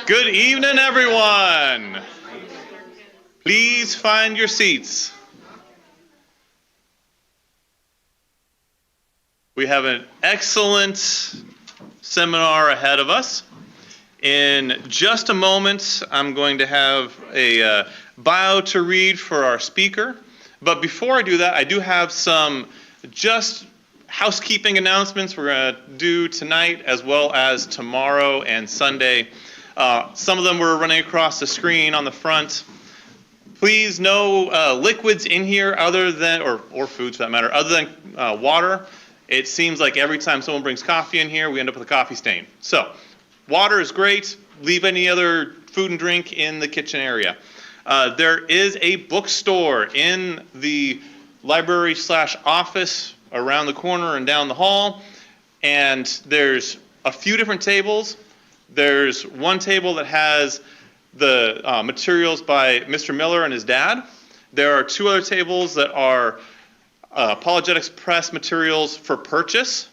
Good evening, everyone. Please find your seats. We have an excellent seminar ahead of us. In just a moment, I'm going to have a bio to read for our speaker. But before I do that, I do have some just housekeeping announcements we're going to do tonight as well as tomorrow and Sunday. Some of them we're running across the screen on the front. Please, no liquids in here other than, or foods for that matter, other than water. It seems like every time someone brings coffee in here, we end up with a coffee stain. So, water is great. Leave any other food and drink in the kitchen area. There is a bookstore in the library/office around the corner and down the hall. And there's a few different tables. There's one table that has the materials by Mr. Miller and his dad. There are two other tables that are Apologetics Press materials for purchase.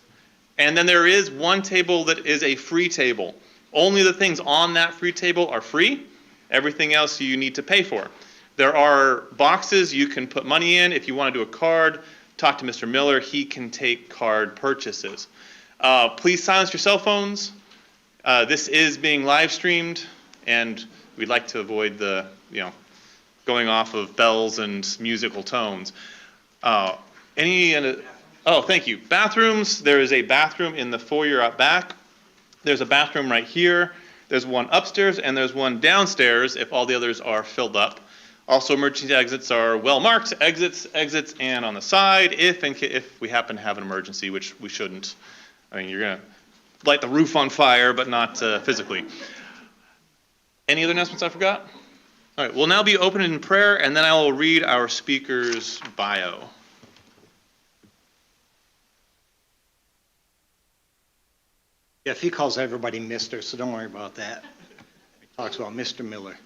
And then there is one table that is a free table. Only the things on that free table are free. Everything else you need to pay for. There are boxes you can put money in. If you want to do a card, talk to Mr. Miller. He can take card purchases. Please silence your cell phones. This is being live streamed, and we'd like to avoid the, going off of bells and musical tones. Oh, thank you. Bathrooms. There is a bathroom in the foyer out back. There's a bathroom right here. There's one upstairs, and there's one downstairs if all the others are filled up. Also, emergency exits are well marked. Exits, and on the side if we happen to have an emergency, which we shouldn't. I mean, you're going to light the roof on fire, but not physically. Any other announcements I forgot? All right, we'll now be open in prayer, and then I will read our speaker's bio. Jeff, he calls everybody Mr., so don't worry about that. He talks about Mr. Miller.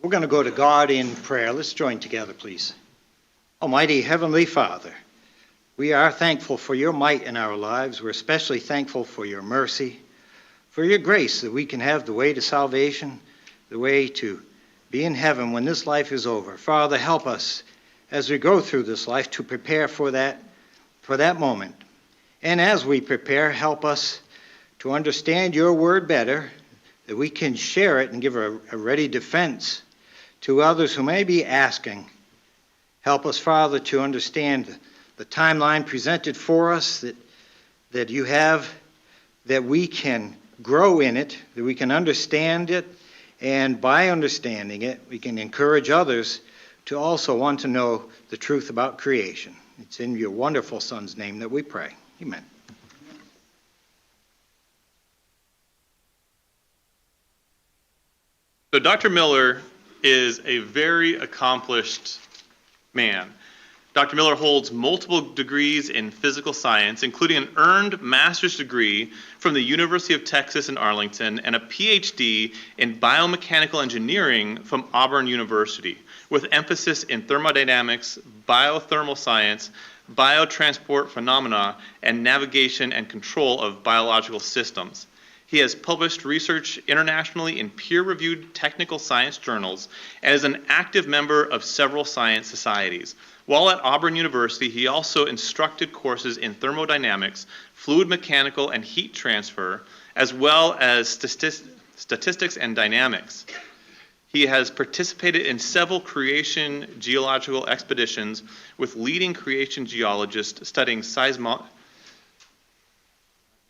We're going to go to God in prayer. Let's join together, please. Almighty Heavenly Father, we are thankful for your might in our lives. We're especially thankful for your mercy, for your grace that we can have the way to salvation, the way to be in heaven when this life is over. Father, help us as we go through this life to prepare for that moment. And as we prepare, help us to understand your word better, that we can share it and give a ready defense to others who may be asking. Help us, Father, to understand the timeline presented for us that you have, that we can grow in it, that we can understand it, and by understanding it, we can encourage others to also want to know the truth about creation. It's in your wonderful Son's name that we pray. Amen. So Dr. Miller is a very accomplished man. Dr. Miller holds multiple degrees in physical science, including an earned master's degree from the University of Texas in Arlington and a PhD in biomechanical engineering from Auburn University, with emphasis in thermodynamics, biothermal science, biotransport phenomena, and navigation and control of biological systems. He has published research internationally in peer-reviewed technical science journals and is an active member of several science societies. While at Auburn University, he also instructed courses in thermodynamics, fluid mechanical and heat transfer, as well as statistics and dynamics. He has participated in several creation geological expeditions with leading creation geologists studying seismite.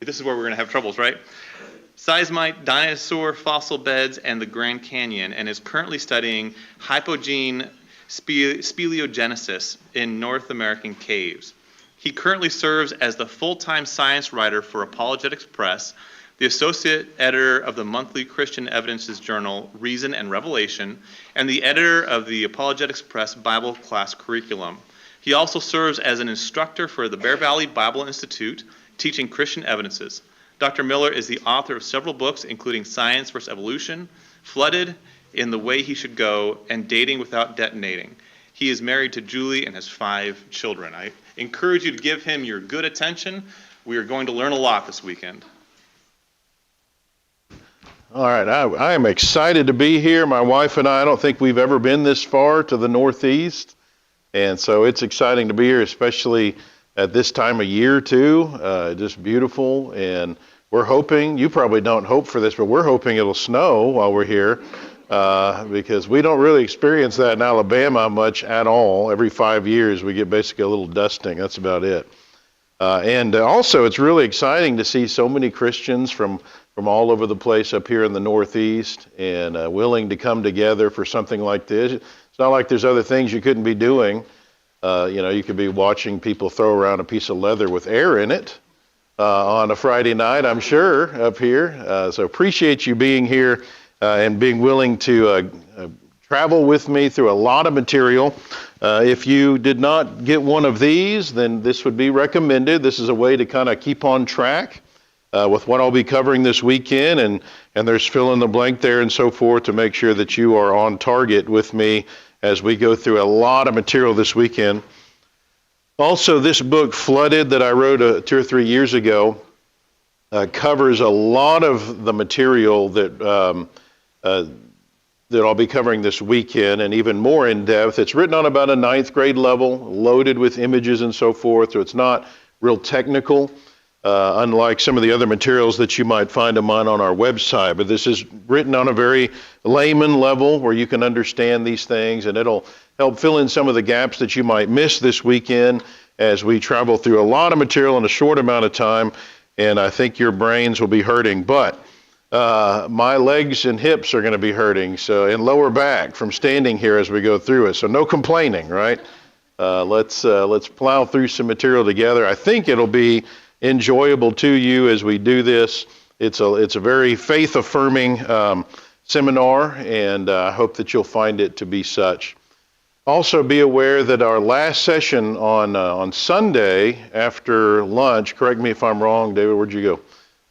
This is where we're going to have troubles, right? Seismite, dinosaur fossil beds, and the Grand Canyon, and is currently studying hypogene speleogenesis in North American caves. He currently serves as the full-time science writer for Apologetics Press, the associate editor of the monthly Christian Evidences journal Reason and Revelation, and the editor of the Apologetics Press Bible class curriculum. He also serves as an instructor for the Bear Valley Bible Institute, teaching Christian Evidences. Dr. Miller is the author of several books, including Science vs. Evolution, Flooded, In the Way He Should Go, and Dating Without Detonating. He is married to Julie and has 5 children. I encourage you to give him your good attention. We are going to learn a lot this weekend. All right, I am excited to be here. My wife and I don't think we've ever been this far to the Northeast, and so it's exciting to be here, especially at this time of year too. Just beautiful, and we're hoping, you probably don't hope for this, but we're hoping it'll snow while we're here, because we don't really experience that in Alabama much at all. Every 5 years we get basically a little dusting, that's about it. And also it's really exciting to see so many Christians from all over the place up here in the Northeast, and willing to come together for something like this. It's not like there's other things you couldn't be doing. You could be watching people throw around a piece of leather with air in it on a Friday night, I'm sure, up here. So appreciate you being here and being willing to travel with me through a lot of material. If you did not get one of these, then this would be recommended. This is a way to kind of keep on track with what I'll be covering this weekend, and there's fill in the blank there and so forth to make sure that you are on target with me as we go through a lot of material this weekend. Also, this book, Flooded, that I wrote 2 or 3 years ago, covers a lot of the material that I'll be covering this weekend, and even more in depth. It's written on about a 9th grade level, loaded with images and so forth, so it's not real technical. Unlike some of the other materials that you might find of mine on our website. But this is written on a very layman level where you can understand these things, and it'll help fill in some of the gaps that you might miss this weekend as we travel through a lot of material in a short amount of time, and I think your brains will be hurting. But my legs and hips are going to be hurting, and lower back from standing here as we go through it. So no complaining, right? Let's plow through some material together. I think it'll be enjoyable to you as we do this. It's a very faith-affirming seminar, and I hope that you'll find it to be such. Also, be aware that our last session on Sunday after lunch, correct me if I'm wrong, David, where'd you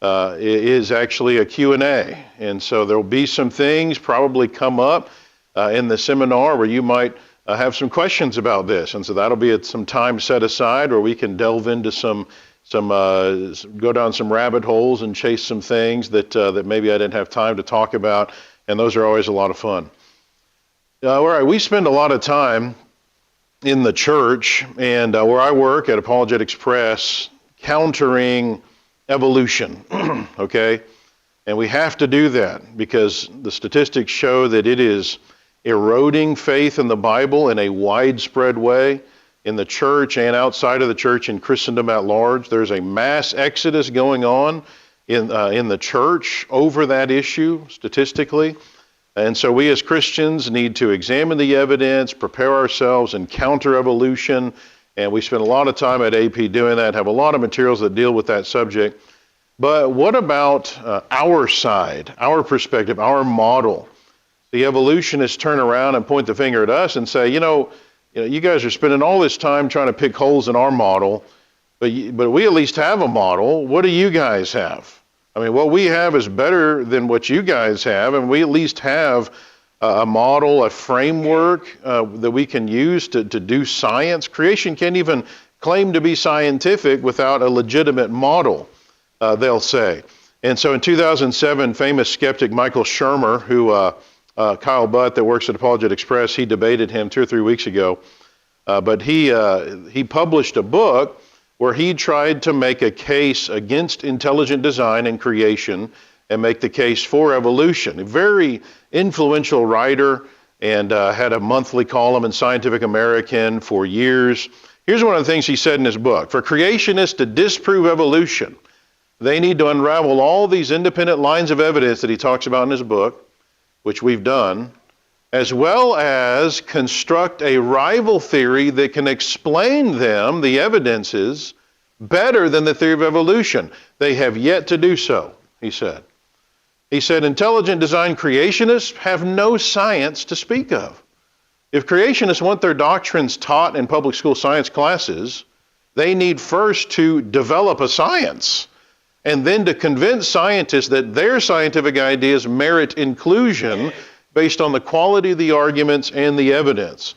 go? Is actually a Q&A, and so there'll be some things probably come up in the seminar where you might have some questions about this, and so that'll be at some time set aside where we can delve into go down some rabbit holes and chase some things that maybe I didn't have time to talk about, and those are always a lot of fun. All right, we spend a lot of time in the church and where I work at Apologetics Press countering evolution, okay? And we have to do that because the statistics show that it is eroding faith in the Bible in a widespread way. In the church and outside of the church in Christendom at large, there's a mass exodus going on in the church over that issue statistically. And so we as Christians need to examine the evidence, prepare ourselves, and counter evolution. And we spend a lot of time at AP doing that, have a lot of materials that deal with that subject. But what about our side, our perspective, our model? The evolutionists turn around and point the finger at us and say, you guys are spending all this time trying to pick holes in our model, but we at least have a model. What do you guys have? I mean, what we have is better than what you guys have, and we at least have a model, a framework that we can use to do science. Creation can't even claim to be scientific without a legitimate model, they'll say. And so in 2007, famous skeptic Michael Shermer, who Kyle Butt that works at Apologetics Press, he debated him 2 or 3 weeks ago. But he published a book where he tried to make a case against intelligent design and creation and make the case for evolution. A very influential writer and had a monthly column in Scientific American for years. Here's one of the things he said in his book. For creationists to disprove evolution, they need to unravel all these independent lines of evidence that he talks about in his book, which we've done, as well as construct a rival theory that can explain them, the evidences, better than the theory of evolution. They have yet to do so, he said. He said, intelligent design creationists have no science to speak of. If creationists want their doctrines taught in public school science classes, they need first to develop a science and then to convince scientists that their scientific ideas merit inclusion based on the quality of the arguments and the evidence.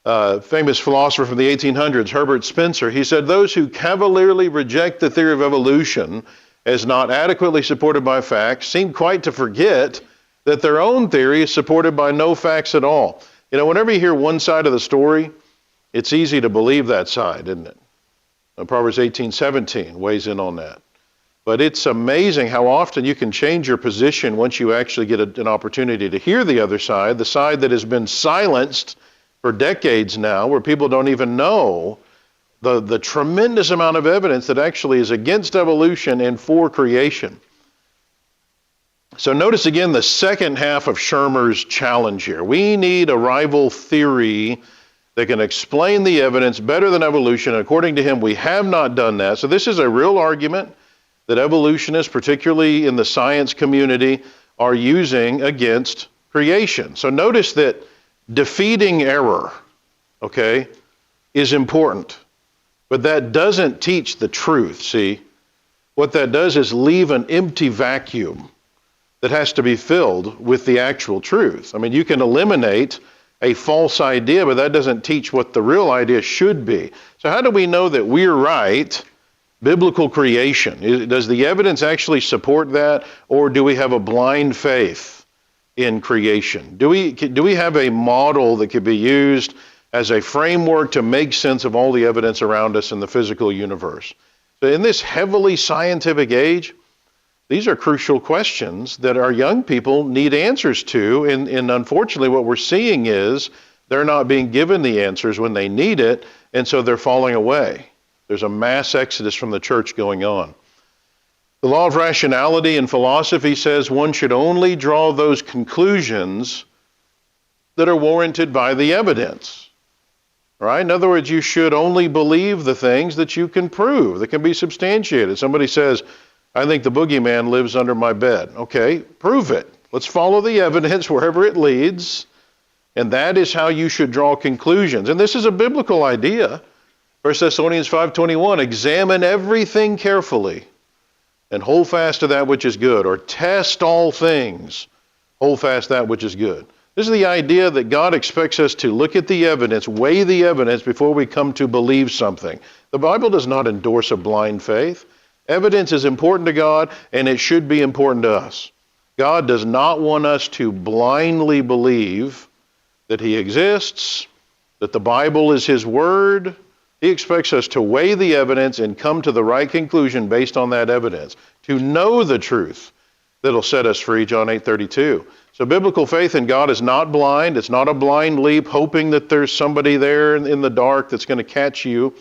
Famous philosopher from the 1800s, Herbert Spencer, he said, those who cavalierly reject the theory of evolution as not adequately supported by facts seem quite to forget that their own theory is supported by no facts at all. You know, whenever you hear one side of the story, it's easy to believe that side, isn't it? Proverbs 18:17 weighs in on that. But it's amazing how often you can change your position once you actually get an opportunity to hear the other side, the side that has been silenced for decades now, where people don't even know the tremendous amount of evidence that actually is against evolution and for creation. So notice again the second half of Shermer's challenge here. We need a rival theory that can explain the evidence better than evolution. According to him, we have not done that. So this is a real argument that evolutionists, particularly in the science community, are using against creation. So notice that defeating error, okay, is important. But that doesn't teach the truth, see? What that does is leave an empty vacuum that has to be filled with the actual truth. I mean, you can eliminate a false idea, but that doesn't teach what the real idea should be. So how do we know that we're right? Biblical creation. Does the evidence actually support that, or do we have a blind faith in creation? Do we have a model that could be used as a framework to make sense of all the evidence around us in the physical universe? So in this heavily scientific age, these are crucial questions that our young people need answers to, and unfortunately what we're seeing is they're not being given the answers when they need it, and so they're falling away. There's a mass exodus from the church going on. The law of rationality in philosophy says one should only draw those conclusions that are warranted by the evidence. Right? In other words, you should only believe the things that you can prove, that can be substantiated. Somebody says, I think the boogeyman lives under my bed. Okay, prove it. Let's follow the evidence wherever it leads, and that is how you should draw conclusions. And this is a biblical idea. 1 Thessalonians 5:21, examine everything carefully and hold fast to that which is good, or test all things, hold fast that which is good. This is the idea that God expects us to look at the evidence, weigh the evidence before we come to believe something. The Bible does not endorse a blind faith. Evidence is important to God, and it should be important to us. God does not want us to blindly believe that He exists, that the Bible is His Word. He expects us to weigh the evidence and come to the right conclusion based on that evidence, to know the truth that'll set us free, John 8:32. So biblical faith in God is not blind. It's not a blind leap, hoping that there's somebody there in the dark that's going to catch you.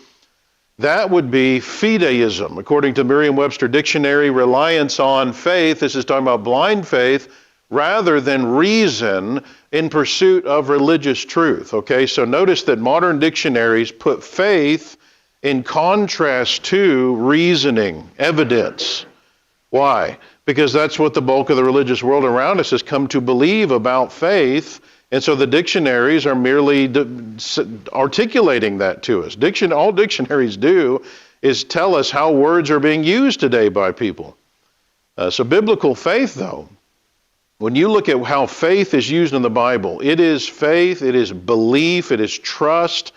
That would be fideism. According to Merriam-Webster Dictionary, reliance on faith, this is talking about blind faith, rather than reason in pursuit of religious truth. Okay, so notice that modern dictionaries put faith in contrast to reasoning, evidence. Why? Because that's what the bulk of the religious world around us has come to believe about faith. And so the dictionaries are merely articulating that to us. All dictionaries do is tell us how words are being used today by people. So biblical faith, though, when you look at how faith is used in the Bible, it is faith, it is belief, it is trust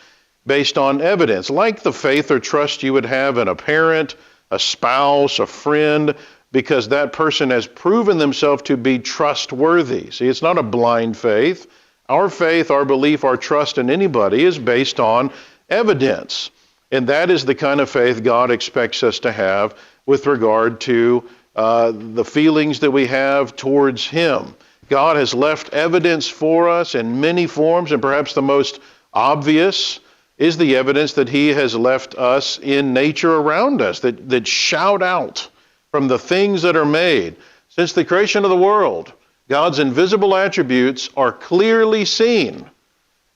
based on evidence, like the faith or trust you would have in a parent, a spouse, a friend, because that person has proven themselves to be trustworthy. See, it's not a blind faith. Our faith, our belief, our trust in anybody is based on evidence. And that is the kind of faith God expects us to have with regard to the feelings that we have towards Him. God has left evidence for us in many forms, and perhaps the most obvious is the evidence that He has left us in nature around us, that shout out from the things that are made. Since the creation of the world, God's invisible attributes are clearly seen,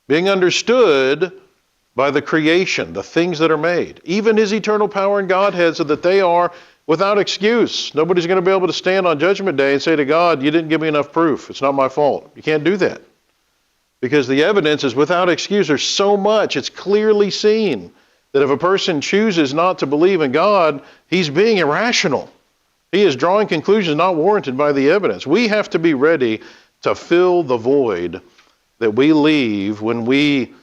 being understood by the creation, the things that are made. Even His eternal power and Godhead, so that they are without excuse. Nobody's going to be able to stand on Judgment Day and say to God, you didn't give me enough proof. It's not my fault. You can't do that. Because the evidence is without excuse. There's so much. It's clearly seen that if a person chooses not to believe in God, he's being irrational. He is drawing conclusions not warranted by the evidence. We have to be ready to fill the void that we leave when we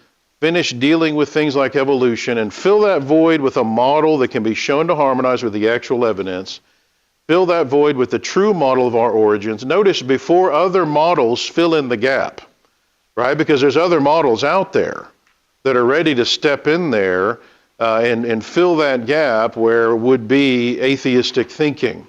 finish dealing with things like evolution, and fill that void with a model that can be shown to harmonize with the actual evidence, fill that void with the true model of our origins. Notice before other models fill in the gap, right? Because there's other models out there that are ready to step in there and fill that gap where would be atheistic thinking.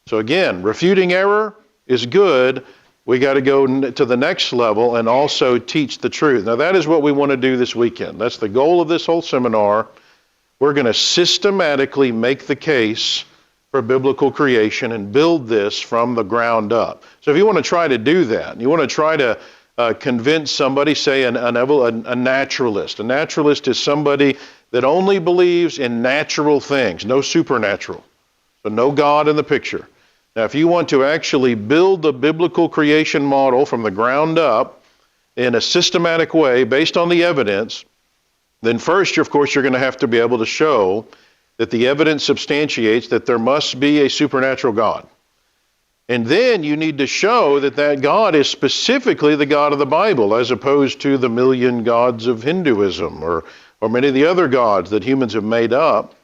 So again, refuting error is good. We got to go to the next level and also teach the truth. Now that is what we want to do this weekend. That's the goal of this whole seminar. We're going to systematically make the case for biblical creation and build this from the ground up. So if you want to try to do that, you want to try to convince somebody, say a naturalist. A naturalist is somebody that only believes in natural things, no supernatural. So no God in the picture. Now if you want to actually build the biblical creation model from the ground up in a systematic way based on the evidence, then first, of course, you're going to have to be able to show that the evidence substantiates that there must be a supernatural God. And then you need to show that that God is specifically the God of the Bible, as opposed to the million gods of Hinduism or many of the other gods that humans have made up.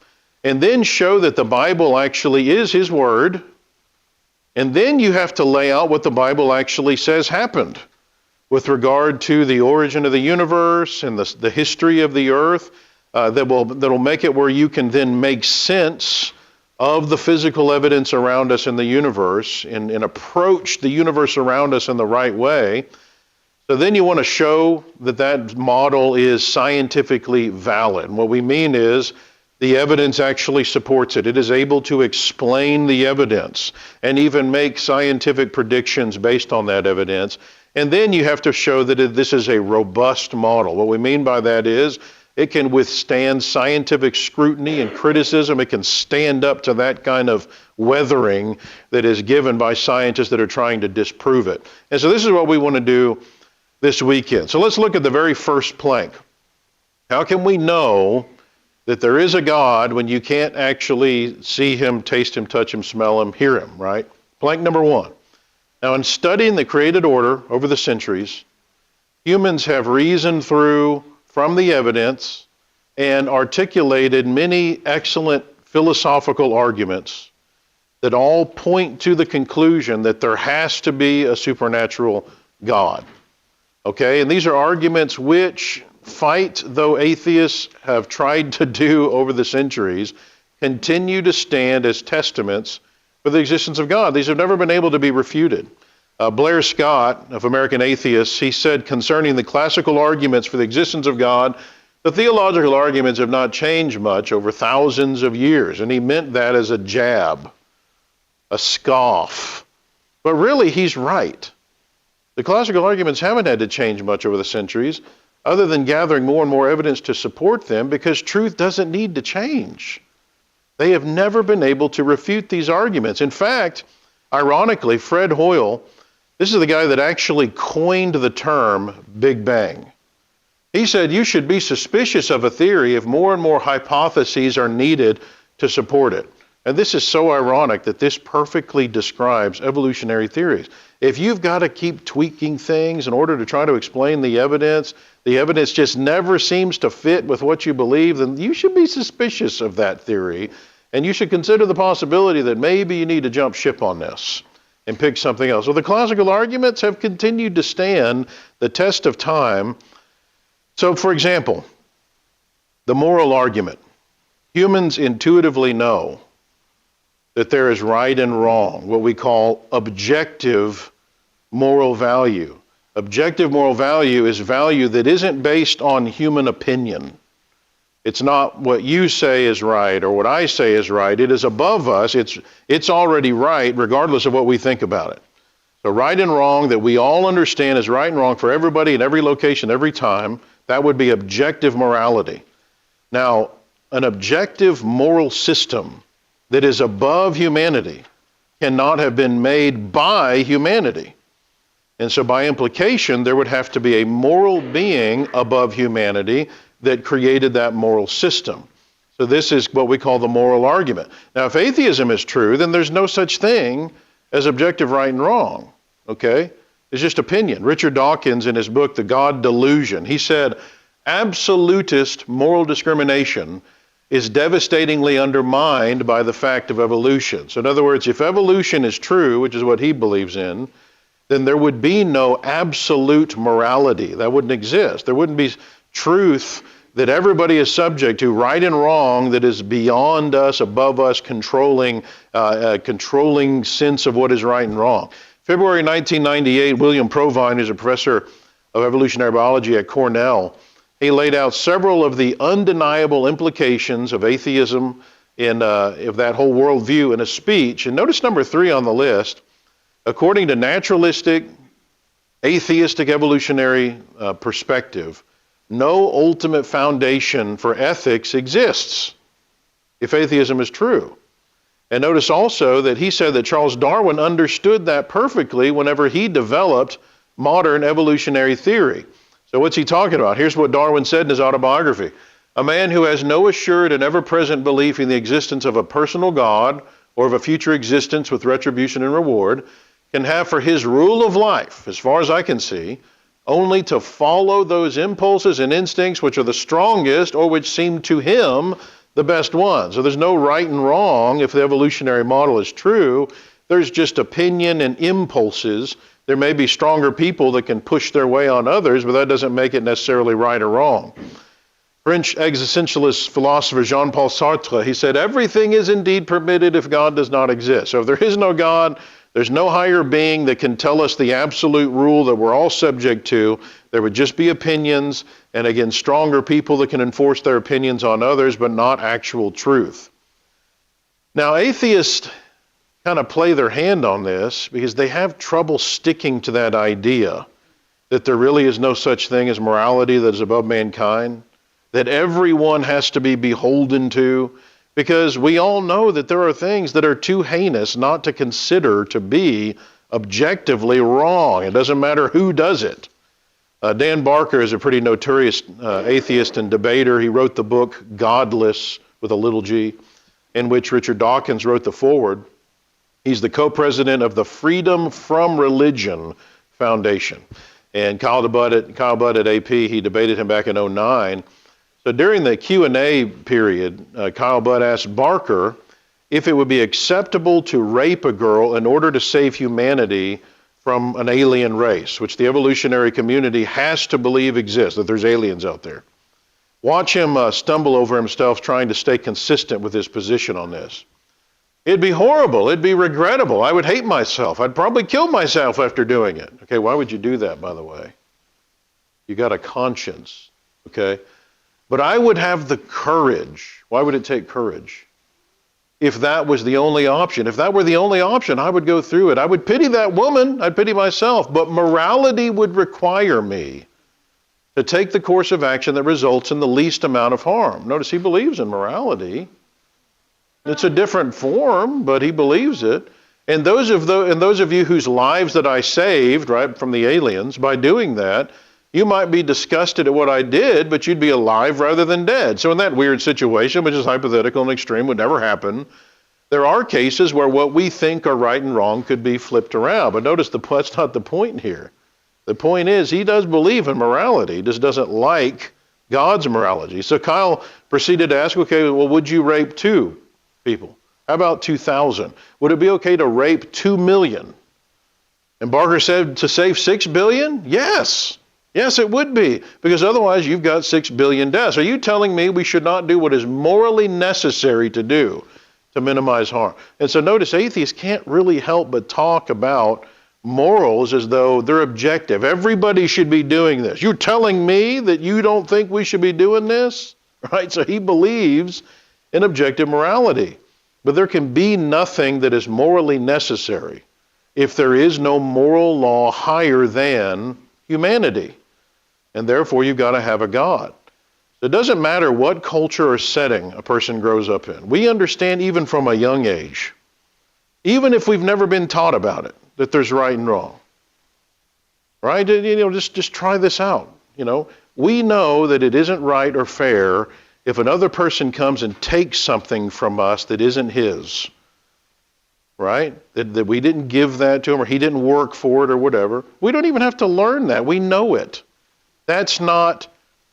And then show that the Bible actually is His Word. And then you have to lay out what the Bible actually says happened with regard to the origin of the universe and the history of the earth, that'll make it where you can then make sense of the physical evidence around us in the universe and approach the universe around us in the right way. So then you want to show that that model is scientifically valid. And what we mean is the evidence actually supports it. It is able to explain the evidence and even make scientific predictions based on that evidence. And then you have to show that this is a robust model. What we mean by that is it can withstand scientific scrutiny and criticism. It can stand up to that kind of weathering that is given by scientists that are trying to disprove it. And so this is what we want to do this weekend. So let's look at the very first plank. How can we know that there is a God when you can't actually see Him, taste Him, touch Him, smell Him, hear Him, right? Plank number one. Now, in studying the created order over the centuries, humans have reasoned through from the evidence and articulated many excellent philosophical arguments that all point to the conclusion that there has to be a supernatural God. Okay, and these are arguments which, fight though atheists have tried to do over the centuries, continue to stand as testaments for the existence of God. These have never been able to be refuted. Blair Scott, of American Atheists, he said concerning the classical arguments for the existence of God, the theological arguments have not changed much over thousands of years. And he meant that as a jab, a scoff. But really, he's right. The classical arguments haven't had to change much over the centuries, other than gathering more and more evidence to support them, because truth doesn't need to change. They have never been able to refute these arguments. In fact, ironically, Fred Hoyle, this is the guy that actually coined the term Big Bang. He said you should be suspicious of a theory if more and more hypotheses are needed to support it. And this is so ironic that this perfectly describes evolutionary theories. If you've got to keep tweaking things in order to try to explain the evidence just never seems to fit with what you believe, then you should be suspicious of that theory. And you should consider the possibility that maybe you need to jump ship on this and pick something else. So the classical arguments have continued to stand the test of time. So, for example, the moral argument. Humans intuitively know that there is right and wrong, what we call objective moral value. Objective moral value is value that isn't based on human opinion. It's not what you say is right or what I say is right. It is above us. It's already right regardless of what we think about it. So right and wrong that we all understand is right and wrong for everybody in every location, every time, that would be objective morality. Now, an objective moral system that is above humanity cannot have been made by humanity. And so by implication, there would have to be a moral being above humanity that created that moral system. So this is what we call the moral argument. Now, if atheism is true, then there's no such thing as objective right and wrong, okay? It's just opinion. Richard Dawkins, in his book, The God Delusion, he said, absolutist moral discrimination is devastatingly undermined by the fact of evolution. So in other words, if evolution is true, which is what he believes in, then there would be no absolute morality. That wouldn't exist. There wouldn't be truth that everybody is subject to, right and wrong, that is beyond us, above us, controlling sense of what is right and wrong. February 1998, William Provine, who's a professor of evolutionary biology at Cornell, he laid out several of the undeniable implications of atheism and of that whole worldview in a speech. And notice number 3 on the list. According to naturalistic, atheistic evolutionary perspective, no ultimate foundation for ethics exists if atheism is true. And notice also that he said that Charles Darwin understood that perfectly whenever he developed modern evolutionary theory. So what's he talking about? Here's what Darwin said in his autobiography. A man who has no assured and ever-present belief in the existence of a personal God or of a future existence with retribution and reward can have for his rule of life, as far as I can see, only to follow those impulses and instincts which are the strongest or which seem to him the best ones. So there's no right and wrong if the evolutionary model is true. There's just opinion and impulses. There may be stronger people that can push their way on others, but that doesn't make it necessarily right or wrong. French existentialist philosopher Jean-Paul Sartre, he said, everything is indeed permitted if God does not exist. So if there is no God, there's no higher being that can tell us the absolute rule that we're all subject to. There would just be opinions, and again, stronger people that can enforce their opinions on others, but not actual truth. Now, atheists kind of play their hand on this because they have trouble sticking to that idea that there really is no such thing as morality that is above mankind, that everyone has to be beholden to, because we all know that there are things that are too heinous not to consider to be objectively wrong. It doesn't matter who does it. Dan Barker is a pretty notorious atheist and debater. He wrote the book Godless, with a little g, in which Richard Dawkins wrote the foreword. He's the co-president of the Freedom from Religion Foundation. And Kyle Budd at AP, he debated him back in 2009. So during the Q&A period, Kyle Budd asked Barker if it would be acceptable to rape a girl in order to save humanity from an alien race, which the evolutionary community has to believe exists, that there's aliens out there. Watch him stumble over himself trying to stay consistent with his position on this. It'd be horrible. It'd be regrettable. I would hate myself. I'd probably kill myself after doing it. Okay, why would you do that, by the way? You got a conscience, okay? But I would have the courage. Why would it take courage? If that was the only option. If that were the only option, I would go through it. I would pity that woman. I'd pity myself. But morality would require me to take the course of action that results in the least amount of harm. Notice he believes in morality. It's a different form, but he believes it. And those of you whose lives that I saved, right, from the aliens, by doing that, you might be disgusted at what I did, but you'd be alive rather than dead. So in that weird situation, which is hypothetical and extreme, would never happen, there are cases where what we think are right and wrong could be flipped around. But notice that's not the point here. The point is he does believe in morality, he just doesn't like God's morality. So Kyle proceeded to ask, okay, well, would you rape 2 people? How about 2,000? Would it be okay to rape 2 million? And Barker said, to save 6 billion? Yes. Yes, it would be, because otherwise you've got 6 billion deaths. Are you telling me we should not do what is morally necessary to do to minimize harm? And so notice atheists can't really help but talk about morals as though they're objective. Everybody should be doing this. You're telling me that you don't think we should be doing this? Right? So he believes in objective morality. But there can be nothing that is morally necessary if there is no moral law higher than humanity. And therefore, you've got to have a God. It doesn't matter what culture or setting a person grows up in. We understand even from a young age, even if we've never been taught about it, that there's right and wrong. Right? Just try this out. We know that it isn't right or fair if another person comes and takes something from us that isn't his. Right? That we didn't give that to him, or he didn't work for it, or whatever. We don't even have to learn that. We know it. That's not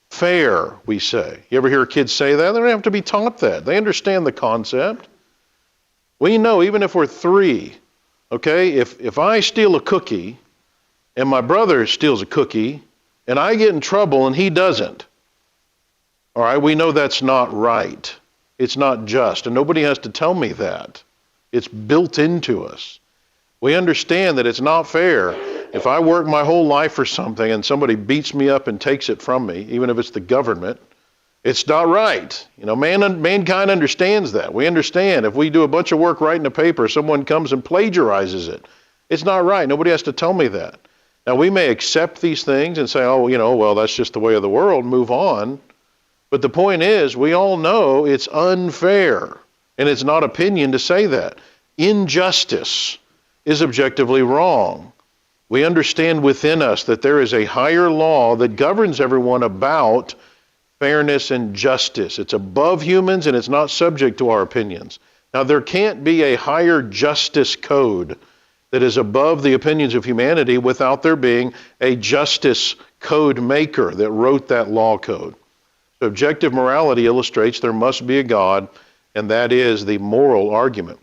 fair, we say. You ever hear kids say that? They don't have to be taught that. They understand the concept. We know, even if we're 3, okay, if I steal a cookie and my brother steals a cookie and I get in trouble and he doesn't, all right, we know that's not right. It's not just, and nobody has to tell me that. It's built into us. We understand that it's not fair if I work my whole life for something and somebody beats me up and takes it from me, even if it's the government. It's not right. You know, mankind understands that. We understand if we do a bunch of work writing a paper, someone comes and plagiarizes it. It's not right. Nobody has to tell me that. Now, we may accept these things and say, oh, well, that's just the way of the world, move on. But the point is, we all know it's unfair, and it's not opinion to say that. Injustice is objectively wrong. We understand within us that there is a higher law that governs everyone about fairness and justice. It's above humans, and it's not subject to our opinions. Now, there can't be a higher justice code that is above the opinions of humanity without there being a justice code maker that wrote that law code. So objective morality illustrates there must be a God, and that is the moral argument.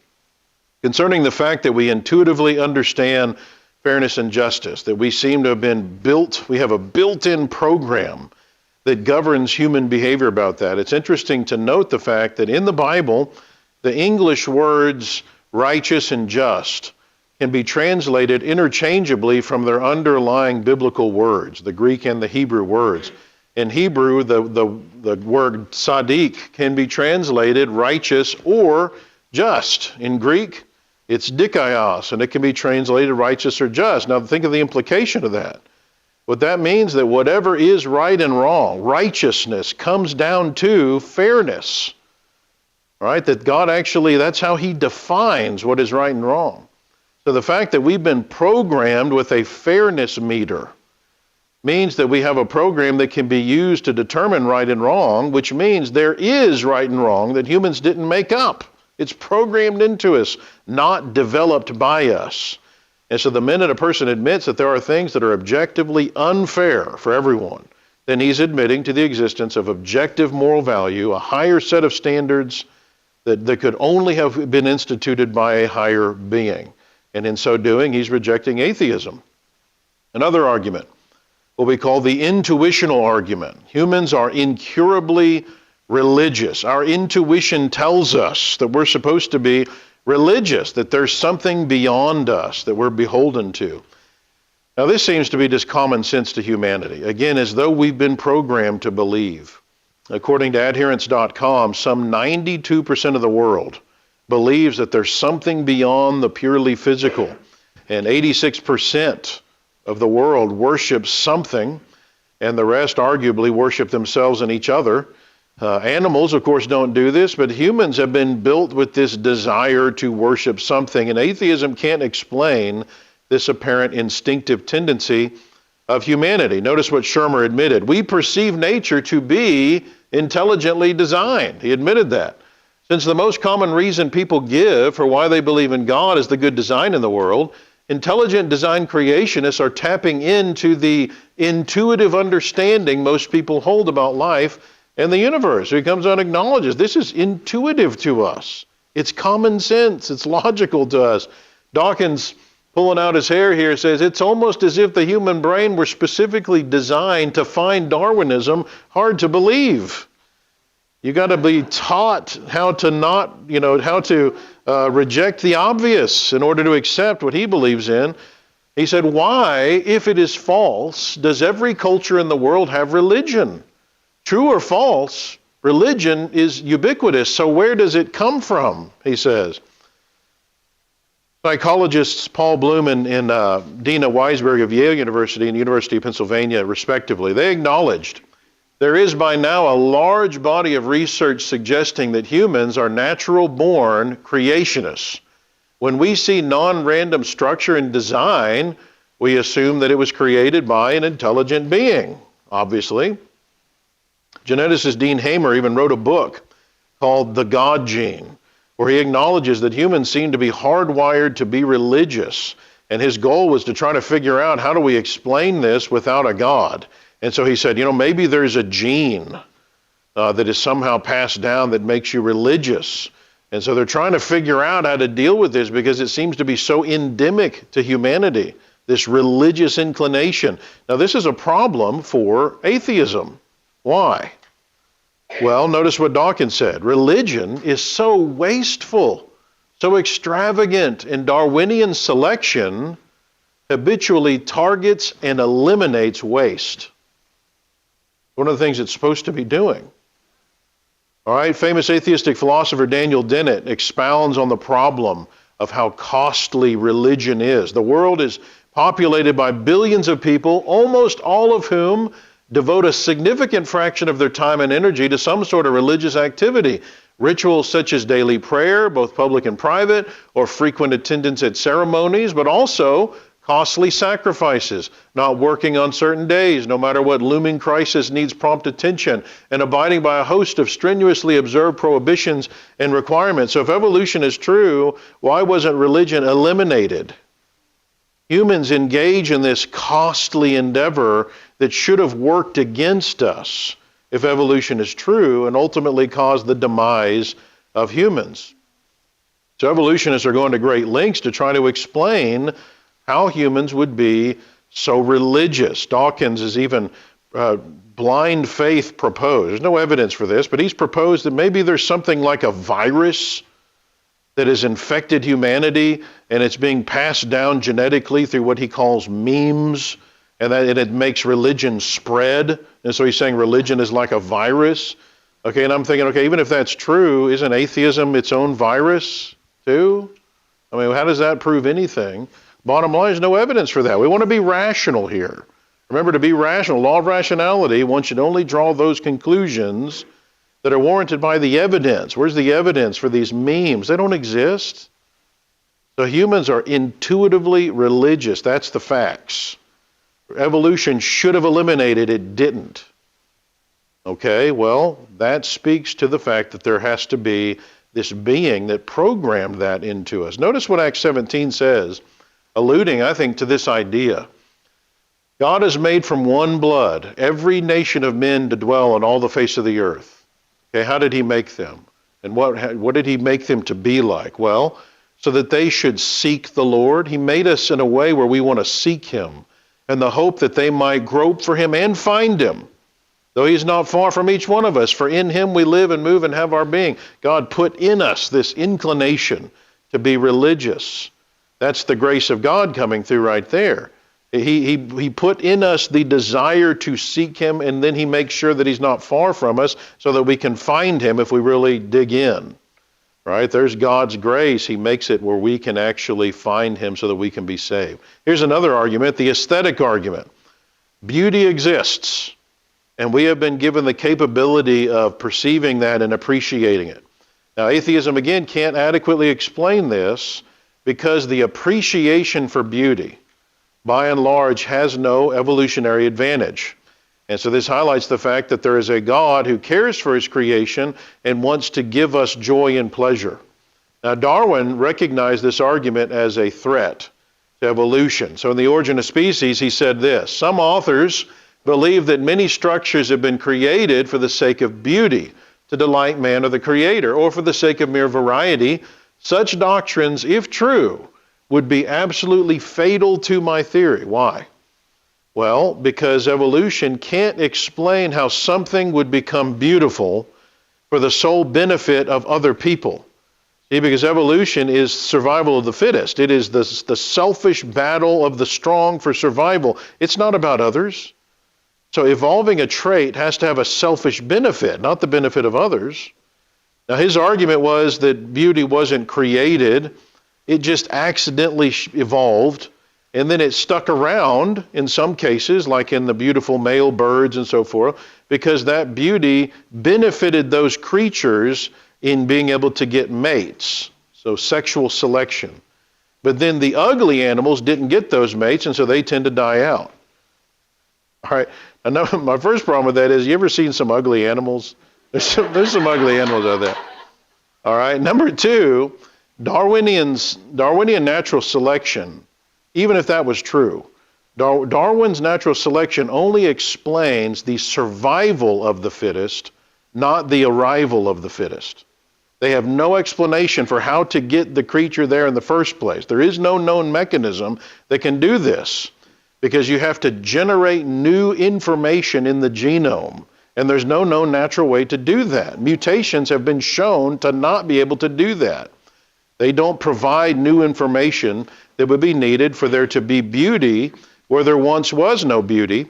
Concerning the fact that we intuitively understand fairness and justice, that we seem to have been built, we have a built-in program that governs human behavior about that. It's interesting to note the fact that in the Bible, the English words righteous and just can be translated interchangeably from their underlying biblical words, the Greek and the Hebrew words. In Hebrew, the word tzaddik can be translated righteous or just. In Greek, it's dikaios, and it can be translated righteous or just. Now think of the implication of that. What that means that whatever is right and wrong, righteousness, comes down to fairness. All right? That God actually, that's how he defines what is right and wrong. So the fact that we've been programmed with a fairness meter means that we have a program that can be used to determine right and wrong, which means there is right and wrong that humans didn't make up. It's programmed into us, not developed by us. And so the minute a person admits that there are things that are objectively unfair for everyone, then he's admitting to the existence of objective moral value, a higher set of standards that could only have been instituted by a higher being. And in so doing, he's rejecting atheism. Another argument, what we call the intuitional argument. Humans are incurably religious. Our intuition tells us that we're supposed to be religious, that there's something beyond us that we're beholden to. Now, this seems to be just common sense to humanity. Again, as though we've been programmed to believe. According to adherence.com, some 92% of the world believes that there's something beyond the purely physical, and 86% of the world worships something, and the rest arguably worship themselves and each other. Animals, of course, don't do this, but humans have been built with this desire to worship something, and atheism can't explain this apparent instinctive tendency of humanity. Notice what Shermer admitted. We perceive nature to be intelligently designed. He admitted that. Since the most common reason people give for why they believe in God is the good design in the world, intelligent design creationists are tapping into the intuitive understanding most people hold about life and the universe. He comes out and acknowledges this is intuitive to us. It's common sense. It's logical to us. Dawkins, pulling out his hair here, says it's almost as if the human brain were specifically designed to find Darwinism hard to believe. You got to be taught how to not, how to reject the obvious in order to accept what he believes in. He said, why, if it is false, does every culture in the world have religion? True or false, religion is ubiquitous, so where does it come from, he says. Psychologists Paul Bloom and Dina Weisberg of Yale University and the University of Pennsylvania, respectively, they acknowledged there is by now a large body of research suggesting that humans are natural-born creationists. When we see non-random structure and design, we assume that it was created by an intelligent being, obviously. Geneticist Dean Hamer even wrote a book called The God Gene, where he acknowledges that humans seem to be hardwired to be religious. And his goal was to try to figure out, how do we explain this without a God? And so he said, maybe there's a gene that is somehow passed down that makes you religious. And so they're trying to figure out how to deal with this because it seems to be so endemic to humanity, this religious inclination. Now, this is a problem for atheism. Why? Well, notice what Dawkins said. Religion is so wasteful, so extravagant, and Darwinian selection habitually targets and eliminates waste. One of the things it's supposed to be doing. All right, famous atheistic philosopher Daniel Dennett expounds on the problem of how costly religion is. The world is populated by billions of people, almost all of whom devote a significant fraction of their time and energy to some sort of religious activity. Rituals such as daily prayer, both public and private, or frequent attendance at ceremonies, but also costly sacrifices, not working on certain days, no matter what looming crisis needs prompt attention, and abiding by a host of strenuously observed prohibitions and requirements. So if evolution is true, why wasn't religion eliminated? Humans engage in this costly endeavor that should have worked against us if evolution is true and ultimately caused the demise of humans. So evolutionists are going to great lengths to try to explain how humans would be so religious. Dawkins has even blind faith proposed. There's no evidence for this, but he's proposed that maybe there's something like a virus that has infected humanity, and it's being passed down genetically through what he calls memes, and that it makes religion spread. And so he's saying religion is like a virus. Okay, and I'm thinking, okay, even if that's true, isn't atheism its own virus too? I mean, how does that prove anything? Bottom line, there's no evidence for that. We want to be rational here. Remember, to be rational, law of rationality, one should only draw those conclusions that are warranted by the evidence. Where's the evidence for these memes? They don't exist. So humans are intuitively religious. That's the facts. Evolution should have eliminated it, didn't. Okay, well, that speaks to the fact that there has to be this being that programmed that into us. Notice what Acts 17 says, alluding, I think, to this idea. God has made from one blood every nation of men to dwell on all the face of the earth. Okay, how did he make them? And what did he make them to be like? Well, so that they should seek the Lord. He made us in a way where we want to seek him, and the hope that they might grope for him and find him, though he's not far from each one of us, for in him we live and move and have our being. God put in us this inclination to be religious. That's the grace of God coming through right there. He put in us the desire to seek him, and then he makes sure that he's not far from us so that we can find him if we really dig in. Right? There's God's grace. He makes it where we can actually find him so that we can be saved. Here's another argument, the aesthetic argument. Beauty exists, and we have been given the capability of perceiving that and appreciating it. Now, atheism, again, can't adequately explain this because the appreciation for beauty, by and large, has no evolutionary advantage. And so this highlights the fact that there is a God who cares for his creation and wants to give us joy and pleasure. Now, Darwin recognized this argument as a threat to evolution. So in The Origin of Species, he said this: some authors believe that many structures have been created for the sake of beauty, to delight man or the creator, or for the sake of mere variety. Such doctrines, if true, would be absolutely fatal to my theory. Why? Well, because evolution can't explain how something would become beautiful for the sole benefit of other people. See, because evolution is survival of the fittest. It is the selfish battle of the strong for survival. It's not about others. So evolving a trait has to have a selfish benefit, not the benefit of others. Now, his argument was that beauty wasn't created. It just accidentally evolved, and then it stuck around in some cases, like in the beautiful male birds and so forth, because that beauty benefited those creatures in being able to get mates, so sexual selection. But then the ugly animals didn't get those mates, and so they tend to die out. All right, I know my first problem with that is, you ever seen some ugly animals? There's some ugly animals out there. All right, number two, Darwinian natural selection even if that was true. Darwin's natural selection only explains the survival of the fittest, not the arrival of the fittest. They have no explanation for how to get the creature there in the first place. There is no known mechanism that can do this, because you have to generate new information in the genome, and there's no known natural way to do that. Mutations have been shown to not be able to do that. They don't provide new information that would be needed for there to be beauty where there once was no beauty.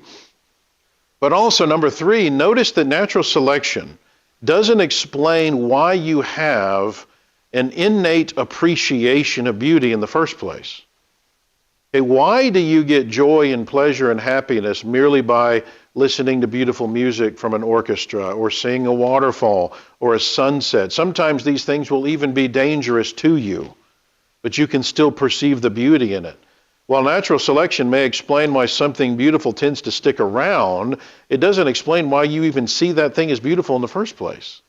But also, number 3, notice that natural selection doesn't explain why you have an innate appreciation of beauty in the first place. Okay, why do you get joy and pleasure and happiness merely by listening to beautiful music from an orchestra or seeing a waterfall or a sunset? Sometimes these things will even be dangerous to you, but you can still perceive the beauty in it. While natural selection may explain why something beautiful tends to stick around, it doesn't explain why you even see that thing as beautiful in the first place.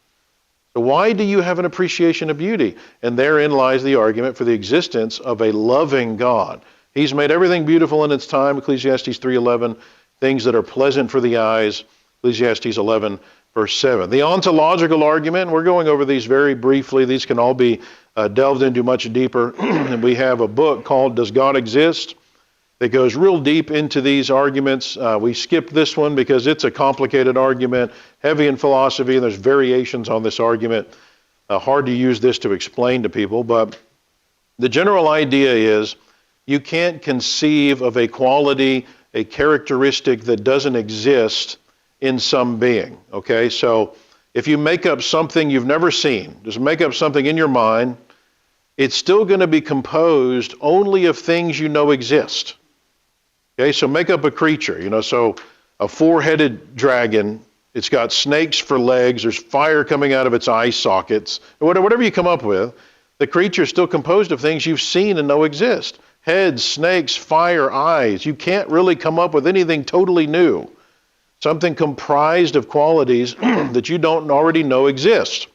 So why do you have an appreciation of beauty? And therein lies the argument for the existence of a loving God. He's made everything beautiful in its time, Ecclesiastes 3:11, things that are pleasant for the eyes, Ecclesiastes 11, verse 7. The ontological argument, we're going over these very briefly. These can all be delved into much deeper. And we have a book called Does God Exist? That goes real deep into these arguments. We skipped this one because it's a complicated argument, heavy in philosophy, and there's variations on this argument. Hard to use this to explain to people, but the general idea is you can't conceive of a quality, a characteristic that doesn't exist in some being, okay? So if you make up something you've never seen, just make up something in your mind, it's still going to be composed only of things you know exist. Okay, so make up a creature, so a 4-headed dragon, it's got snakes for legs, there's fire coming out of its eye sockets, whatever you come up with, the creature is still composed of things you've seen and know exist. Heads, snakes, fire, eyes. You can't really come up with anything totally new. Something comprised of qualities that you don't already know exist.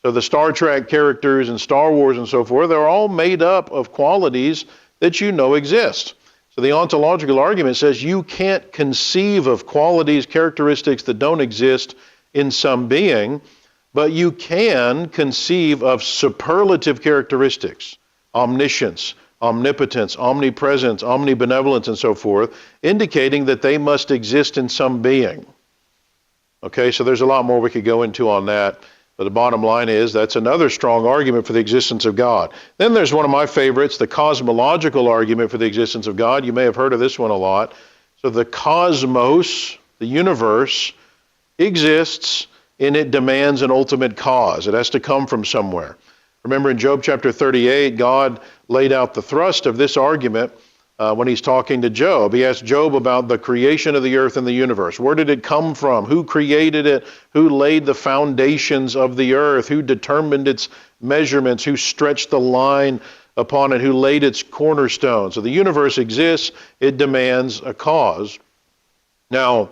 So the Star Trek characters and Star Wars and so forth, they're all made up of qualities that you know exist. So the ontological argument says you can't conceive of qualities, characteristics that don't exist in some being, but you can conceive of superlative characteristics, omniscience, omnipotence, omnipresence, omnibenevolence, and so forth, indicating that they must exist in some being. Okay, so there's a lot more we could go into on that. But the bottom line is that's another strong argument for the existence of God. Then there's one of my favorites, the cosmological argument for the existence of God. You may have heard of this one a lot. So the cosmos, the universe, exists and it demands an ultimate cause. It has to come from somewhere. Remember in Job chapter 38, God laid out the thrust of this argument when he's talking to Job. He asked Job about the creation of the earth and the universe. Where did it come from? Who created it? Who laid the foundations of the earth? Who determined its measurements? Who stretched the line upon it? Who laid its cornerstone? So the universe exists. It demands a cause. Now,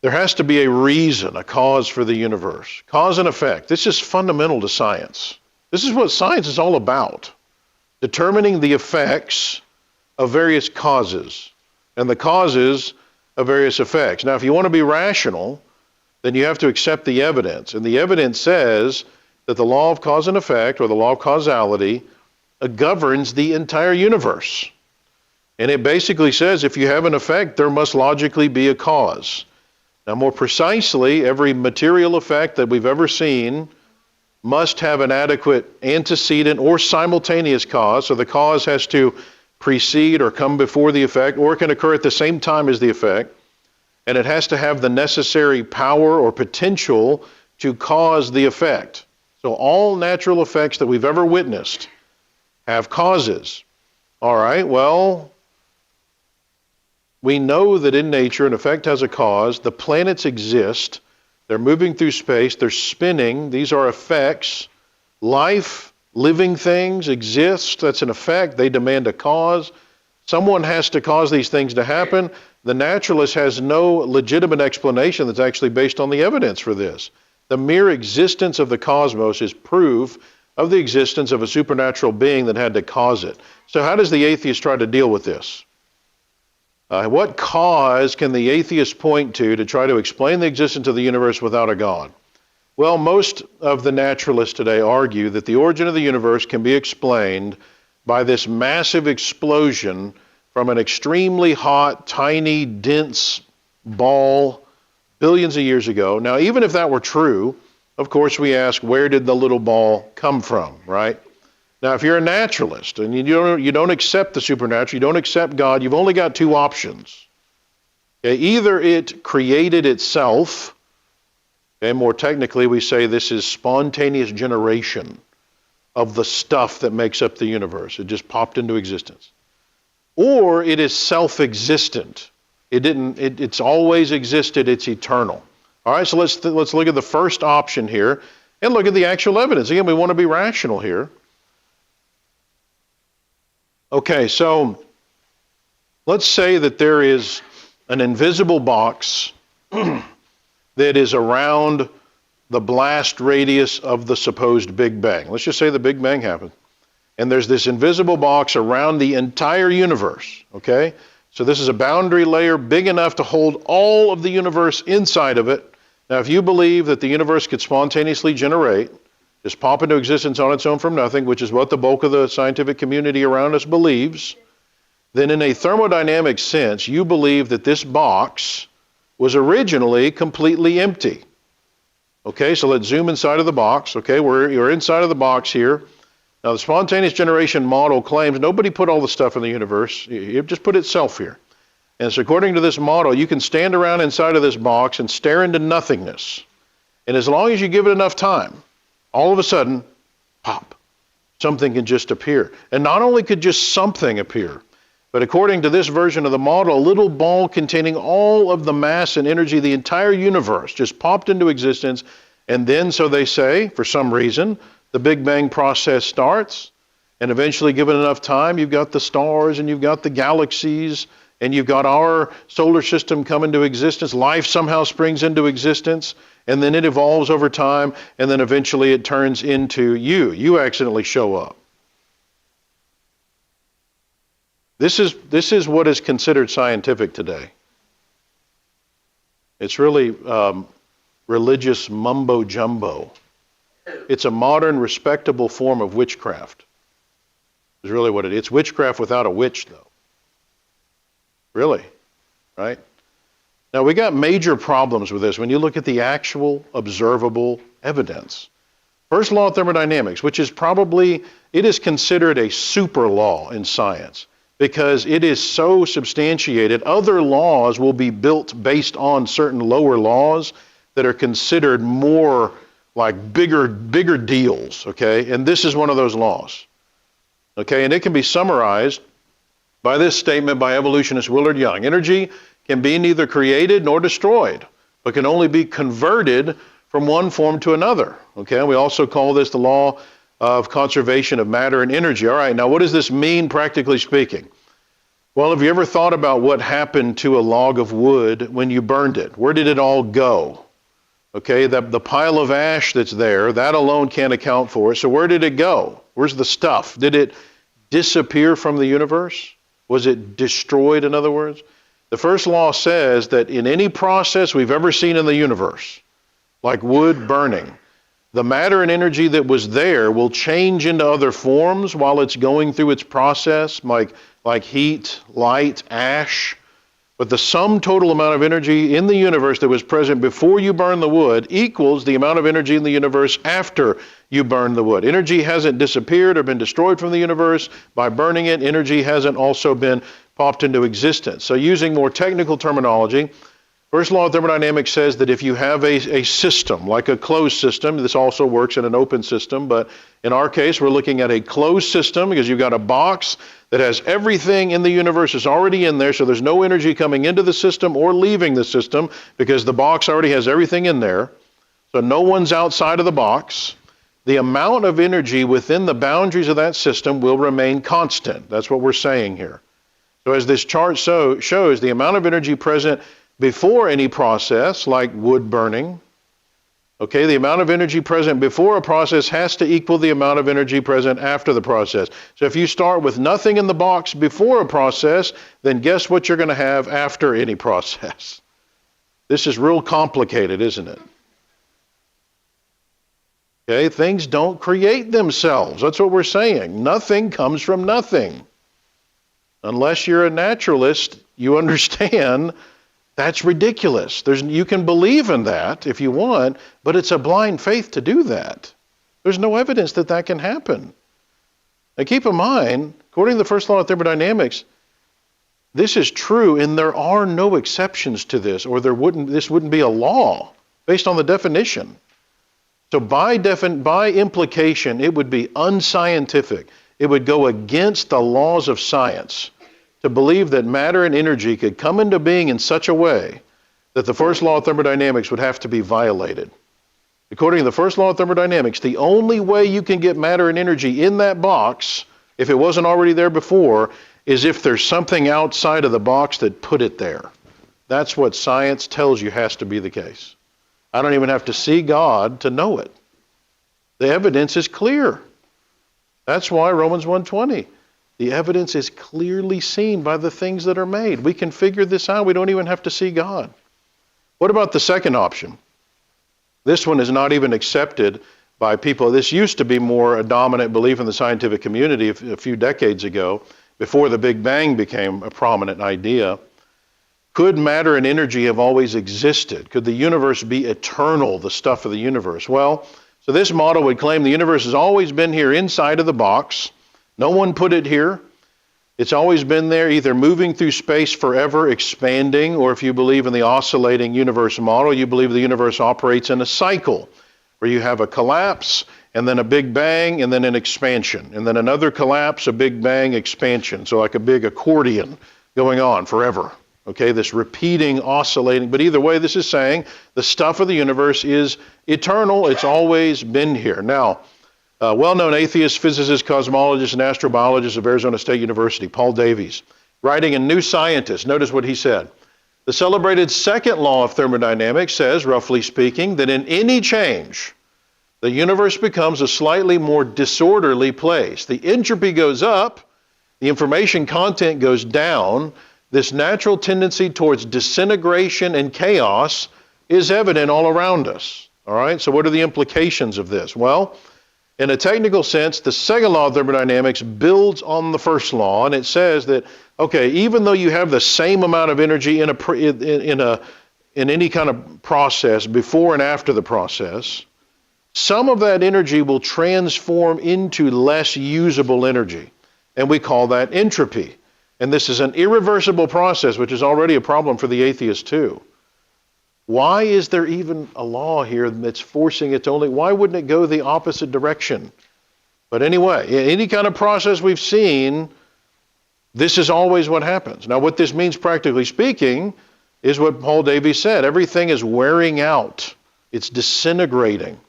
there has to be a reason, a cause for the universe. Cause and effect. This is fundamental to science. This is what science is all about. Determining the effects of various causes and the causes of various effects. Now, if you want to be rational, then you have to accept the evidence. And the evidence says that the law of cause and effect, or the law of causality, governs the entire universe. And it basically says if you have an effect, there must logically be a cause. Now, more precisely, every material effect that we've ever seen must have an adequate antecedent or simultaneous cause. So the cause has to precede or come before the effect, or it can occur at the same time as the effect. And it has to have the necessary power or potential to cause the effect. So all natural effects that we've ever witnessed have causes. All right, well, we know that in nature an effect has a cause. The planets exist. They're moving through space. They're spinning. These are effects. Life, living things exist. That's an effect. They demand a cause. Someone has to cause these things to happen. The naturalist has no legitimate explanation that's actually based on the evidence for this. The mere existence of the cosmos is proof of the existence of a supernatural being that had to cause it. So how does the atheist try to deal with this? What cause can the atheist point to try to explain the existence of the universe without a God? Well, most of the naturalists today argue that the origin of the universe can be explained by this massive explosion from an extremely hot, tiny, dense ball billions of years ago. Now, even if that were true, of course, we ask, where did the little ball come from, right? Now, if you're a naturalist and you don't accept the supernatural, you don't accept God, you've only got two options. Okay, either it created itself, okay, more technically we say this is spontaneous generation of the stuff that makes up the universe. It just popped into existence. Or it is self-existent. It's always existed, it's eternal. All right, so let's look at the first option here and look at the actual evidence. Again, we want to be rational here. Okay, so let's say that there is an invisible box that is around the blast radius of the supposed Big Bang. Let's just say the Big Bang happened. And there's this invisible box around the entire universe, okay? So this is a boundary layer big enough to hold all of the universe inside of it. Now, if you believe that the universe could spontaneously generate, just pop into existence on its own from nothing, which is what the bulk of the scientific community around us believes, then in a thermodynamic sense, you believe that this box was originally completely empty. Okay, so let's zoom inside of the box. Okay, you're inside of the box here. Now, the spontaneous generation model claims nobody put all the stuff in the universe. It just put itself here. And so according to this model, you can stand around inside of this box and stare into nothingness. And as long as you give it enough time, all of a sudden, pop, something can just appear. And not only could just something appear, but according to this version of the model, a little ball containing all of the mass and energy of the entire universe just popped into existence. And then, so they say, for some reason, the Big Bang process starts. And eventually, given enough time, you've got the stars and you've got the galaxies and you've got our solar system come into existence. Life somehow springs into existence. And then it evolves over time, and then eventually it turns into you. You accidentally show up. This is what is considered scientific today. It's really religious mumbo jumbo. It's a modern, respectable form of witchcraft. Is really what it is. It's witchcraft without a witch, though. Really, right? Now, we got major problems with this when you look at the actual observable evidence. First law of thermodynamics, which is it is considered a super law in science because it is so substantiated. Other laws will be built based on certain lower laws that are considered more like bigger deals, okay? And this is one of those laws, okay? And it can be summarized by this statement by evolutionist Willard Young. Energy can be neither created nor destroyed, but can only be converted from one form to another. Okay, we also call this the law of conservation of matter and energy. All right, now what does this mean practically speaking? Well, have you ever thought about what happened to a log of wood when you burned it? Where did it all go? Okay, the pile of ash that's there, that alone can't account for it. So where did it go? Where's the stuff? Did it disappear from the universe? Was it destroyed, in other words? The first law says that in any process we've ever seen in the universe, like wood burning, the matter and energy that was there will change into other forms while it's going through its process, like heat, light, ash. But the sum total amount of energy in the universe that was present before you burn the wood equals the amount of energy in the universe after you burn the wood. Energy hasn't disappeared or been destroyed from the universe by burning it. Energy hasn't also been popped into existence. So using more technical terminology, first law of thermodynamics says that if you have a system, like a closed system, this also works in an open system, but in our case, we're looking at a closed system because you've got a box that has everything in the universe is already in there, so there's no energy coming into the system or leaving the system because the box already has everything in there. So no one's outside of the box. The amount of energy within the boundaries of that system will remain constant. That's what we're saying here. So as this chart shows, the amount of energy present before any process, like wood burning, Okay, the amount of energy present before a process has to equal the amount of energy present after the process. So if you start with nothing in the box before a process, then guess what you're going to have after any process? This is real complicated, isn't it? Okay, things don't create themselves. That's what we're saying. Nothing comes from nothing. Unless you're a naturalist, you understand that's ridiculous. You can believe in that if you want, but it's a blind faith to do that. There's no evidence that that can happen. Now keep in mind, according to the first law of thermodynamics, this is true and there are no exceptions to this, or this wouldn't be a law based on the definition. So by implication, it would be unscientific. It would go against the laws of science to believe that matter and energy could come into being in such a way that the first law of thermodynamics would have to be violated. According to the first law of thermodynamics, the only way you can get matter and energy in that box, if it wasn't already there before, is if there's something outside of the box that put it there. That's what science tells you has to be the case. I don't even have to see God to know it. The evidence is clear. That's why Romans 1:20. The evidence is clearly seen by the things that are made. We can figure this out. We don't even have to see God. What about the second option? This one is not even accepted by people. This used to be more a dominant belief in the scientific community a few decades ago, before the Big Bang became a prominent idea. Could matter and energy have always existed? Could the universe be eternal, the stuff of the universe? Well, so this model would claim the universe has always been here inside of the box. No one put it here. It's always been there, either moving through space forever, expanding, or if you believe in the oscillating universe model, you believe the universe operates in a cycle where you have a collapse and then a big bang and then an expansion and then another collapse, a big bang, expansion. So like a big accordion going on forever. Okay, this repeating, oscillating, but either way, this is saying the stuff of the universe is eternal. It's always been here. Now, well-known atheist, physicist, cosmologist, and astrobiologist of Arizona State University, Paul Davies, writing in New Scientist, notice what he said. The celebrated second law of thermodynamics says, roughly speaking, that in any change, the universe becomes a slightly more disorderly place. The entropy goes up, the information content goes down. This natural tendency towards disintegration and chaos is evident all around us. All right, so what are the implications of this? Well, in a technical sense, the second law of thermodynamics builds on the first law, and it says that, okay, even though you have the same amount of energy in any kind of process before and after the process, some of that energy will transform into less usable energy, and we call that entropy. And this is an irreversible process, which is already a problem for the atheist too. Why is there even a law here that's forcing it to only, why wouldn't it go the opposite direction? But anyway, any kind of process we've seen, this is always what happens. Now what this means practically speaking is what Paul Davies said. Everything is wearing out. It's disintegrating.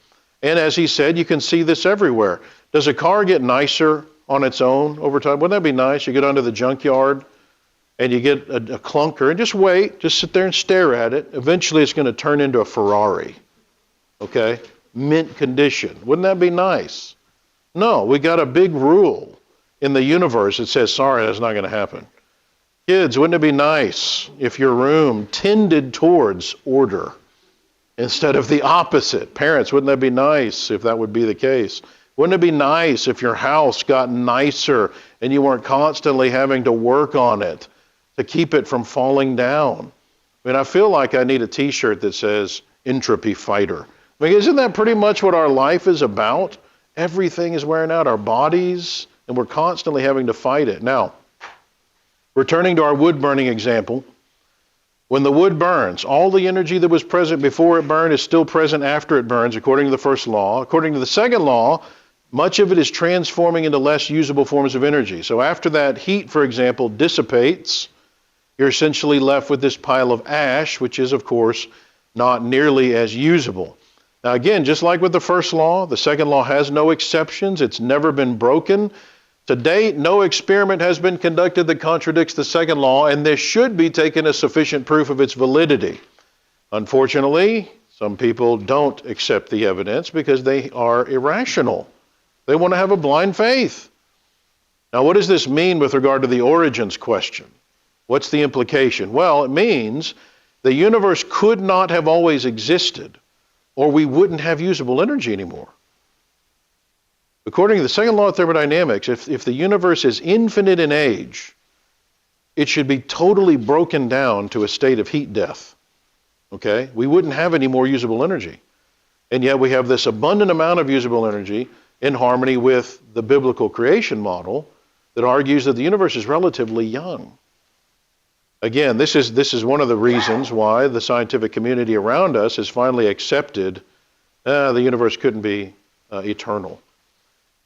And as he said, you can see this everywhere. Does a car get nicer on its own over time? Wouldn't that be nice? You get onto the junkyard and you get a clunker and just wait, just sit there and stare at it. Eventually it's going to turn into a Ferrari, okay? Mint condition. Wouldn't that be nice? No, we got a big rule in the universe that says, sorry, that's not going to happen. Kids, wouldn't it be nice if your room tended towards order instead of the opposite? Parents, wouldn't that be nice if that would be the case? Wouldn't it be nice if your house got nicer and you weren't constantly having to work on it to keep it from falling down? I mean, I feel like I need a t-shirt that says entropy fighter. I mean, isn't that pretty much what our life is about? Everything is wearing out, our bodies, and we're constantly having to fight it. Now, returning to our wood burning example, when the wood burns, all the energy that was present before it burned is still present after it burns, according to the first law. According to the second law, much of it is transforming into less usable forms of energy. So after that heat, for example, dissipates, you're essentially left with this pile of ash, which is, of course, not nearly as usable. Now again, just like with the first law, the second law has no exceptions. It's never been broken. To date, no experiment has been conducted that contradicts the second law, and this should be taken as sufficient proof of its validity. Unfortunately, Some people don't accept the evidence because they are irrational. They want to have a blind faith. Now, what does this mean with regard to the origins question? What's the implication? Well, it means the universe could not have always existed, or we wouldn't have usable energy anymore. According to the second law of thermodynamics, if the universe is infinite in age, it should be totally broken down to a state of heat death. Okay? We wouldn't have any more usable energy. And yet we have this abundant amount of usable energy in harmony with the biblical creation model that argues that the universe is relatively young. Again, this is one of the reasons why the scientific community around us has finally accepted the universe couldn't be eternal.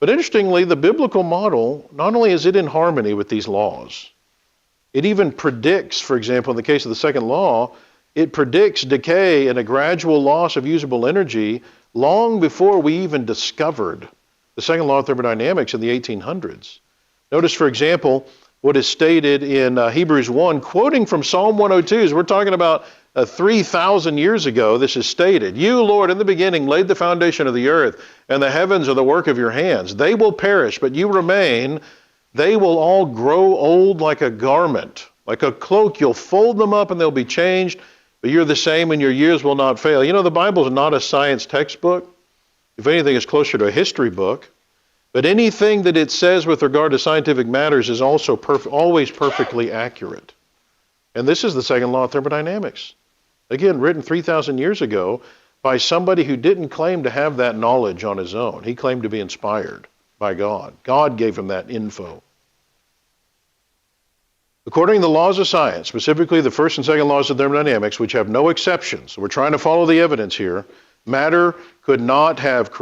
But interestingly, the biblical model, not only is it in harmony with these laws, it even predicts, for example, in the case of the second law, it predicts decay and a gradual loss of usable energy long before we even discovered the second law of thermodynamics in the 1800s. Notice, for example, what is stated in Hebrews 1, quoting from Psalm 102, as we're talking about 3,000 years ago, this is stated, "You, Lord, in the beginning laid the foundation of the earth, and the heavens are the work of your hands. They will perish, but you remain. They will all grow old like a garment, like a cloak. You'll fold them up and they'll be changed, but you're the same and your years will not fail." You know, the Bible is not a science textbook. If anything, it's closer to a history book. But anything that it says with regard to scientific matters is also always perfectly accurate. And this is the second law of thermodynamics. Again, written 3,000 years ago by somebody who didn't claim to have that knowledge on his own. He claimed to be inspired by God. God gave him that info. According to the laws of science, specifically the first and second laws of thermodynamics, which have no exceptions, we're trying to follow the evidence here, matter could not have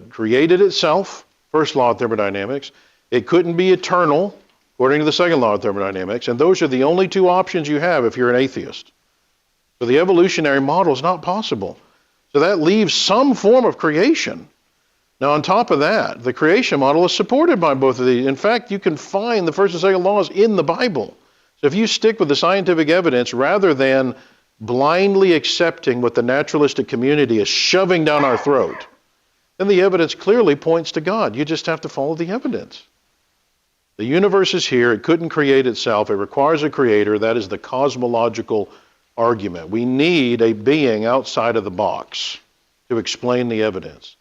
created itself, first law of thermodynamics. It couldn't be eternal, according to the second law of thermodynamics, and those are the only two options you have if you're an atheist. So the evolutionary model is not possible. So that leaves some form of creation. Now, on top of that, the creation model is supported by both of these. In fact, you can find the first and second laws in the Bible. So if you stick with the scientific evidence rather than blindly accepting what the naturalistic community is shoving down our throat, then the evidence clearly points to God. You just have to follow the evidence. The universe is here. It couldn't create itself. It requires a creator. That is the cosmological argument. We need a being outside of the box to explain the evidence.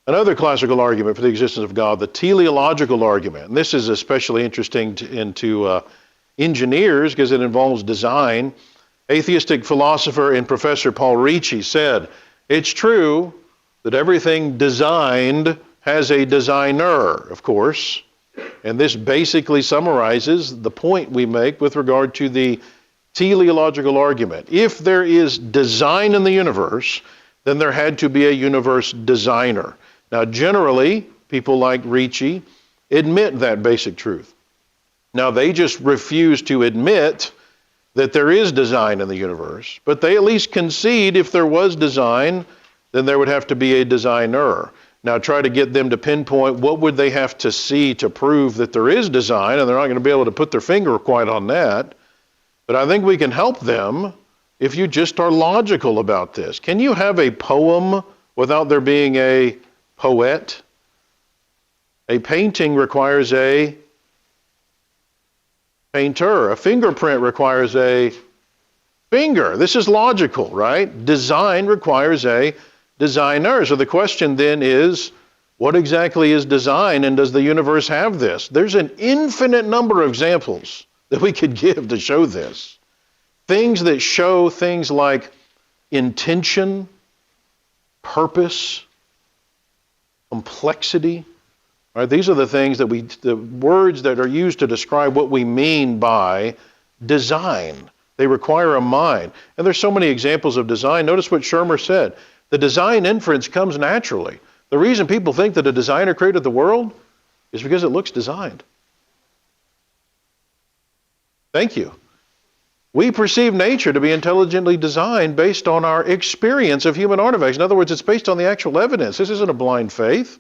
Another classical argument for the existence of God, the teleological argument. And this is especially interesting to engineers because it involves design. Atheistic philosopher and professor Paul Ricci said, "It's true that everything designed has a designer, of course." And this basically summarizes the point we make with regard to the teleological argument. If there is design in the universe, then there had to be a universe designer. Now, generally, people like Ricci admit that basic truth. Now, they just refuse to admit that there is design in the universe, but they at least concede if there was design, then there would have to be a designer. Now, try to get them to pinpoint what would they have to see to prove that there is design, and they're not going to be able to put their finger quite on that. But I think we can help them if you just are logical about this. Can you have a poem without there being a poet? A painting requires a painter. A fingerprint requires a finger. This is logical, right? Design requires a designer. So the question then is, what exactly is design, and does the universe have this? There's an infinite number of examples that we could give to show this. Things that show things like intention, purpose, complexity. Right? These are the things that the words that are used to describe what we mean by design. They require a mind. And there's so many examples of design. Notice what Shermer said. The design inference comes naturally. The reason people think that a designer created the world is because it looks designed. Thank you. We perceive nature to be intelligently designed based on our experience of human artifacts. In other words, it's based on the actual evidence. This isn't a blind faith.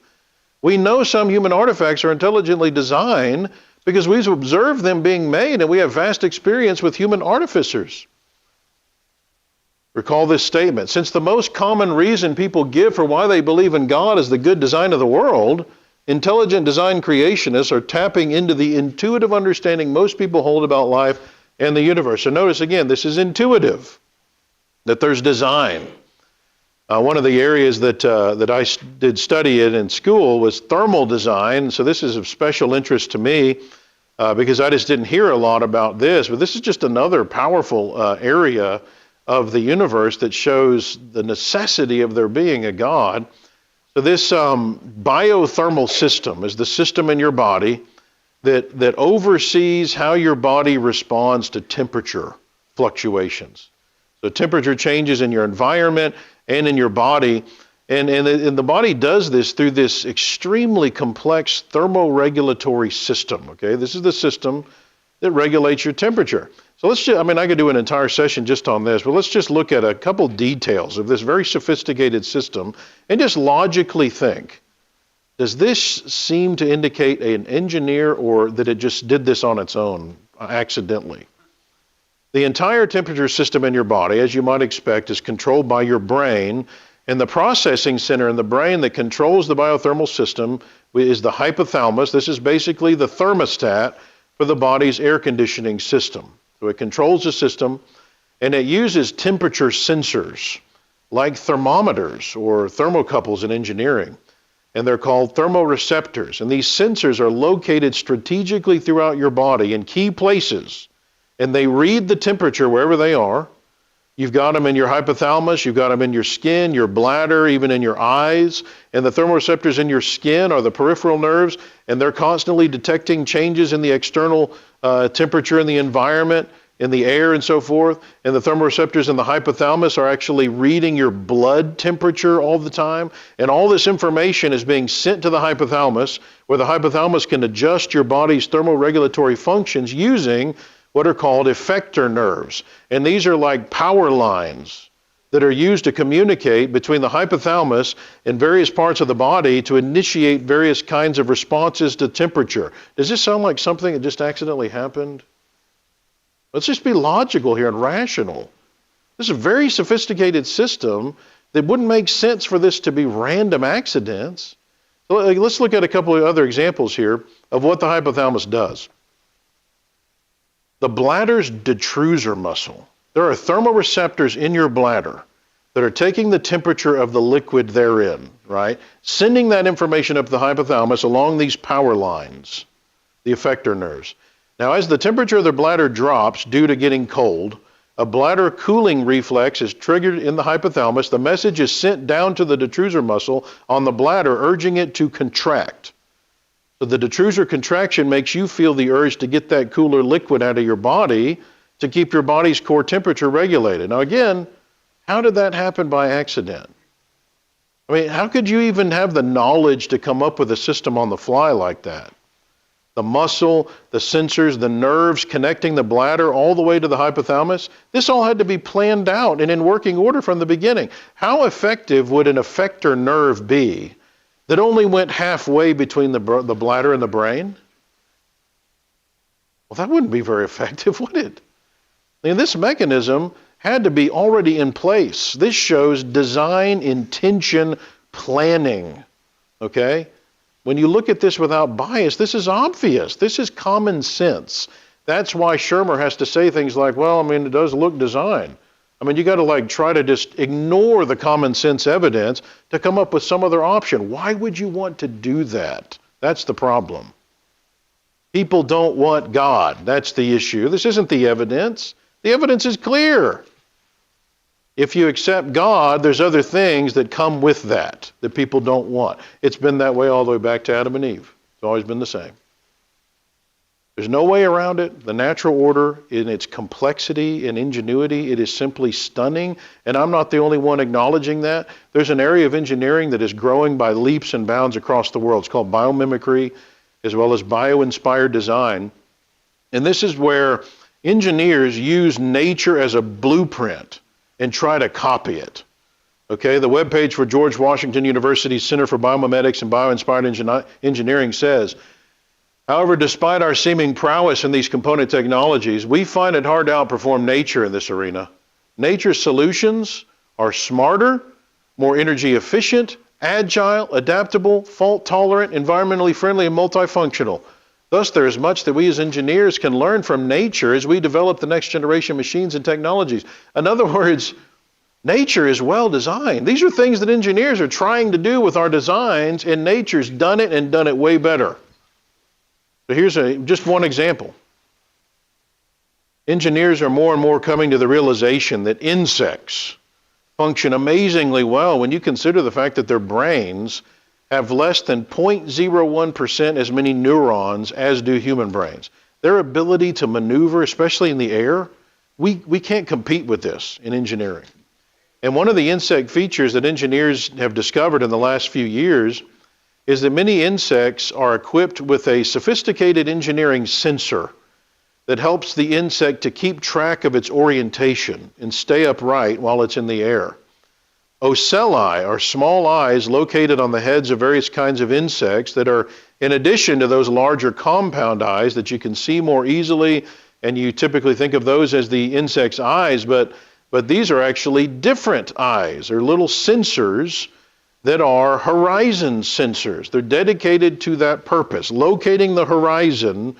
We know some human artifacts are intelligently designed because we've observed them being made, and we have vast experience with human artificers. Recall this statement. Since the most common reason people give for why they believe in God is the good design of the world, intelligent design creationists are tapping into the intuitive understanding most people hold about life and the universe. So notice again, this is intuitive, that there's design. One of the areas that I did study in school was thermal design. So this is of special interest to me because I just didn't hear a lot about this. But this is just another powerful area of the universe that shows the necessity of there being a God. So this biothermal system is the system in your body that oversees how your body responds to temperature fluctuations. So temperature changes in your environment and in your body, and the body does this through this extremely complex thermoregulatory system, okay? This is the system that regulates your temperature. So let's just, I could do an entire session just on this, but let's just look at a couple details of this very sophisticated system and just logically think. Does this seem to indicate an engineer or that it just did this on its own accidentally? The entire temperature system in your body, as you might expect, is controlled by your brain, and the processing center in the brain that controls the biothermal system is the hypothalamus. This is basically the thermostat for the body's air conditioning system. So it controls the system, and it uses temperature sensors like thermometers or thermocouples in engineering, and they're called thermoreceptors. And these sensors are located strategically throughout your body in key places, and they read the temperature wherever they are. You've got them in your hypothalamus, you've got them in your skin, your bladder, even in your eyes. And the thermoreceptors in your skin are the peripheral nerves, and they're constantly detecting changes in the external temperature in the environment, in the air and so forth. And the thermoreceptors in the hypothalamus are actually reading your blood temperature all the time. And all this information is being sent to the hypothalamus, where the hypothalamus can adjust your body's thermoregulatory functions using what are called effector nerves. And these are like power lines that are used to communicate between the hypothalamus and various parts of the body to initiate various kinds of responses to temperature. Does this sound like something that just accidentally happened? Let's just be logical here and rational. This is a very sophisticated system that wouldn't make sense for this to be random accidents. So let's look at a couple of other examples here of what the hypothalamus does. The bladder's detrusor muscle. There are thermoreceptors in your bladder that are taking the temperature of the liquid therein, right? Sending that information up the hypothalamus along these power lines, the effector nerves. Now, as the temperature of the bladder drops due to getting cold, a bladder cooling reflex is triggered in the hypothalamus. The message is sent down to the detrusor muscle on the bladder, urging it to contract. So the detrusor contraction makes you feel the urge to get that cooler liquid out of your body to keep your body's core temperature regulated. Now again, how did that happen by accident? How could you even have the knowledge to come up with a system on the fly like that? The muscle, the sensors, the nerves connecting the bladder all the way to the hypothalamus, this all had to be planned out and in working order from the beginning. How effective would an effector nerve be that only went halfway between the bladder and the brain? Well, that wouldn't be very effective, would it? This mechanism had to be already in place. This shows design, intention, planning, okay? When you look at this without bias, this is obvious. This is common sense. That's why Shermer has to say things like, well, it does look design. You got to try to just ignore the common sense evidence to come up with some other option. Why would you want to do that? That's the problem. People don't want God. That's the issue. This isn't the evidence. The evidence is clear. If you accept God, there's other things that come with that people don't want. It's been that way all the way back to Adam and Eve. It's always been the same. There's no way around it. The natural order, in its complexity and ingenuity, it is simply stunning, and I'm not the only one acknowledging that. There's an area of engineering that is growing by leaps and bounds across the world. It's called biomimicry, as well as bio-inspired design. And this is where engineers use nature as a blueprint and try to copy it. Okay, the webpage for George Washington University's Center for Biomimetics and Bio-Inspired Engineering says, however, despite our seeming prowess in these component technologies, we find it hard to outperform nature in this arena. Nature's solutions are smarter, more energy efficient, agile, adaptable, fault tolerant, environmentally friendly, and multifunctional. Thus, there is much that we as engineers can learn from nature as we develop the next generation machines and technologies. In other words, nature is well designed. These are things that engineers are trying to do with our designs, and nature's done it and done it way better. So here's just one example. Engineers are more and more coming to the realization that insects function amazingly well when you consider the fact that their brains have less than 0.01% as many neurons as do human brains. Their ability to maneuver, especially in the air, we can't compete with this in engineering. And one of the insect features that engineers have discovered in the last few years is that many insects are equipped with a sophisticated engineering sensor that helps the insect to keep track of its orientation and stay upright while it's in the air. Ocelli are small eyes located on the heads of various kinds of insects that are in addition to those larger compound eyes that you can see more easily, and you typically think of those as the insect's eyes, but these are actually different eyes. They're little sensors that are horizon sensors. They're dedicated to that purpose, locating the horizon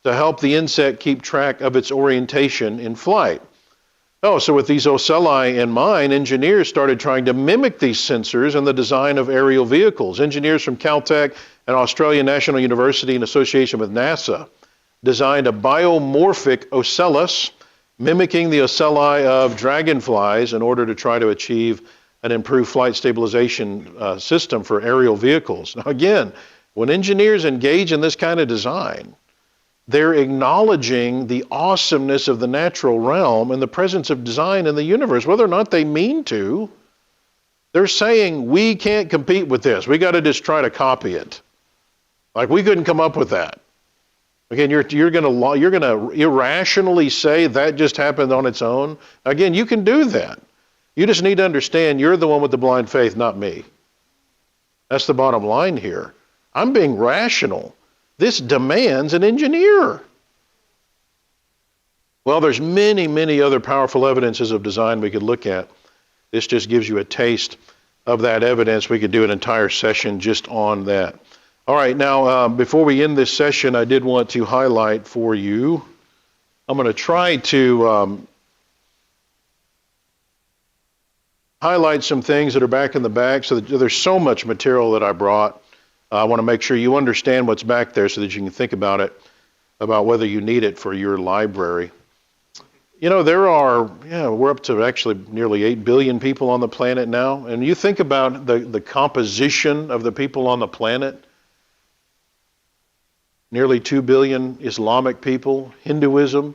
to help the insect keep track of its orientation in flight. So with these ocelli in mind, engineers started trying to mimic these sensors in the design of aerial vehicles. Engineers from Caltech and Australian National University in association with NASA designed a biomorphic ocellus mimicking the ocelli of dragonflies in order to try to achieve an improved flight stabilization system for aerial vehicles. Now again, when engineers engage in this kind of design, they're acknowledging the awesomeness of the natural realm and the presence of design in the universe. Whether or not they mean to, they're saying we can't compete with this. We got to just try to copy it. Like we couldn't come up with that. Again, you're going to irrationally say that just happened on its own. Again, you can do that. You just need to understand you're the one with the blind faith, not me. That's the bottom line here. I'm being rational. This demands an engineer. Well, there's many, many other powerful evidences of design we could look at. This just gives you a taste of that evidence. We could do an entire session just on that. All right, now, before we end this session, I did want to highlight for you, I'm going to try to highlight some things that are back in the back. So that there's so much material that I brought. I want to make sure you understand what's back there so that you can think about it, about whether you need it for your library. You know, we're up to actually nearly 8 billion people on the planet now. And you think about the composition of the people on the planet. Nearly 2 billion Islamic people, Hinduism,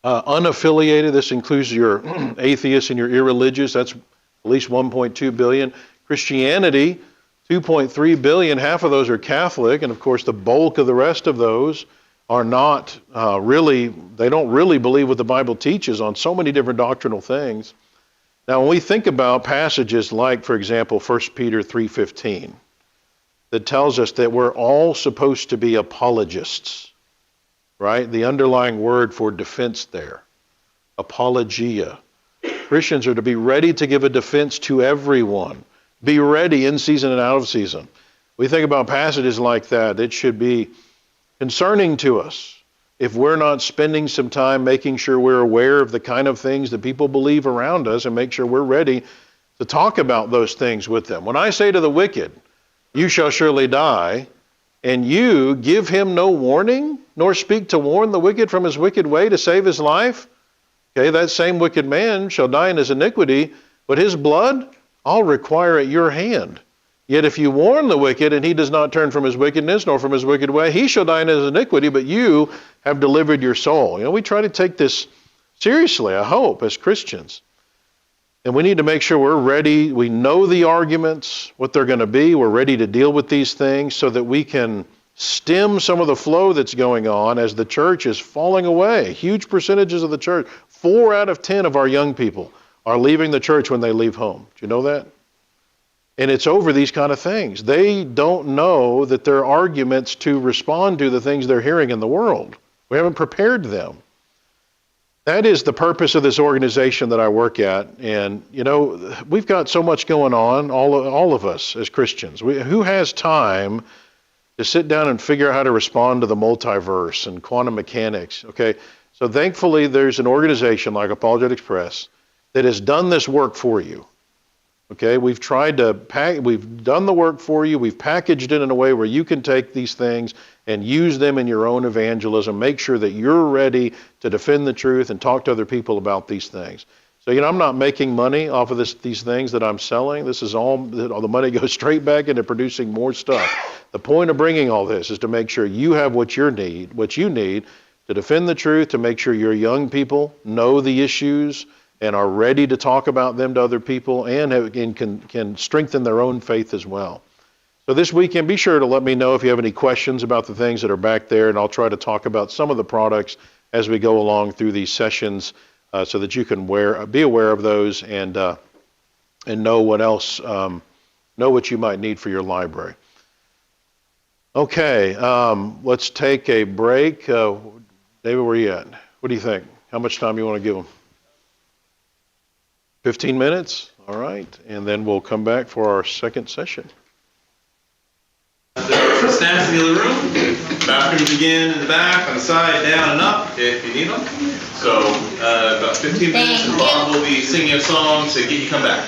unaffiliated, this includes your atheists and your irreligious, that's at least 1.2 billion. Christianity, 2.3 billion, half of those are Catholic, and of course the bulk of the rest of those are not they don't really believe what the Bible teaches on so many different doctrinal things. Now when we think about passages like, for example, 1 Peter 3:15, that tells us that we're all supposed to be apologists, right? The underlying word for defense there, apologia. Christians are to be ready to give a defense to everyone. Be ready in season and out of season. We think about passages like that. It should be concerning to us if we're not spending some time making sure we're aware of the kind of things that people believe around us and make sure we're ready to talk about those things with them. When I say to the wicked, you shall surely die, and you give him no warning, nor speak to warn the wicked from his wicked way to save his life, okay, that same wicked man shall die in his iniquity, but his blood I'll require at your hand. Yet if you warn the wicked, and he does not turn from his wickedness, nor from his wicked way, he shall die in his iniquity, but you have delivered your soul. You know, we try to take this seriously, I hope, as Christians. And we need to make sure we're ready. We know the arguments, what they're going to be. We're ready to deal with these things so that we can stem some of the flow that's going on as the church is falling away. Huge percentages of the church, 4 out of 10 of our young people are leaving the church when they leave home. Do you know that? And it's over these kind of things. They don't know that there are arguments to respond to the things they're hearing in the world. We haven't prepared them. That is the purpose of this organization that I work at. And, we've got so much going on, all of us as Christians. Who has time to sit down and figure out how to respond to the multiverse and quantum mechanics? Okay, so thankfully there's an organization like Apologetics Press that has done this work for you. Okay, we've done the work for you. We've packaged it in a way where you can take these things and use them in your own evangelism. Make sure that you're ready to defend the truth and talk to other people about these things. So, I'm not making money off of these things that I'm selling. This is all the money goes straight back into producing more stuff. The point of bringing all this is to make sure you have what you need to defend the truth, to make sure your young people know the issues and are ready to talk about them to other people, and can strengthen their own faith as well. So this weekend, be sure to let me know if you have any questions about the things that are back there, and I'll try to talk about some of the products as we go along through these sessions, so that you can be aware of those and know what else, know what you might need for your library. Okay, let's take a break. David, where are you at? What do you think? How much time you want to give them? 15 minutes? All right. And then we'll come back for our second session. There's snacks in the other room. Bathrooms again in the back, on the side, down and up if you need them. So about 15 minutes and Bob will be singing a song to get you come back.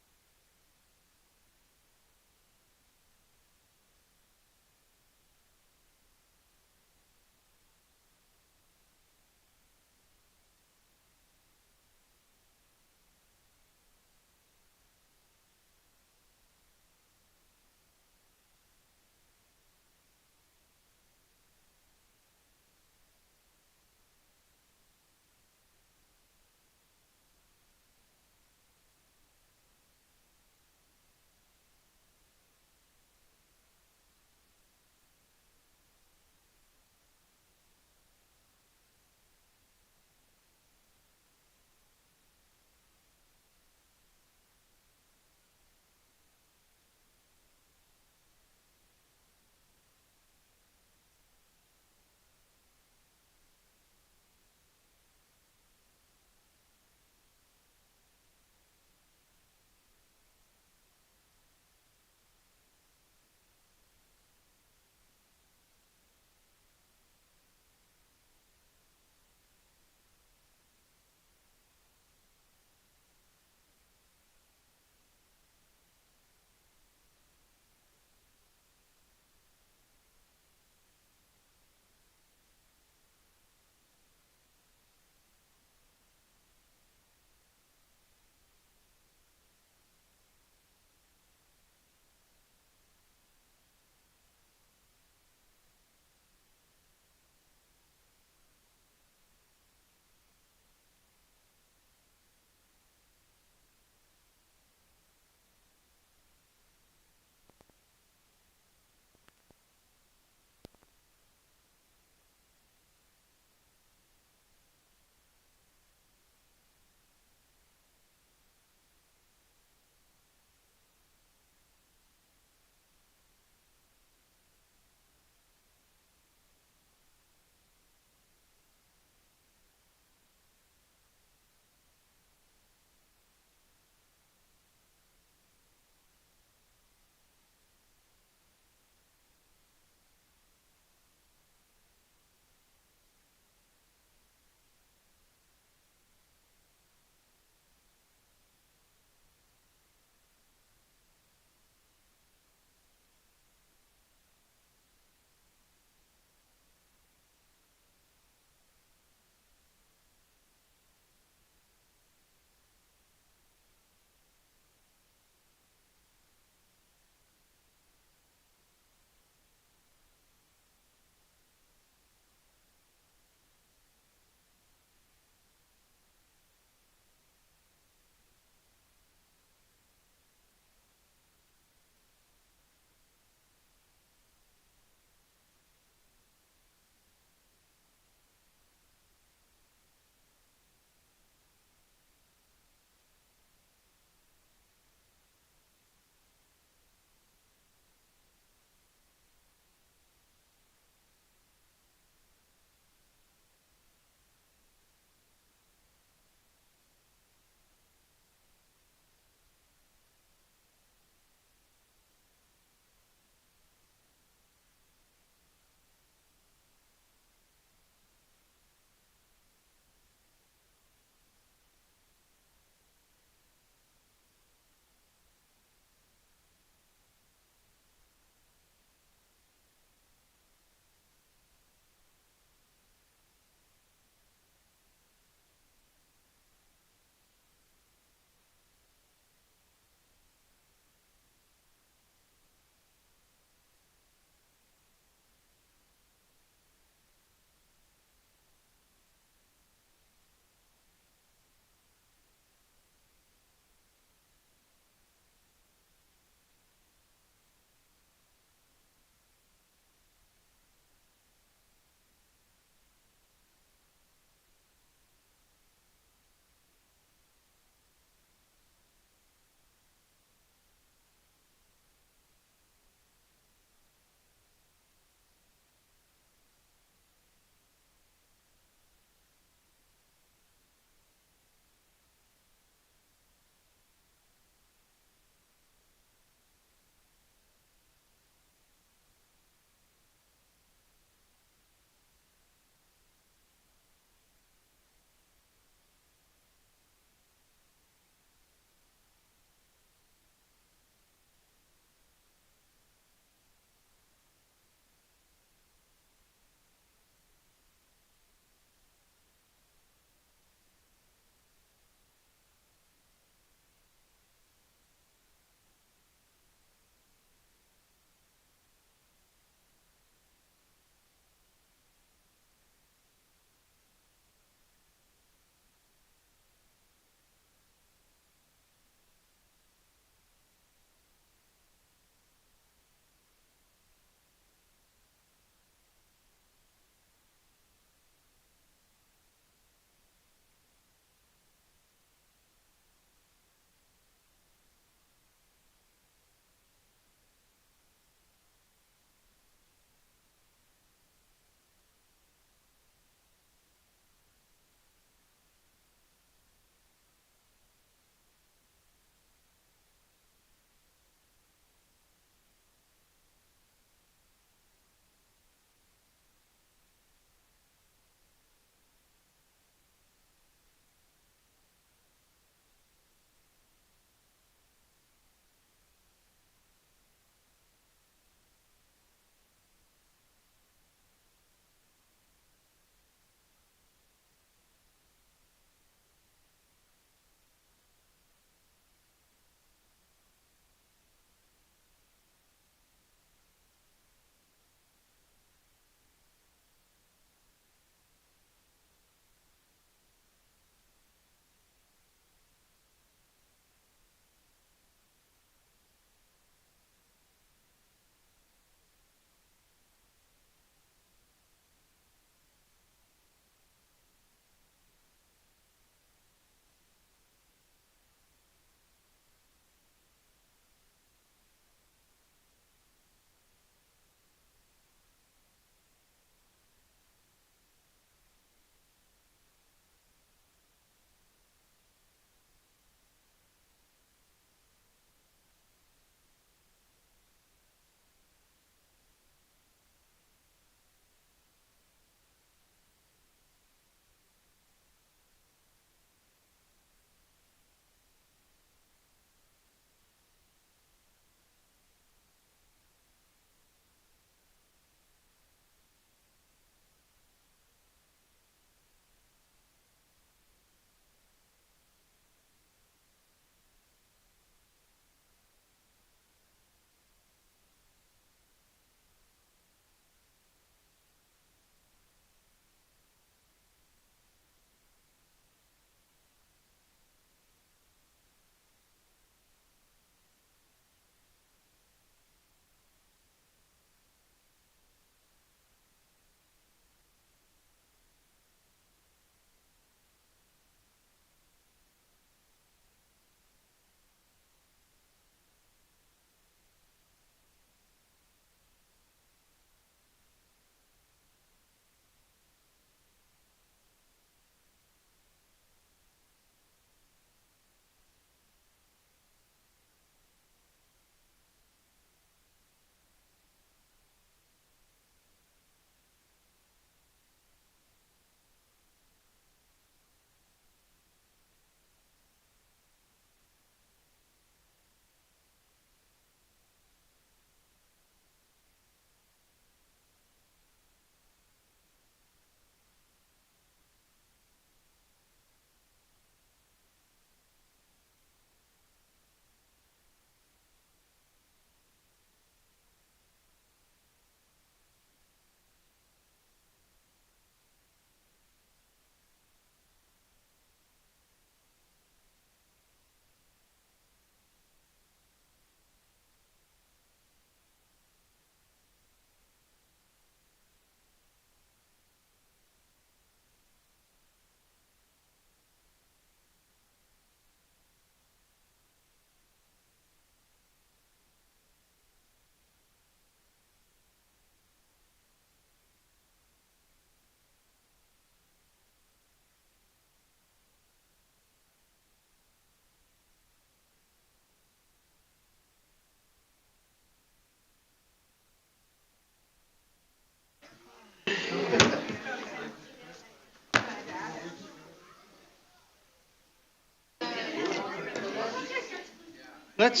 Let's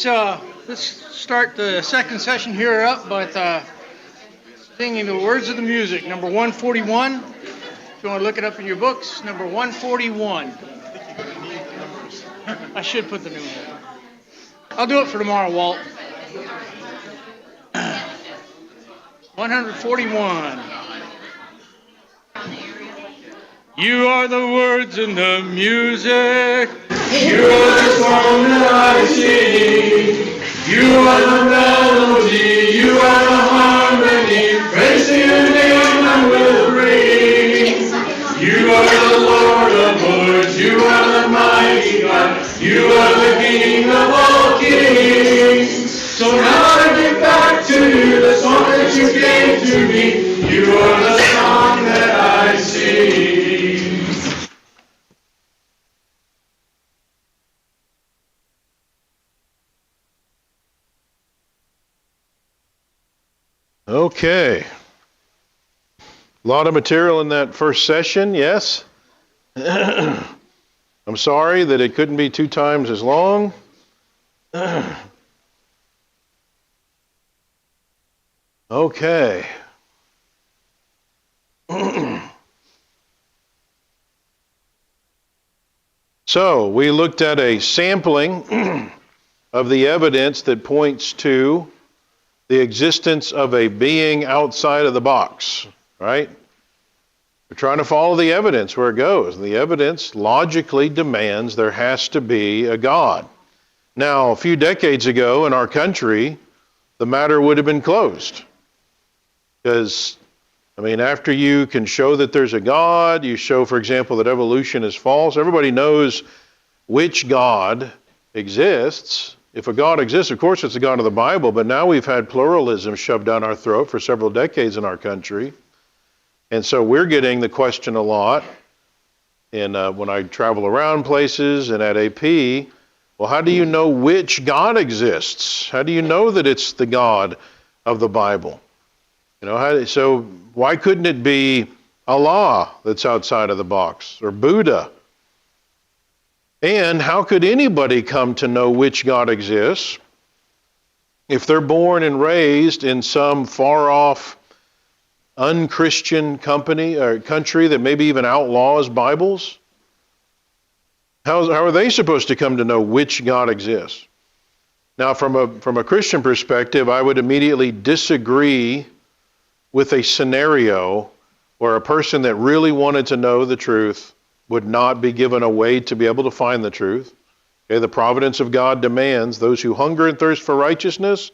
start the second session here up by singing the words of the music, number 141. If you want to look it up in your books, number 141. I should put the new one. I'll do it for tomorrow, Walt. 141. You are the words in the music. You are the song that I sing. You are the melody. You are the harmony. Praise to your name I will bring. You are the Lord of lords. You are the mighty God. You are the King of all kings. So now I give back to you the song that you gave to me. You are the song that I sing. Okay. A lot of material in that first session, yes? I'm sorry that it couldn't be 2 times as long. Okay. So, we looked at a sampling of the evidence that points to the existence of a being outside of the box, right? We're trying to follow the evidence where it goes. And the evidence logically demands there has to be a God. Now, a few decades ago in our country, the matter would have been closed. Because, after you can show that there's a God, you show, for example, that evolution is false, everybody knows which God exists. If a God exists, of course it's the God of the Bible, but now we've had pluralism shoved down our throat for several decades in our country. And so we're getting the question a lot, and when I travel around places and at AP, well, how do you know which God exists? How do you know that it's the God of the Bible? So why couldn't it be Allah that's outside of the box, or Buddha? And how could anybody come to know which God exists if they're born and raised in some far-off, unchristian company or country that maybe even outlaws Bibles? How are they supposed to come to know which God exists? Now, from a Christian perspective, I would immediately disagree with a scenario where a person that really wanted to know the truth would not be given a way to be able to find the truth. Okay, the providence of God demands those who hunger and thirst for righteousness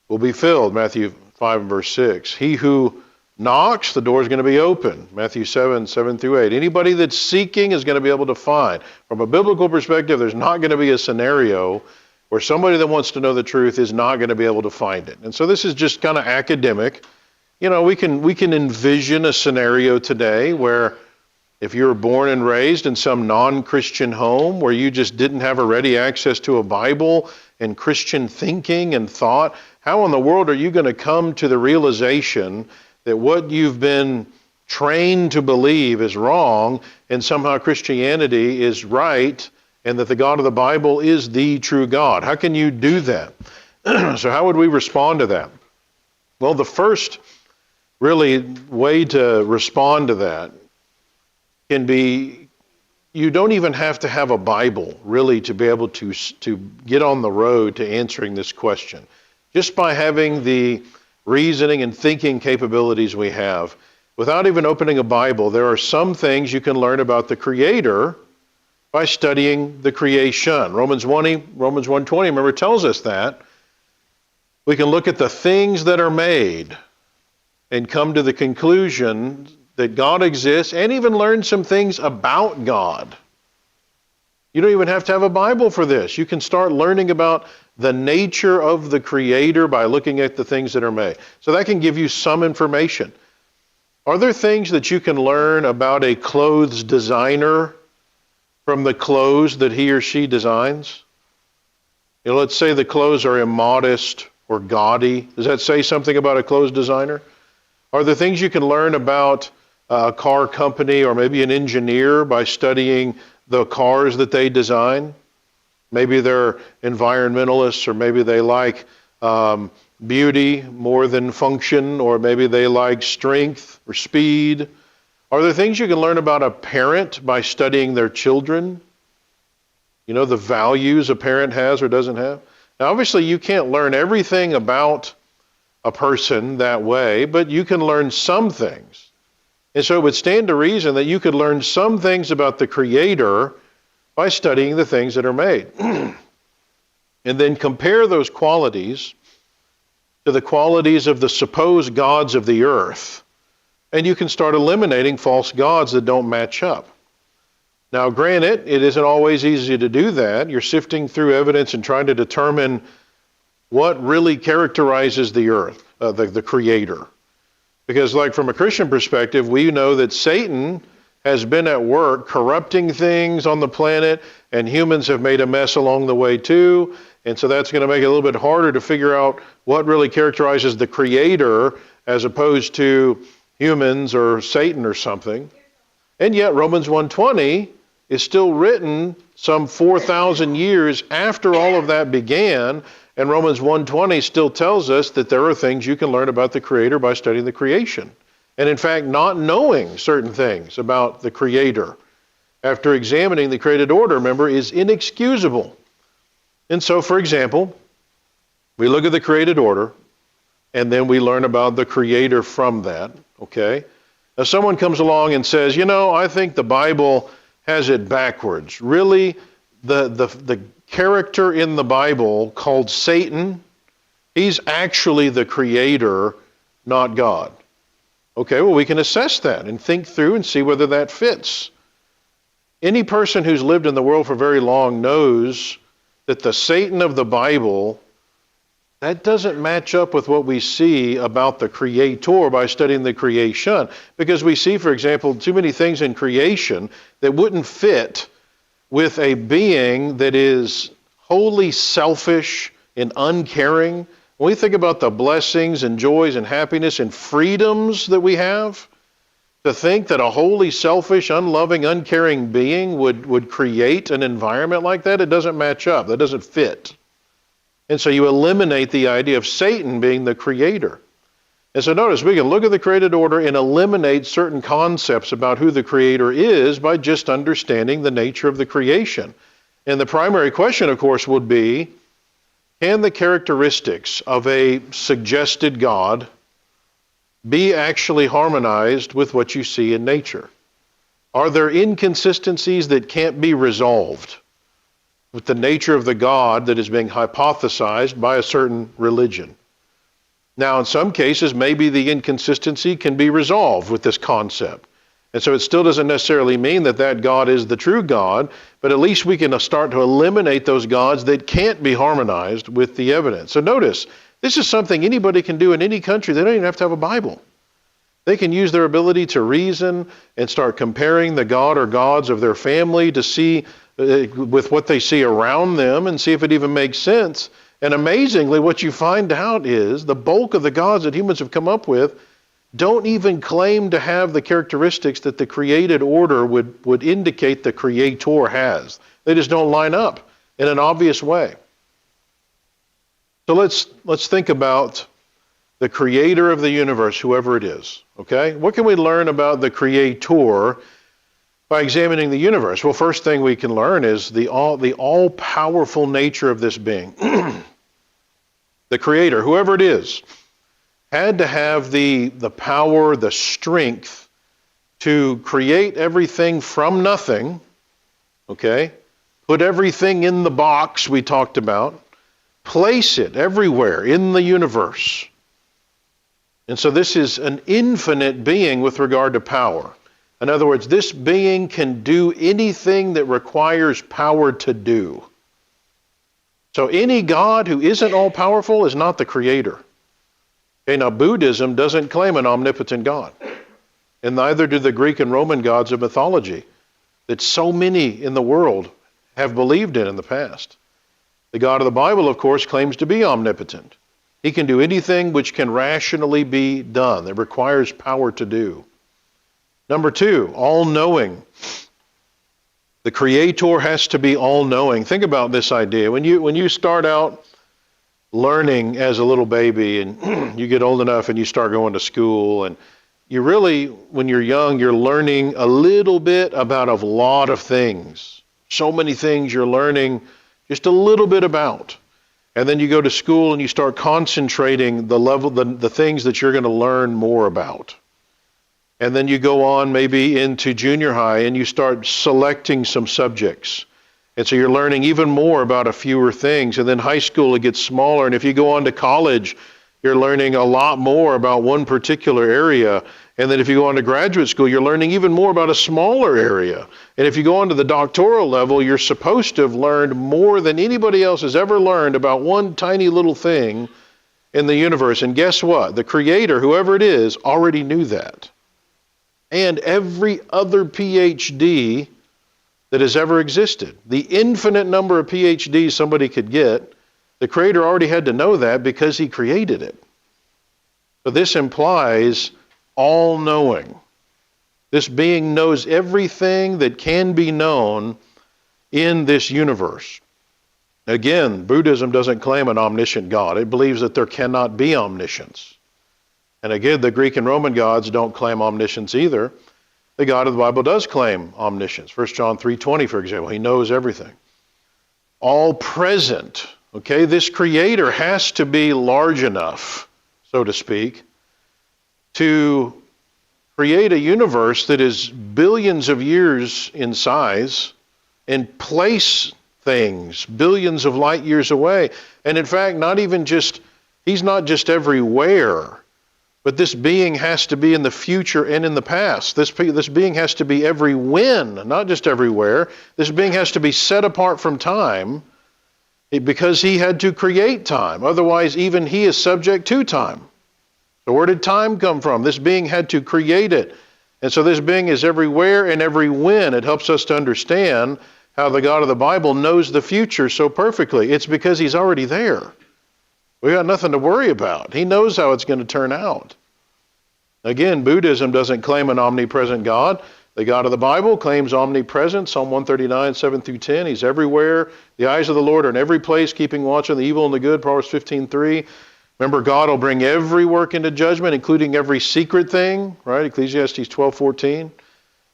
will be filled, Matthew 5 and verse 6. He who knocks, the door is going to be open, Matthew 7 through 8. Anybody that's seeking is going to be able to find. From a biblical perspective, there's not going to be a scenario where somebody that wants to know the truth is not going to be able to find it. And so this is just kind of academic. We can envision a scenario today where if you were born and raised in some non-Christian home where you just didn't have a ready access to a Bible and Christian thinking and thought, how in the world are you going to come to the realization that what you've been trained to believe is wrong and somehow Christianity is right and that the God of the Bible is the true God? How can you do that? So how would we respond to that? Well, the first really way to respond to that can be, you don't even have to have a Bible really to be able to get on the road to answering this question. Just by having the reasoning and thinking capabilities we have, without even opening a Bible, there are some things you can learn about the Creator by studying the creation. Romans 1:20, remember, tells us that. We can look at the things that are made and come to the conclusion that God exists, and even learn some things about God. You don't even have to have a Bible for this. You can start learning about the nature of the Creator by looking at the things that are made. So that can give you some information. Are there things that you can learn about a clothes designer from the clothes that he or she designs? Let's say the clothes are immodest or gaudy. Does that say something about a clothes designer? Are there things you can learn about a car company or maybe an engineer by studying the cars that they design? Maybe they're environmentalists, or maybe they like beauty more than function, or maybe they like strength or speed. Are there things you can learn about a parent by studying their children? You know, the values a parent has or doesn't have? Now, obviously, you can't learn everything about a person that way, but you can learn some things. And so it would stand to reason that you could learn some things about the Creator by studying the things that are made. And then compare those qualities to the qualities of the supposed gods of the earth, and you can start eliminating false gods that don't match up. Now, granted, it isn't always easy to do that. You're sifting through evidence and trying to determine what really characterizes the earth, the Creator. Because, like, from a Christian perspective, we know that Satan has been at work corrupting things on the planet, and humans have made a mess along the way too. And so that's going to make it a little bit harder to figure out what really characterizes the Creator as opposed to humans or Satan or something. And yet Romans 1:20 is still written some 4,000 years after all of that began, and Romans 1:20 still tells us that there are things you can learn about the Creator by studying the creation. And in fact, not knowing certain things about the Creator after examining the created order, remember, is inexcusable. And so, for example, we look at the created order, and then we learn about the Creator from that, okay? Now, someone comes along and says, you know, I think the Bible has it backwards. Really, the character in the Bible called Satan, he's actually the Creator, not God. Okay, well, we can assess that and think through and see whether that fits. Any person who's lived in the world for very long knows that the Satan of the Bible, that doesn't match up with what we see about the Creator by studying the creation. Because we see, for example, too many things in creation that wouldn't fit with a being that is wholly selfish and uncaring. When we think about the blessings and joys and happiness and freedoms that we have, to think that a wholly selfish, unloving, uncaring being would create an environment like that, it doesn't match up. That doesn't fit. And so you eliminate the idea of Satan being the Creator. And so notice, we can look at the created order and eliminate certain concepts about who the Creator is by just understanding the nature of the creation. And the primary question, of course, would be, can the characteristics of a suggested God be actually harmonized with what you see in nature? Are there inconsistencies that can't be resolved with the nature of the God that is being hypothesized by a certain religion? Now, in some cases, maybe the inconsistency can be resolved with this concept. And so it still doesn't necessarily mean that that God is the true God, but at least we can start to eliminate those gods that can't be harmonized with the evidence. So notice, this is something anybody can do in any country. They don't even have to have a Bible. They can use their ability to reason and start comparing the God or gods of their family to see with what they see around them and see if it even makes sense. And amazingly, what you find out is the bulk of the gods that humans have come up with don't even claim to have the characteristics that the created order would indicate the Creator has. They just don't line up in an obvious way. So let's think about the Creator of the universe, whoever it is, okay? What can we learn about the Creator by examining the universe? Well, first thing we can learn is the all-powerful nature of this being. The Creator, whoever it is, had to have the power, the strength to create everything from nothing, okay? Put everything in the box we talked about, place it everywhere in the universe. And so this is an infinite being with regard to power. In other words, this being can do anything that requires power to do. So any God who isn't all-powerful is not the Creator. Okay, now Buddhism doesn't claim an omnipotent God, and neither do the Greek and Roman gods of mythology that so many in the world have believed in the past. The God of the Bible, of course, claims to be omnipotent. He can do anything which can rationally be done, that requires power to do. Number two, all-knowing. The Creator has to be all-knowing. Think about this idea. When you start out learning as a little baby and you get old enough and you start going to school, and you really, when you're young, you're learning a little bit about a lot of things. So many things you're learning just a little bit about. And then you go to school and you start concentrating the things that you're going to learn more about. And then you go on maybe into junior high and you start selecting some subjects. And so you're learning even more about a fewer things. And then high school, it gets smaller. And if you go on to college, you're learning a lot more about one particular area. And then if you go on to graduate school, you're learning even more about a smaller area. And if you go on to the doctoral level, you're supposed to have learned more than anybody else has ever learned about one tiny little thing in the universe. And guess what? The Creator, whoever it is, already knew that. And every other PhD that has ever existed, the infinite number of PhDs somebody could get, the Creator already had to know that because He created it. So this implies all-knowing. This being knows everything that can be known in this universe. Again, Buddhism doesn't claim an omniscient God. It believes that there cannot be omniscience. And again, the Greek and Roman gods don't claim omniscience either. The God of the Bible does claim omniscience. 1 John 3:20, for example, He knows everything. All present. Okay, this Creator has to be large enough, so to speak, to create a universe that is billions of years in size and place things billions of light years away. And in fact, He's not just everywhere, but this being has to be in the future and in the past. This being has to be every when, not just everywhere. This being has to be set apart from time because He had to create time. Otherwise, even He is subject to time. So where did time come from? This being had to create it. And so this being is everywhere and every when. It helps us to understand how the God of the Bible knows the future so perfectly. It's because He's already there. We got nothing to worry about. He knows how it's going to turn out. Again, Buddhism doesn't claim an omnipresent God. The God of the Bible claims omnipresence. Psalm 139, 7 through 10. He's everywhere. The eyes of the Lord are in every place, keeping watch on the evil and the good. Proverbs 15:3. Remember, God will bring every work into judgment, including every secret thing, right? Ecclesiastes 12:14.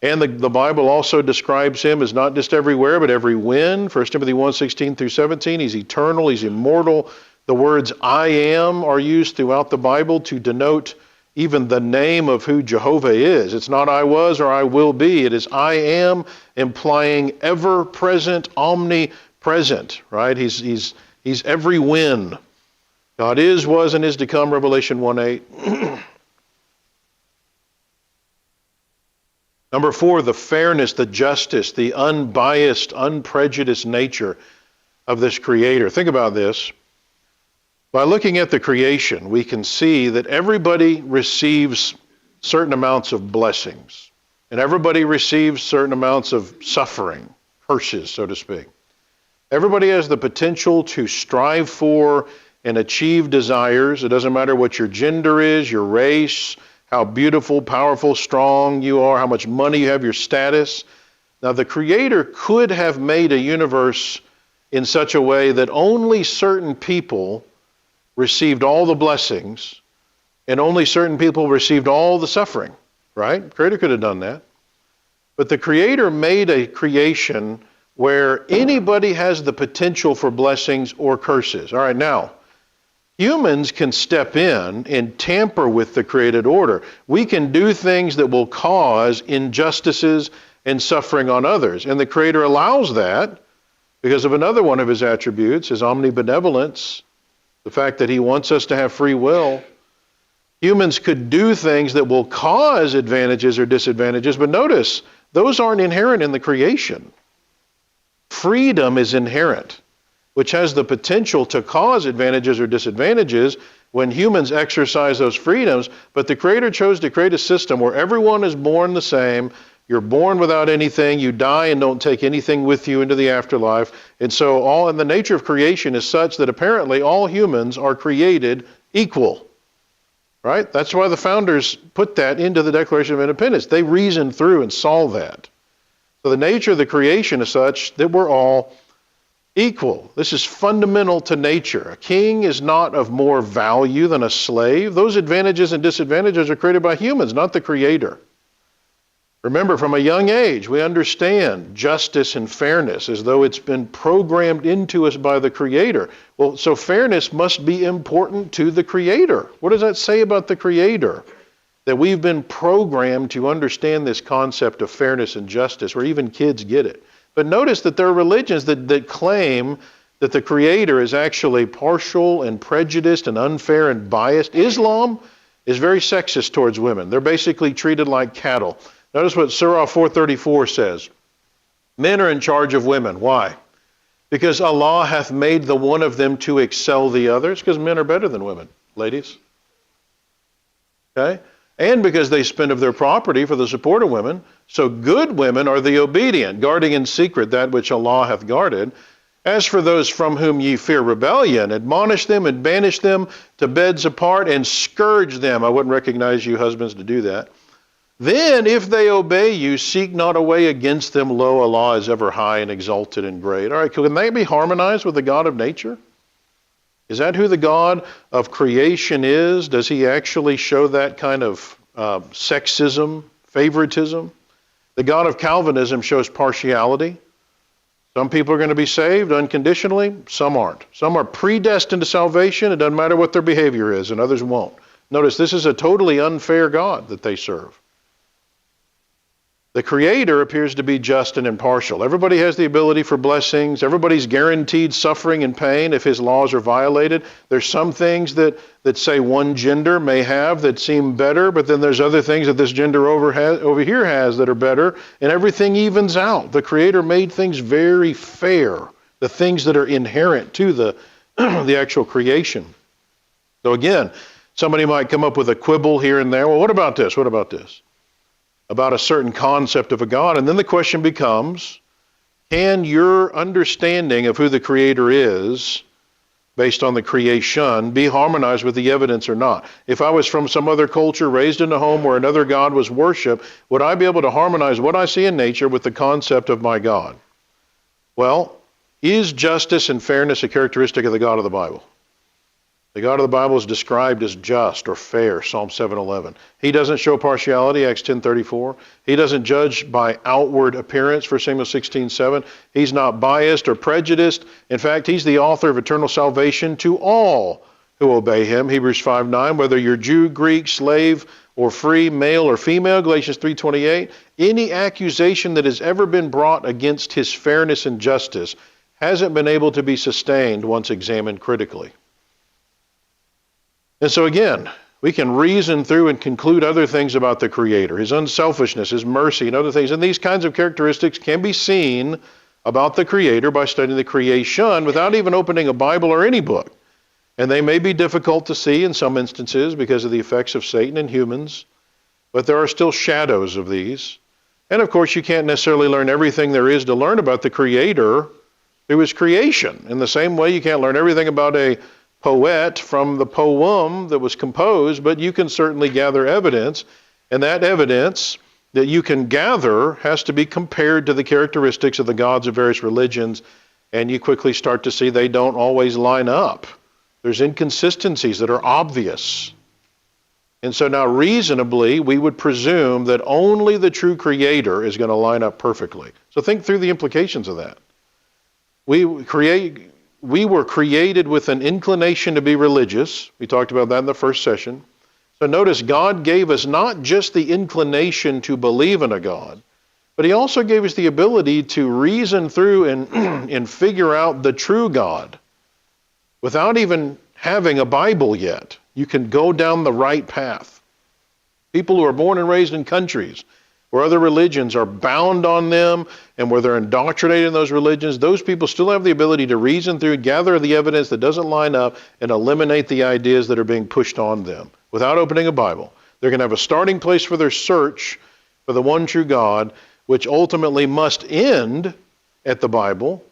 And the Bible also describes Him as not just everywhere, but every when. 1 Timothy 1:16 through 17. He's eternal. He's immortal. The words I am are used throughout the Bible to denote even the name of who Jehovah is. It's not I was or I will be. It is I am, implying ever-present, omnipresent, right? He's every when. God is, was, and is to come, Revelation 1:8. Number 4, the fairness, the justice, the unbiased, unprejudiced nature of this Creator. Think about this. By looking at the creation, we can see that everybody receives certain amounts of blessings, and everybody receives certain amounts of suffering, curses, so to speak. Everybody has the potential to strive for and achieve desires. It doesn't matter what your gender is, your race, how beautiful, powerful, strong you are, how much money you have, your status. Now, the Creator could have made a universe in such a way that only certain people received all the blessings and only certain people received all the suffering, right? The Creator could have done that. But the Creator made a creation where anybody has the potential for blessings or curses. All right, now, humans can step in and tamper with the created order. We can do things that will cause injustices and suffering on others. And the Creator allows that because of another one of His attributes, His omnibenevolence, the fact that He wants us to have free will. Humans could do things that will cause advantages or disadvantages, but notice, those aren't inherent in the creation. Freedom is inherent, which has the potential to cause advantages or disadvantages when humans exercise those freedoms, but the Creator chose to create a system where everyone is born the same. You're born without anything, you die and don't take anything with you into the afterlife. And so the nature of creation is such that apparently all humans are created equal. Right? That's why the founders put that into the Declaration of Independence. They reasoned through and saw that. So the nature of the creation is such that we're all equal. This is fundamental to nature. A king is not of more value than a slave. Those advantages and disadvantages are created by humans, not the Creator. Remember, from a young age, we understand justice and fairness as though it's been programmed into us by the Creator. Well, so fairness must be important to the Creator. What does that say about the Creator? That we've been programmed to understand this concept of fairness and justice, where even kids get it. But notice that there are religions that claim that the Creator is actually partial and prejudiced and unfair and biased. Islam is very sexist towards women. They're basically treated like cattle. Notice what Surah 434 says. Men are in charge of women. Why? Because Allah hath made the one of them to excel the others, because men are better than women, ladies. Okay? And because they spend of their property for the support of women. So good women are the obedient, guarding in secret that which Allah hath guarded. As for those from whom ye fear rebellion, admonish them and banish them to beds apart and scourge them. I wouldn't recognize you husbands to do that. Then, if they obey you, seek not a way against them. Lo, Allah is ever high and exalted and great. All right, can they be harmonized with the God of nature? Is that who the God of creation is? Does he actually show that kind of sexism, favoritism? The God of Calvinism shows partiality. Some people are going to be saved unconditionally, some aren't. Some are predestined to salvation, it doesn't matter what their behavior is, and others won't. Notice, this is a totally unfair God that they serve. The Creator appears to be just and impartial. Everybody has the ability for blessings. Everybody's guaranteed suffering and pain if his laws are violated. There's some things that say one gender may have that seem better, but then there's other things that this gender over here has that are better, and everything evens out. The Creator made things very fair, the things that are inherent to the actual creation. So again, somebody might come up with a quibble here and there. Well, what about this? What about this? About a certain concept of a God. And then the question becomes, can your understanding of who the Creator is, based on the creation, be harmonized with the evidence or not? If I was from some other culture, raised in a home where another God was worshipped, would I be able to harmonize what I see in nature with the concept of my God? Well, is justice and fairness a characteristic of the God of the Bible? The God of the Bible is described as just or fair, Psalm 7:11. He doesn't show partiality, Acts 10:34. He doesn't judge by outward appearance, 1 Samuel 16:7. He's not biased or prejudiced. In fact, he's the author of eternal salvation to all who obey him, Hebrews 5:9. Whether you're Jew, Greek, slave, or free, male or female, Galatians 3:28. Any accusation that has ever been brought against his fairness and justice hasn't been able to be sustained once examined critically. And so again, we can reason through and conclude other things about the Creator, his unselfishness, his mercy, and other things. And these kinds of characteristics can be seen about the Creator by studying the creation without even opening a Bible or any book. And they may be difficult to see in some instances because of the effects of Satan and humans, but there are still shadows of these. And of course, you can't necessarily learn everything there is to learn about the Creator through his creation. In the same way, you can't learn everything about a poet from the poem that was composed, but you can certainly gather evidence, and that evidence that you can gather has to be compared to the characteristics of the gods of various religions, and you quickly start to see they don't always line up. There's inconsistencies that are obvious. And so now reasonably, we would presume that only the true Creator is going to line up perfectly. So think through the implications of that. We were created with an inclination to be religious. We talked about that in the first session. So notice God gave us not just the inclination to believe in a God, but he also gave us the ability to reason through and figure out the true God without even having a Bible yet. You can go down the right path. People who are born and raised in countries where other religions are bound on them and where they're indoctrinated in those religions, those people still have the ability to reason through, gather the evidence that doesn't line up, and eliminate the ideas that are being pushed on them without opening a Bible. They're going to have a starting place for their search for the one true God, which ultimately must end at the Bible,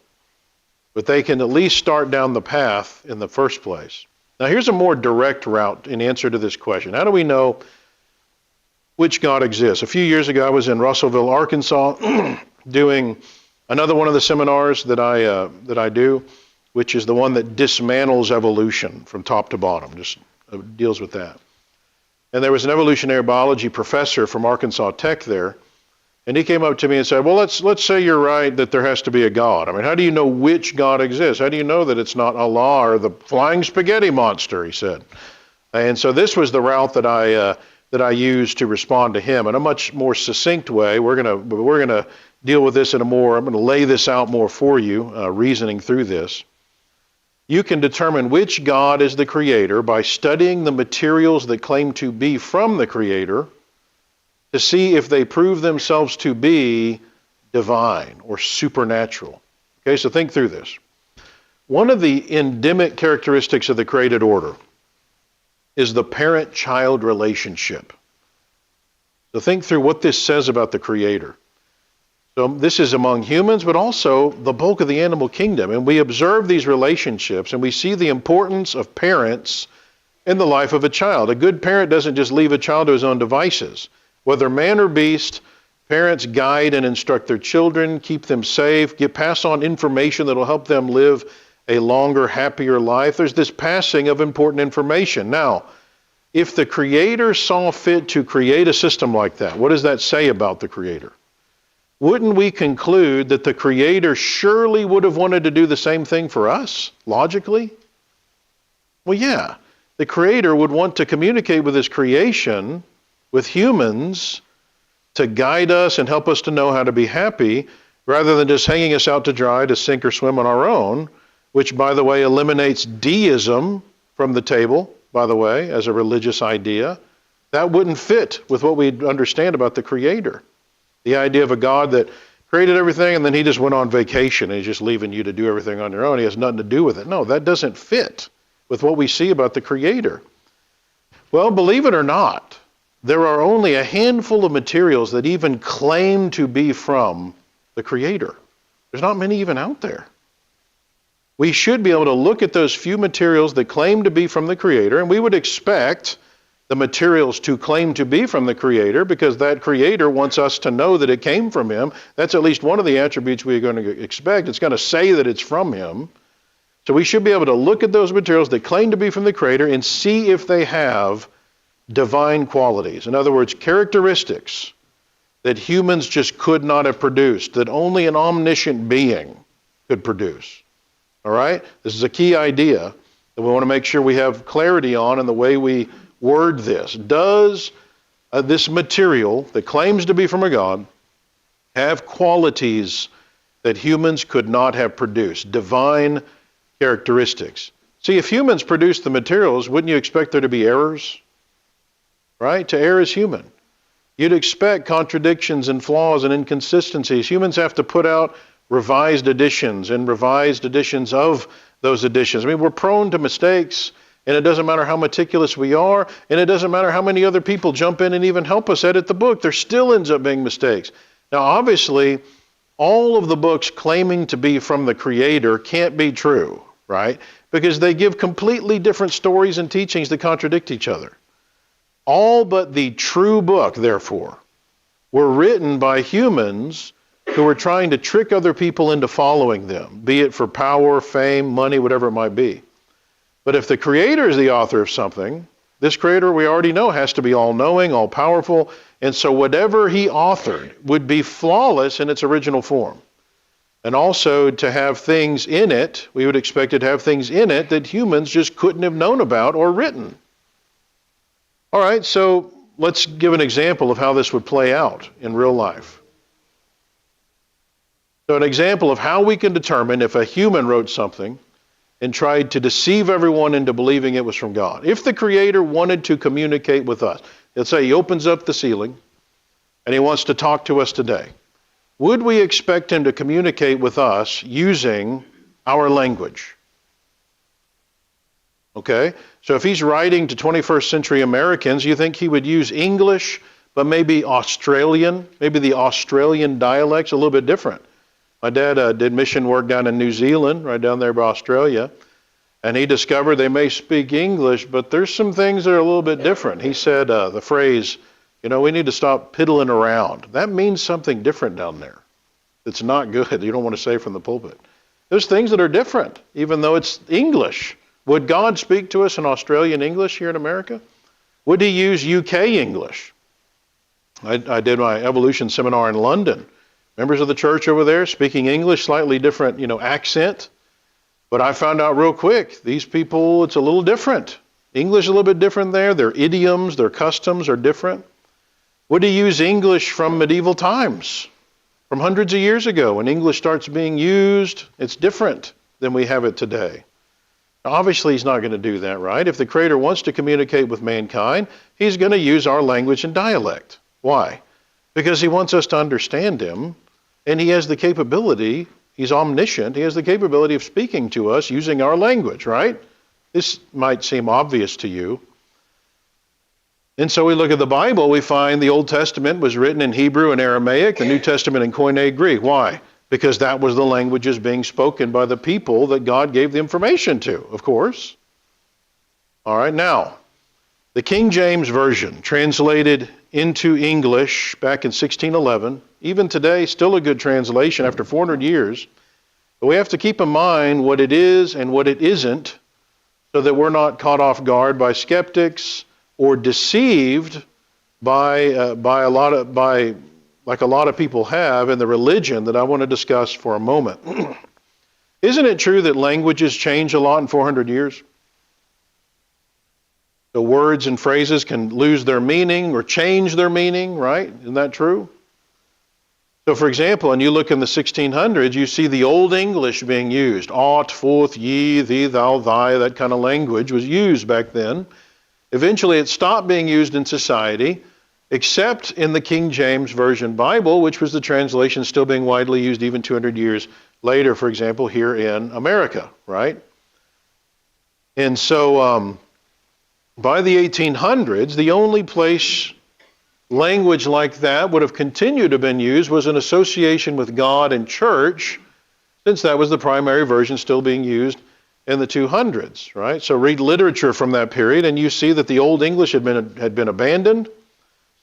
but they can at least start down the path in the first place. Now here's a more direct route in answer to this question. How do we know which God exists? A few years ago, I was in Russellville, Arkansas, doing another one of the seminars that I do, which is the one that dismantles evolution from top to bottom, just deals with that. And there was an evolutionary biology professor from Arkansas Tech there, and he came up to me and said, well, let's say you're right that there has to be a God. I mean, how do you know which God exists? How do you know that it's not Allah or the flying spaghetti monster, he said. And so this was the route that I used to respond to him in a much more succinct way. We're gonna deal with this I'm going to lay this out more for you, reasoning through this. You can determine which God is the creator by studying the materials that claim to be from the creator to see if they prove themselves to be divine or supernatural. Okay, so think through this. One of the endemic characteristics of the created order is the parent-child relationship. So think through what this says about the creator. So this is among humans, but also the bulk of the animal kingdom. And we observe these relationships, and we see the importance of parents in the life of a child. A good parent doesn't just leave a child to his own devices. Whether man or beast, parents guide and instruct their children, keep them safe, pass on information that will help them live a longer, happier life. There's this passing of important information. Now, if the Creator saw fit to create a system like that, what does that say about the Creator? Wouldn't we conclude that the Creator surely would have wanted to do the same thing for us, logically? Well, yeah. The Creator would want to communicate with His creation, with humans, to guide us and help us to know how to be happy, rather than just hanging us out to dry to sink or swim on our own, which, by the way, eliminates deism from the table, by the way, as a religious idea. That wouldn't fit with what we understand about the Creator. The idea of a God that created everything and then He just went on vacation and He's just leaving you to do everything on your own. He has nothing to do with it. No, that doesn't fit with what we see about the Creator. Well, believe it or not, there are only a handful of materials that even claim to be from the Creator. There's not many even out there. We should be able to look at those few materials that claim to be from the Creator, and we would expect the materials to claim to be from the Creator because that Creator wants us to know that it came from Him. That's at least one of the attributes we're going to expect. It's going to say that it's from Him. So we should be able to look at those materials that claim to be from the Creator and see if they have divine qualities. In other words, characteristics that humans just could not have produced, that only an omniscient being could produce. All right? This is a key idea that we want to make sure we have clarity on in the way we word this. Does this material that claims to be from a God have qualities that humans could not have produced? Divine characteristics. See, if humans produce the materials, wouldn't you expect there to be errors? Right? To err is human. You'd expect contradictions and flaws and inconsistencies. Humans have to put out revised editions and revised editions of those editions. I mean, we're prone to mistakes, and it doesn't matter how meticulous we are, and it doesn't matter how many other people jump in and even help us edit the book. There still ends up being mistakes. Now, obviously, all of the books claiming to be from the Creator can't be true, right? Because they give completely different stories and teachings that contradict each other. All but the true book, therefore, were written by humans who were trying to trick other people into following them, be it for power, fame, money, whatever it might be. But if the Creator is the author of something, this Creator we already know has to be all-knowing, all-powerful, and so whatever He authored would be flawless in its original form. And also to have things in it, we would expect it to have things in it that humans just couldn't have known about or written. All right, so let's give an example of how this would play out in real life. So an example of how we can determine if a human wrote something and tried to deceive everyone into believing it was from God. If the Creator wanted to communicate with us, let's say He opens up the ceiling and He wants to talk to us today, would we expect Him to communicate with us using our language? Okay, so if He's writing to 21st century Americans, you think He would use English, but maybe Australian, maybe the Australian dialect's a little bit different. My dad did mission work down in New Zealand, right down there by Australia. and he discovered they may speak English, but there's some things that are a little bit different. He said the phrase, we need to stop piddling around. That means something different down there. It's not good. You don't want to say from the pulpit. There's things that are different, even though it's English. Would God speak to us in Australian English here in America? Would he use UK English? I did my evolution seminar in London. Members of the church over there speaking English, slightly different, accent. But I found out real quick, these people, it's a little different. English is a little bit different there. Their idioms, their customs are different. Would he use English from medieval times? From hundreds of years ago, when English starts being used, it's different than we have it today. Now, obviously, he's not going to do that, right? If the Creator wants to communicate with mankind, he's going to use our language and dialect. Why? Because he wants us to understand him, and he has the capability, he's omniscient, he has the capability of speaking to us using our language, right? This might seem obvious to you. And so we look at the Bible, we find the Old Testament was written in Hebrew and Aramaic, the New Testament in Koine Greek. Why? Because that was the languages being spoken by the people that God gave the information to, of course. All right, now, the King James Version, translated into English back in 1611, even today, still a good translation after 400 years. But we have to keep in mind what it is and what it isn't, so that we're not caught off guard by skeptics or deceived by like a lot of people have in the religion that I want to discuss for a moment. Isn't it true that languages change a lot in 400 years? The words and phrases can lose their meaning or change their meaning, right? Isn't that true? So, for example, and you look in the 1600s, you see the Old English being used. Ought, forth, ye, thee, thou, thy, that kind of language was used back then. Eventually, it stopped being used in society, except in the King James Version Bible, which was the translation still being widely used even 200 years later, for example, here in America, right? And so by the 1800s, the only place language like that would have continued to have been used was in association with God and church, since that was the primary version still being used in the 200s, right? So read literature from that period, and you see that the Old English had been abandoned.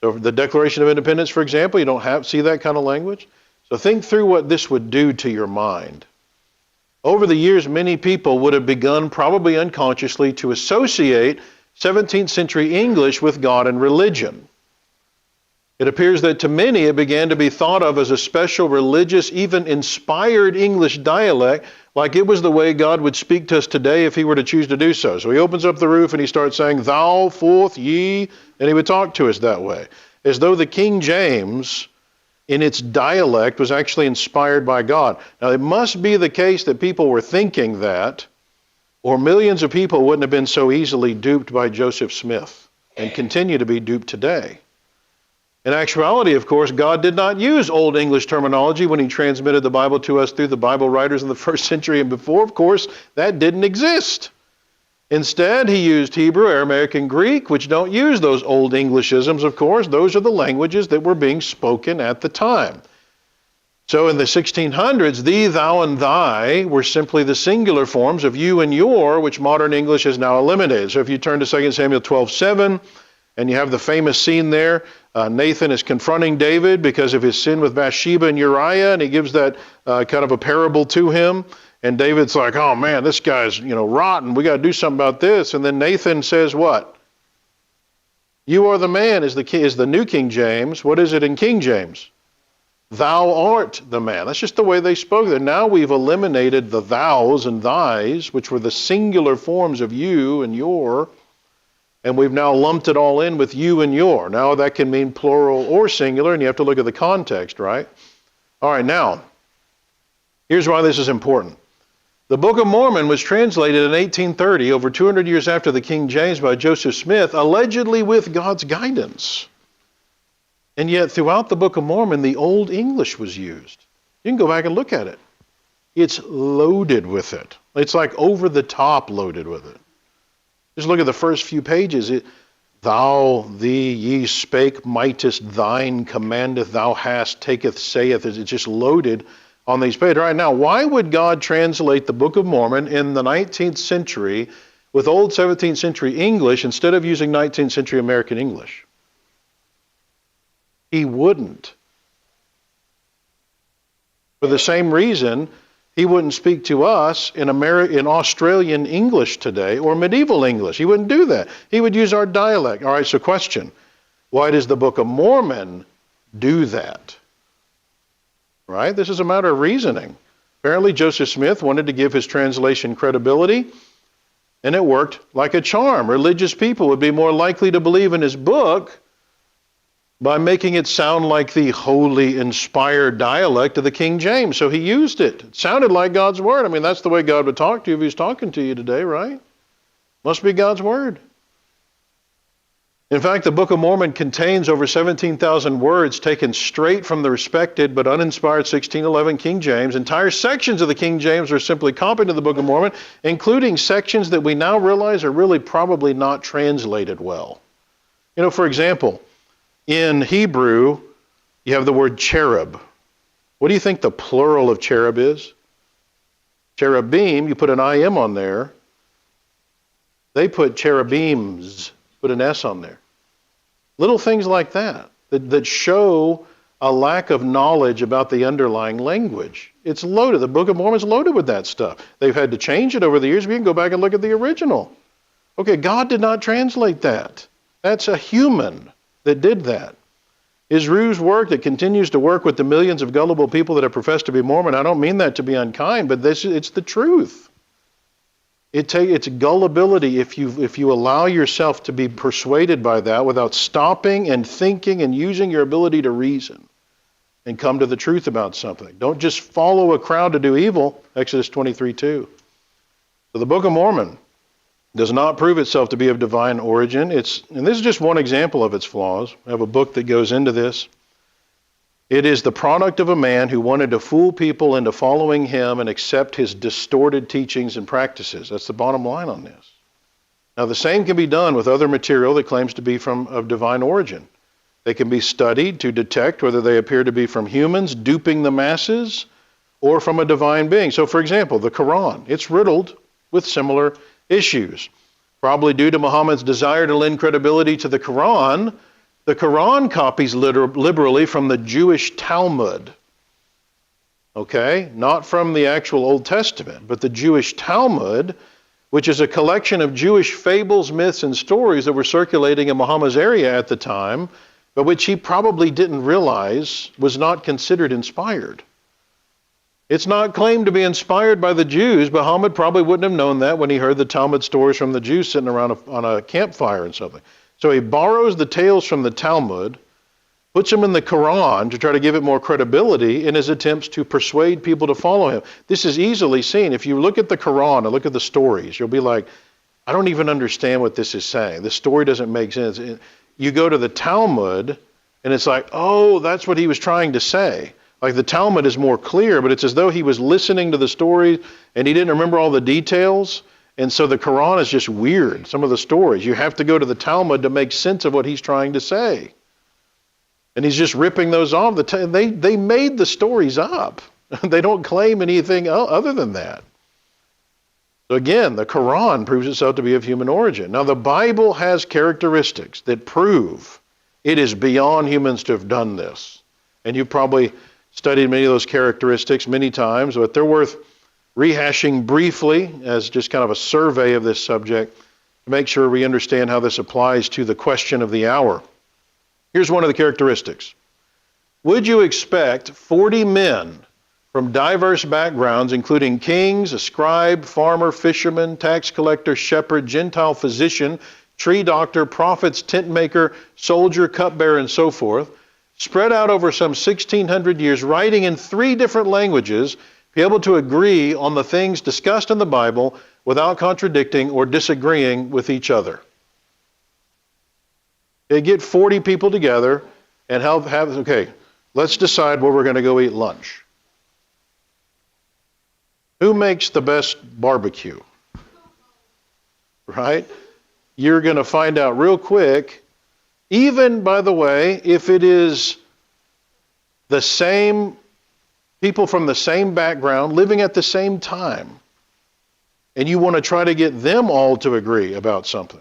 So the Declaration of Independence, for example, you don't see that kind of language. So think through what this would do to your mind. Over the years, many people would have begun, probably unconsciously, to associate 17th century English with God and religion. It appears that to many it began to be thought of as a special religious, even inspired English dialect, like it was the way God would speak to us today if he were to choose to do so. So he opens up the roof and he starts saying, thou, forth, ye, and he would talk to us that way. As though the King James, in its dialect, was actually inspired by God. Now, it must be the case that people were thinking that, or millions of people wouldn't have been so easily duped by Joseph Smith and continue to be duped today. In actuality, of course, God did not use Old English terminology when he transmitted the Bible to us through the Bible writers in the first century and before. Of course, that didn't exist. Instead, he used Hebrew, Aramaic, and Greek, which don't use those Old Englishisms, of course. Those are the languages that were being spoken at the time. So in the 1600s, thee, thou, and thy were simply the singular forms of you and your, which modern English has now eliminated. So if you turn to 2 Samuel 12:7, and you have the famous scene there, Nathan is confronting David because of his sin with Bathsheba and Uriah, and he gives that kind of a parable to him. And David's like, oh man, this guy's rotten. We got to do something about this. And then Nathan says what? You are the man is the New King James. What is it in King James? Thou art the man. That's just the way they spoke there. Now we've eliminated the thous and thys, which were the singular forms of you and your, and we've now lumped it all in with you and your. Now that can mean plural or singular, and you have to look at the context, right? All right, now, here's why this is important. The Book of Mormon was translated in 1830, over 200 years after the King James, by Joseph Smith, allegedly with God's guidance. And yet, throughout the Book of Mormon, the Old English was used. You can go back and look at it. It's loaded with it. It's like over the top loaded with it. Just look at the first few pages. Thou, thee, ye spake, mightest, thine, commandeth, thou hast, taketh, saith. It's just loaded on these pages. Right now, why would God translate the Book of Mormon in the 19th century with old 17th century English instead of using 19th century American English? He wouldn't. For the same reason, he wouldn't speak to us in Australian English today or medieval English. He wouldn't do that. He would use our dialect. All right, so question. Why does the Book of Mormon do that? Right? This is a matter of reasoning. Apparently Joseph Smith wanted to give his translation credibility, and it worked like a charm. Religious people would be more likely to believe in his book by making it sound like the holy, inspired dialect of the King James. So he used it. It sounded like God's Word. I mean, that's the way God would talk to you if he's talking to you today, right? Must be God's Word. In fact, the Book of Mormon contains over 17,000 words taken straight from the respected but uninspired 1611 King James. Entire sections of the King James are simply copied to the Book of Mormon, including sections that we now realize are really probably not translated well. You know, for example, in Hebrew, you have the word cherub. What do you think the plural of cherub is? Cherubim, you put an IM on there. They put cherubims, put an S on there. Little things like that show a lack of knowledge about the underlying language. It's loaded. The Book of Mormon is loaded with that stuff. They've had to change it over the years, but you can go back and look at the original. Okay, God did not translate that. That's a human that did that. Is Rue's work that continues to work with the millions of gullible people that have professed to be Mormon? I don't mean that to be unkind, but it's the truth. It's gullibility if you allow yourself to be persuaded by that without stopping and thinking and using your ability to reason and come to the truth about something. Don't just follow a crowd to do evil, Exodus 23:2. So the Book of Mormon does not prove itself to be of divine origin. And this is just one example of its flaws. I have a book that goes into this. It is the product of a man who wanted to fool people into following him and accept his distorted teachings and practices. That's the bottom line on this. Now, the same can be done with other material that claims to be of divine origin. They can be studied to detect whether they appear to be from humans duping the masses or from a divine being. So, for example, the Quran, it's riddled with similar issues. Probably due to Muhammad's desire to lend credibility to the Quran copies liberally from the Jewish Talmud. Okay? Not from the actual Old Testament, but the Jewish Talmud, which is a collection of Jewish fables, myths, and stories that were circulating in Muhammad's area at the time, but which he probably didn't realize was not considered inspired. It's not claimed to be inspired by the Jews. Muhammad probably wouldn't have known that when he heard the Talmud stories from the Jews sitting around on a campfire and something. So he borrows the tales from the Talmud, puts them in the Quran to try to give it more credibility in his attempts to persuade people to follow him. This is easily seen. If you look at the Quran and look at the stories, you'll be like, I don't even understand what this is saying. This story doesn't make sense. You go to the Talmud, and it's like, oh, that's what he was trying to say. Like the Talmud is more clear, but it's as though he was listening to the story and he didn't remember all the details. And so the Quran is just weird, some of the stories. You have to go to the Talmud to make sense of what he's trying to say. And he's just ripping those off. They made the stories up. They don't claim anything other than that. So again, the Quran proves itself to be of human origin. Now the Bible has characteristics that prove it is beyond humans to have done this. And you've probably studied many of those characteristics many times, but they're worth rehashing briefly as just kind of a survey of this subject to make sure we understand how this applies to the question of the hour. Here's one of the characteristics. Would you expect 40 men from diverse backgrounds, including kings, a scribe, farmer, fisherman, tax collector, shepherd, Gentile physician, tree doctor, prophets, tent maker, soldier, cupbearer, and so forth, spread out over some 1,600 years, writing in 3 different languages, be able to agree on the things discussed in the Bible without contradicting or disagreeing with each other? They get 40 people together and okay, let's decide where we're going to go eat lunch. Who makes the best barbecue? Right? You're going to find out real quick, even, by the way, if it is the same people from the same background, living at the same time, and you want to try to get them all to agree about something.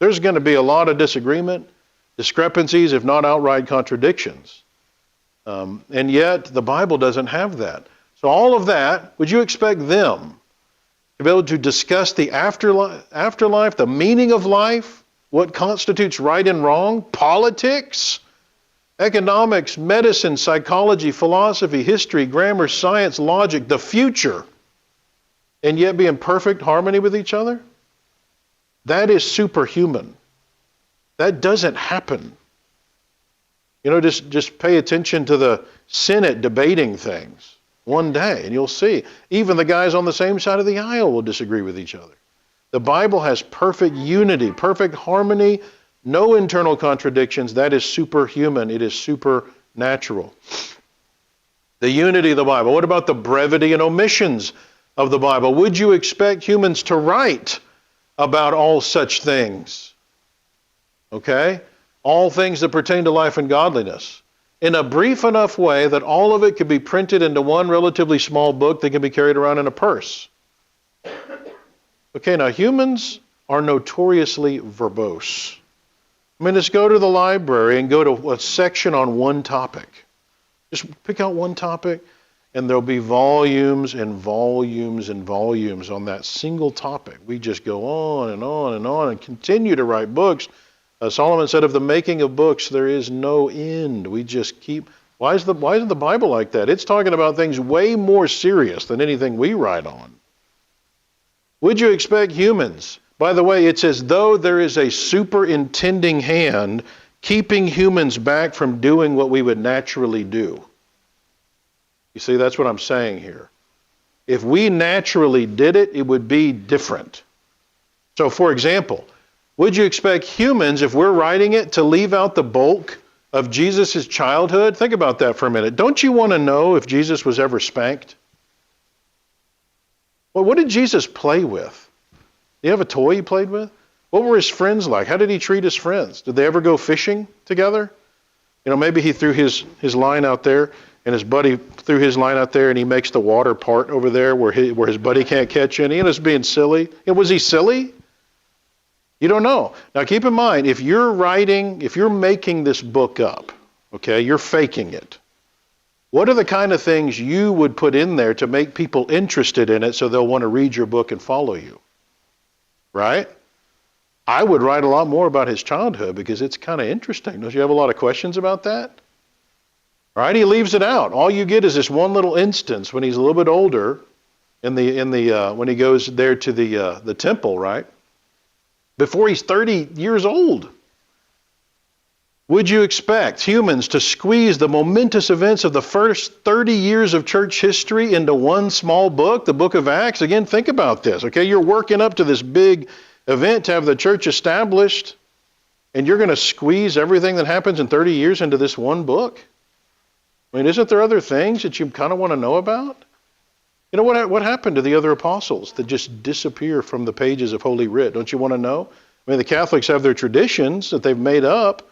There's going to be a lot of disagreement, discrepancies, if not outright contradictions. And yet, the Bible doesn't have that. So all of that, would you expect them to be able to discuss the afterlife, the meaning of life, what constitutes right and wrong, politics, economics, medicine, psychology, philosophy, history, grammar, science, logic, the future, and yet be in perfect harmony with each other? That is superhuman. That doesn't happen. You know, just pay attention to the Senate debating things one day, and you'll see. Even the guys on the same side of the aisle will disagree with each other. The Bible has perfect unity, perfect harmony, no internal contradictions. That is superhuman. It is supernatural. The unity of the Bible. What about the brevity and omissions of the Bible? Would you expect humans to write about all such things? Okay? All things that pertain to life and godliness, in a brief enough way that all of it could be printed into one relatively small book that can be carried around in a purse. Okay, now humans are notoriously verbose. I mean, just go to the library and go to a section on one topic. Just pick out one topic, and there'll be volumes and volumes and volumes on that single topic. We just go on and on and on and continue to write books. Solomon said, of the making of books, there is no end. We just keep. Why isn't the Bible like that? It's talking about things way more serious than anything we write on. Would you expect humans? By the way, it's as though there is a superintending hand keeping humans back from doing what we would naturally do. You see, that's what I'm saying here. If we naturally did it, it would be different. So, for example, would you expect humans, if we're writing it, to leave out the bulk of Jesus' childhood? Think about that for a minute. Don't you want to know if Jesus was ever spanked? Well, what did Jesus play with? Did he have a toy he played with? What were his friends like? How did he treat his friends? Did they ever go fishing together? You know, maybe he threw his line out there, and his buddy threw his line out there, and he makes the water part over there where his buddy can't catch any, and it's being silly. And was he silly? You don't know. Now keep in mind, if you're making this book up, okay, you're faking it. What are the kind of things you would put in there to make people interested in it so they'll want to read your book and follow you? Right? I would write a lot more about his childhood because it's kind of interesting. Don't you have a lot of questions about that? Right? He leaves it out. All you get is this one little instance when he's a little bit older when he goes there to the temple, right? Before he's 30 years old. Would you expect humans to squeeze the momentous events of the first 30 years of church history into one small book, the book of Acts? Again, think about this, okay? You're working up to this big event to have the church established, and you're going to squeeze everything that happens in 30 years into this one book? I mean, isn't there other things that you kind of want to know about? You know, what happened to the other apostles that just disappear from the pages of Holy Writ? Don't you want to know? I mean, the Catholics have their traditions that they've made up.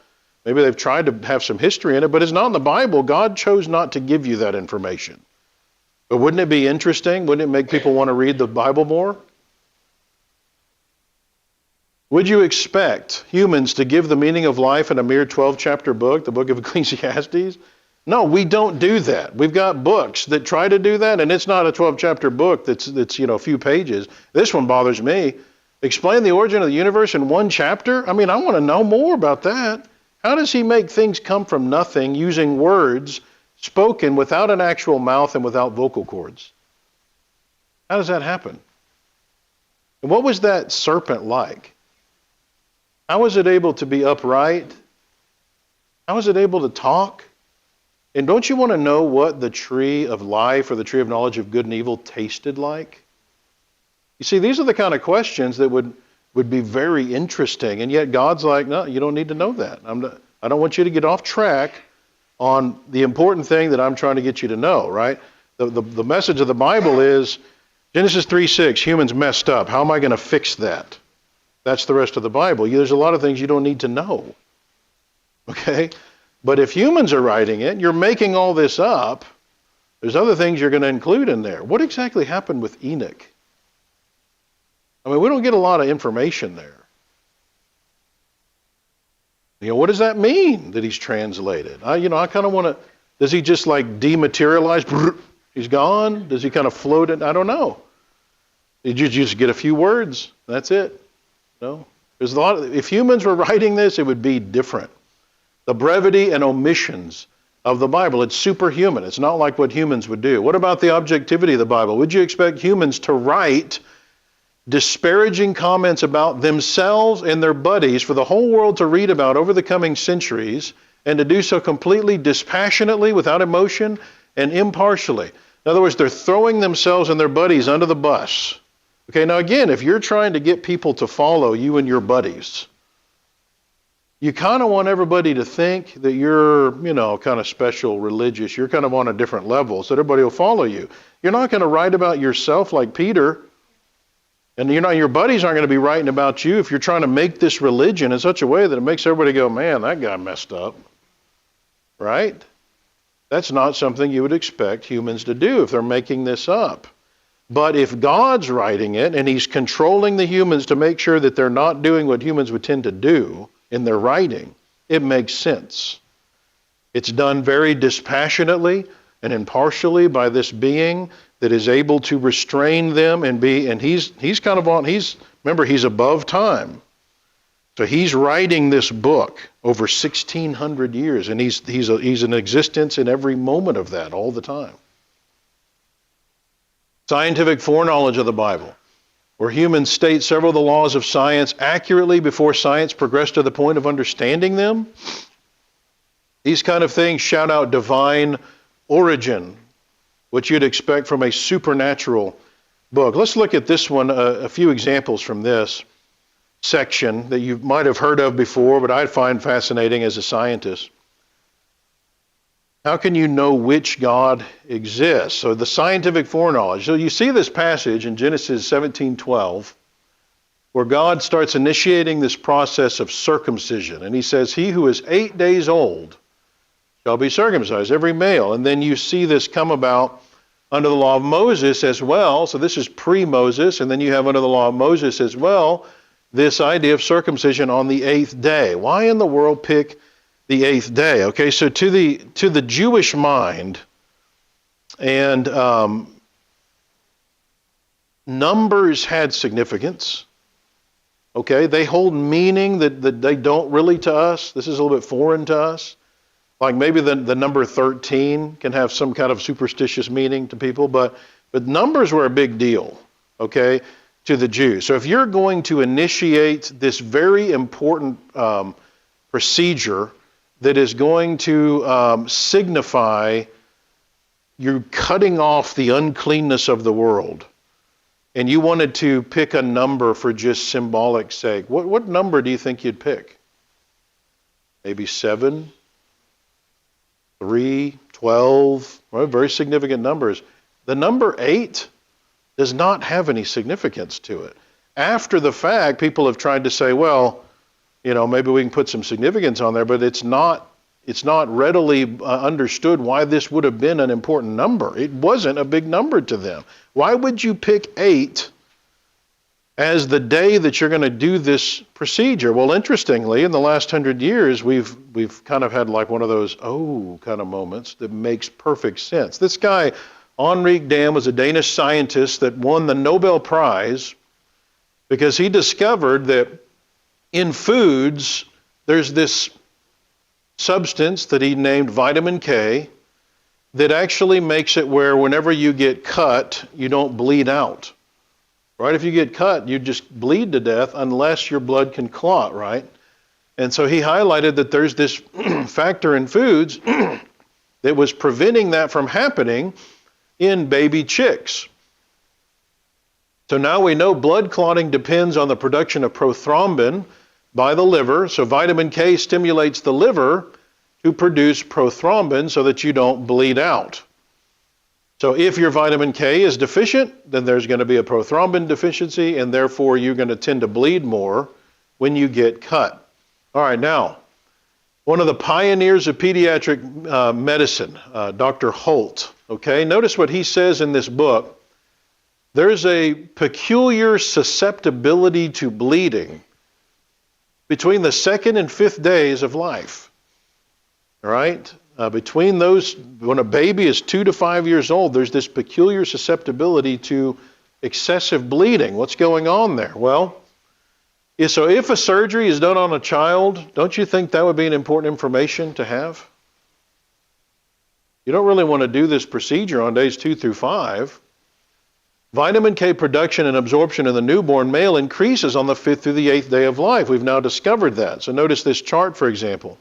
Maybe they've tried to have some history in it, but it's not in the Bible. God chose not to give you that information. But wouldn't it be interesting? Wouldn't it make people want to read the Bible more? Would you expect humans to give the meaning of life in a mere 12-chapter book, the book of Ecclesiastes? No, we don't do that. We've got books that try to do that, and it's not a 12-chapter book that's a few pages. This one bothers me. Explain the origin of the universe in one chapter? I mean, I want to know more about that. How does he make things come from nothing using words spoken without an actual mouth and without vocal cords? How does that happen? And what was that serpent like? How was it able to be upright? How was it able to talk? And don't you want to know what the tree of life or the tree of knowledge of good and evil tasted like? You see, these are the kind of questions that would be very interesting. And yet God's like, no, you don't need to know that. I don't want you to get off track on the important thing that I'm trying to get you to know, right? The message of the Bible is Genesis 3:6, humans messed up. How am I going to fix that? That's the rest of the Bible. There's a lot of things you don't need to know. Okay? But if humans are writing it, you're making all this up, There's other things you're going to include in there. What exactly happened with Enoch? I mean, we don't get a lot of information there. What does that mean that he's translated? I kind of want to, does he just like dematerialize? He's gone? Does he kind of float in? I don't know. Did you just get a few words? That's it. No. There's a lot if humans were writing this, it would be different. The brevity and omissions of the Bible, it's superhuman. It's not like what humans would do. What about the objectivity of the Bible? Would you expect humans to write disparaging comments about themselves and their buddies for the whole world to read about over the coming centuries, and to do so completely dispassionately, without emotion, and impartially? In other words, they're throwing themselves and their buddies under the bus. Okay, now again, if you're trying to get people to follow you and your buddies, you kind of want everybody to think that you're, kind of special, religious. You're kind of on a different level, so everybody will follow you. You're not going to write about yourself like Peter. And your buddies aren't going to be writing about you if you're trying to make this religion in such a way that it makes everybody go, man, that guy messed up. Right? That's not something you would expect humans to do if they're making this up. But if God's writing it and he's controlling the humans to make sure that they're not doing what humans would tend to do in their writing, it makes sense. It's done very dispassionately and impartially by this being that is able to restrain them and he's above time. So he's writing this book over 1,600 years, and he's in existence in every moment of that all the time. Scientific foreknowledge of the Bible, where humans state several of the laws of science accurately before science progressed to the point of understanding them. These kind of things shout out divine origin, what you'd expect from a supernatural book. Let's look at this one, a few examples from this section that you might have heard of before, but I find fascinating as a scientist. How can you know which God exists? So the scientific foreknowledge. So you see this passage in Genesis 17:12, where God starts initiating this process of circumcision. And he says, he who is 8 days old shall be circumcised, every male. And then you see this come about under the law of Moses as well. So this is pre-Moses. And then you have under the law of Moses as well this idea of circumcision on the 8th day. Why in the world pick the 8th day? Okay, so to the Jewish mind, and numbers had significance. Okay, they hold meaning that they don't really to us. This is a little bit foreign to us. Like maybe the number 13 can have some kind of superstitious meaning to people, but numbers were a big deal, okay, to the Jews. So if you're going to initiate this very important procedure that is going to signify you're cutting off the uncleanness of the world, and you wanted to pick a number for just symbolic sake, what number do you think you'd pick? Maybe 7? 3, 12, well, very significant numbers. The number 8 does not have any significance to it. After the fact, people have tried to say, well, maybe we can put some significance on there, but it's not readily understood why this would have been an important number. It wasn't a big number to them. Why would you pick 8 as the day that you're going to do this procedure? Well, interestingly, in the last 100 years, we've kind of had like one of those kind of moments that makes perfect sense. This guy, Henrik Dam, was a Danish scientist that won the Nobel Prize because he discovered that in foods there's this substance that he named vitamin K that actually makes it where whenever you get cut, you don't bleed out. Right? If you get cut, you just bleed to death unless your blood can clot, right? And so he highlighted that there's this factor in foods that was preventing that from happening in baby chicks. So now we know blood clotting depends on the production of prothrombin by the liver. So vitamin K stimulates the liver to produce prothrombin so that you don't bleed out. So if your vitamin K is deficient, then there's going to be a prothrombin deficiency, and therefore you're going to tend to bleed more when you get cut. All right, now, one of the pioneers of pediatric medicine, Dr. Holt, okay, notice what he says in this book. There's a peculiar susceptibility to bleeding between the 2nd and 5th days of life. All right? Between those, when a baby is 2 to 5 years old, there's this peculiar susceptibility to excessive bleeding. What's going on there? Well, so if a surgery is done on a child, don't you think that would be an important information to have? You don't really want to do this procedure on days 2 through 5. Vitamin K production and absorption in the newborn male increases on the 5th through the 8th day of life. We've now discovered that. So notice this chart, for example.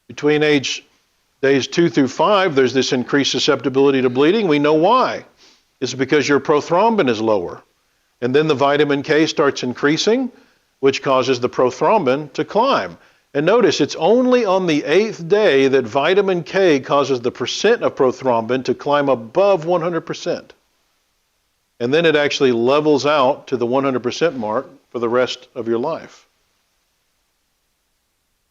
Between days 2 through 5, there's this increased susceptibility to bleeding. We know why. It's because your prothrombin is lower. And then the vitamin K starts increasing, which causes the prothrombin to climb. And notice, it's only on the 8th day that vitamin K causes the percent of prothrombin to climb above 100%. And then it actually levels out to the 100% mark for the rest of your life.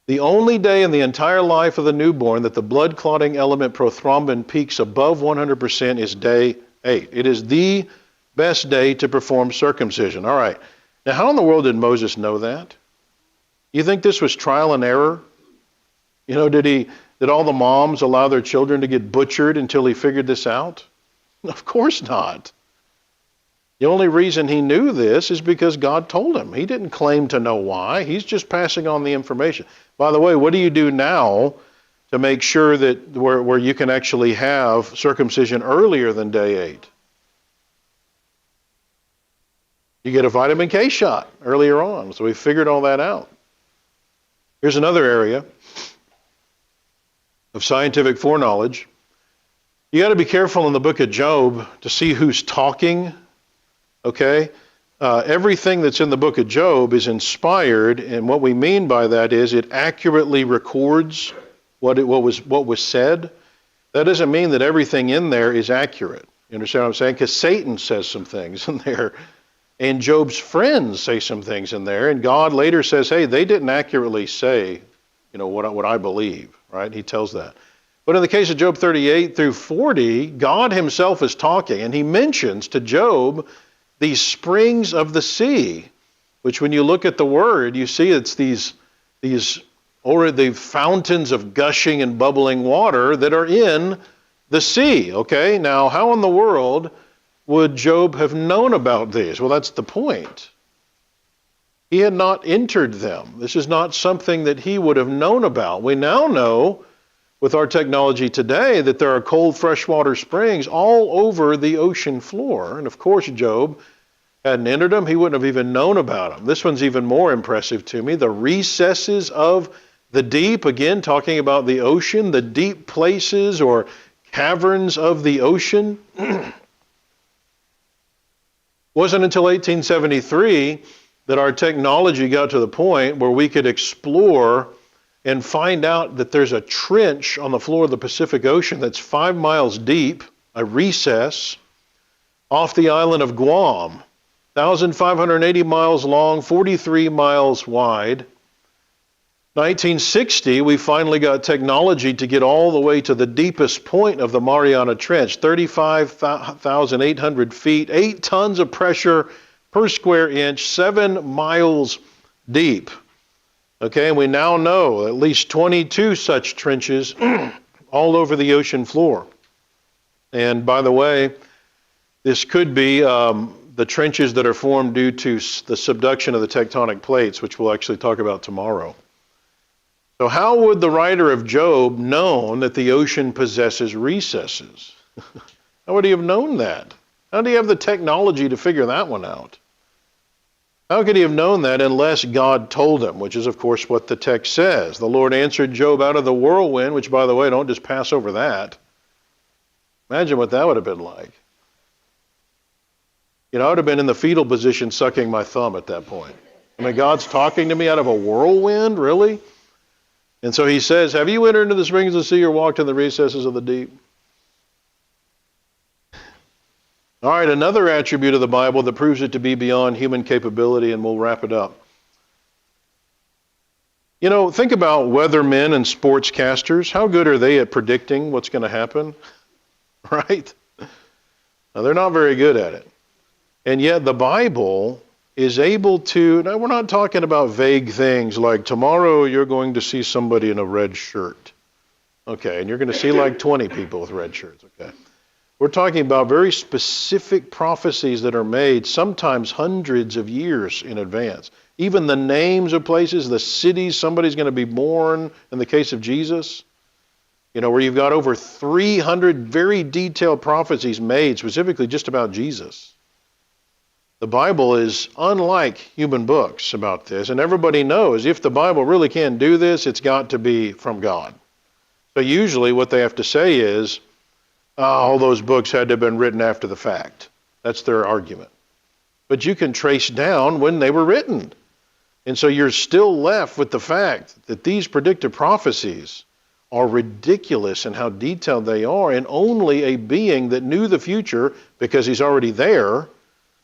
The only day in the entire life of the newborn that the blood clotting element prothrombin peaks above 100% is day 8. It is the best day to perform circumcision. All right. Now, how in the world did Moses know that? You think this was trial and error? You know, did all the moms allow their children to get butchered until he figured this out? Of course not. The only reason he knew this is because God told him. He didn't claim to know why. He's just passing on the information. By the way, what do you do now to make sure that where you can actually have circumcision earlier than day 8? You get a vitamin K shot earlier on. So we figured all that out. Here's another area of scientific foreknowledge. You got to be careful in the book of Job to see who's talking, okay? Everything that's in the book of Job is inspired, and what we mean by that is it accurately records what was said. That doesn't mean that everything in there is accurate. You understand what I'm saying? Because Satan says some things in there. And Job's friends say some things in there, and God later says, hey, they didn't accurately say, what I believe, right? He tells that. But in the case of Job 38 through 40, God himself is talking, and he mentions to Job these springs of the sea, which when you look at the word, you see it's these the fountains of gushing and bubbling water that are in the sea, okay? Now, how in the world would Job have known about these? Well, that's the point. He had not entered them. This is not something that he would have known about. We now know, with our technology today, that there are cold freshwater springs all over the ocean floor. And of course, Job hadn't entered them. He wouldn't have even known about them. This one's even more impressive to me. The recesses of the deep, again, talking about the ocean, the deep places or caverns of the ocean. Wasn't until 1873 that our technology got to the point where we could explore and find out that there's a trench on the floor of the Pacific Ocean that's 5 miles deep, a recess, off the island of Guam, 1,580 miles long, 43 miles wide. 1960, we finally got technology to get all the way to the deepest point of the Mariana Trench, 35,800 feet, 8 tons of pressure per square inch, 7 miles deep. Okay, and we now know at least 22 such trenches all over the ocean floor. And by the way, this could be the trenches that are formed due to the subduction of the tectonic plates, which we'll actually talk about tomorrow. So how would the writer of Job known that the ocean possesses recesses? How would he have known that? How do you have the technology to figure that one out? How could he have known that unless God told him, which is, of course, what the text says. The Lord answered Job out of the whirlwind, which, by the way, don't just pass over that. Imagine what that would have been like. I would have been in the fetal position sucking my thumb at that point. I mean, God's talking to me out of a whirlwind? Really? And so he says, have you entered into the springs of the sea or walked in the recesses of the deep? All right, another attribute of the Bible that proves it to be beyond human capability, and we'll wrap it up. You know, think about weathermen and sportscasters. How good are they at predicting what's going to happen? Right? Now, they're not very good at it. And yet the Bible is able to, now we're not talking about vague things like tomorrow you're going to see somebody in a red shirt. Okay, and you're going to see like 20 people with red shirts. Okay. We're talking about very specific prophecies that are made sometimes hundreds of years in advance. Even the names of places, the cities somebody's going to be born, in the case of Jesus, you know, where you've got over 300 very detailed prophecies made specifically just about Jesus. The Bible is unlike human books about this, and everybody knows if the Bible really can do this, it's got to be from God. So usually what they have to say is, all those books had to have been written after the fact. That's their argument. But you can trace down when they were written. And so you're still left with the fact that these predictive prophecies are ridiculous in how detailed they are, and only a being that knew the future, because he's already there,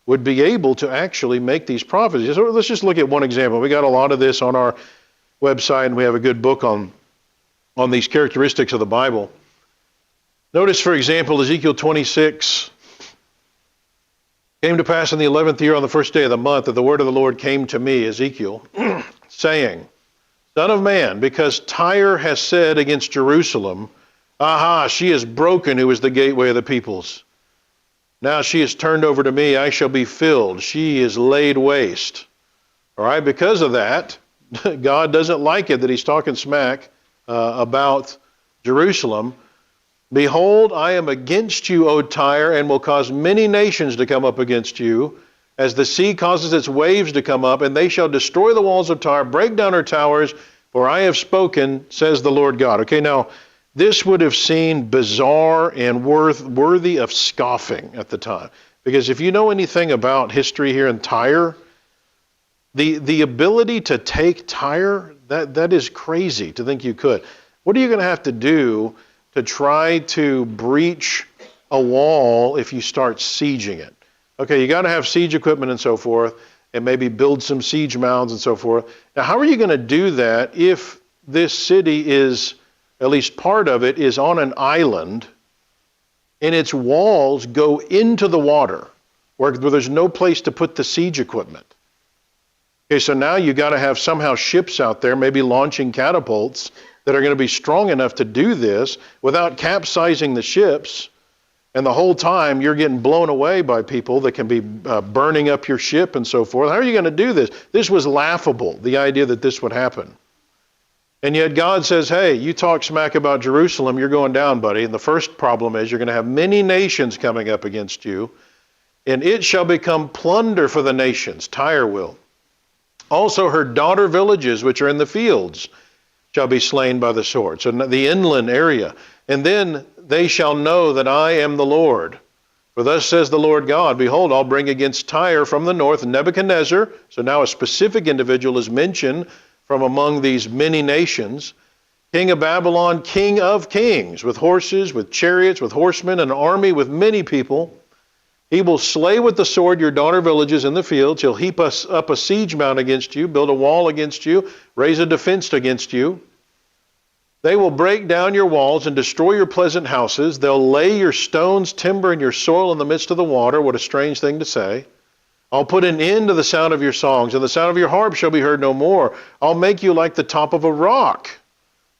would be able to actually make these prophecies. So let's just look at one example. We got a lot of this on our website, and we have a good book on these characteristics of the Bible. Notice, for example, Ezekiel 26. Came to pass in the 11th year on the first day of the month that the word of the Lord came to me, Ezekiel, saying, Son of man, because Tyre has said against Jerusalem, Aha, she is broken who is the gateway of the peoples. Now she is turned over to me, I shall be filled. She is laid waste. All right, because of that, God doesn't like it that he's talking smack about Jerusalem. Behold, I am against you, O Tyre, and will cause many nations to come up against you, as the sea causes its waves to come up, and they shall destroy the walls of Tyre, break down her towers, for I have spoken, says the Lord God. Okay, now, this would have seemed bizarre and worthy of scoffing at the time. Because if you know anything about history here in Tyre, the ability to take Tyre, that is crazy to think you could. What are you going to have to do to try to breach a wall if you start sieging it? Okay, you got to have siege equipment and so forth, and maybe build some siege mounds and so forth. Now, how are you going to do that if this city is, at least part of it, is on an island, and its walls go into the water, where there's no place to put the siege equipment? Okay, so now you got to have somehow ships out there, maybe launching catapults, that are going to be strong enough to do this without capsizing the ships, and the whole time you're getting blown away by people that can be burning up your ship and so forth. How are you going to do this? This was laughable, the idea that this would happen. And yet God says, hey, you talk smack about Jerusalem, you're going down, buddy. And the first problem is you're going to have many nations coming up against you, and it shall become plunder for the nations. Tyre will. Also her daughter villages, which are in the fields, shall be slain by the sword. So the inland area. And then they shall know that I am the Lord. For thus says the Lord God, behold, I'll bring against Tyre from the north Nebuchadnezzar. So now a specific individual is mentioned from among these many nations. King of Babylon, king of kings, with horses, with chariots, with horsemen, an army with many people. He will slay with the sword your daughter villages in the fields. He'll heap us up a siege mount against you, build a wall against you, raise a defense against you. They will break down your walls and destroy your pleasant houses. They'll lay your stones, timber, and your soil in the midst of the water. What a strange thing to say. I'll put an end to the sound of your songs, and the sound of your harp shall be heard no more. I'll make you like the top of a rock.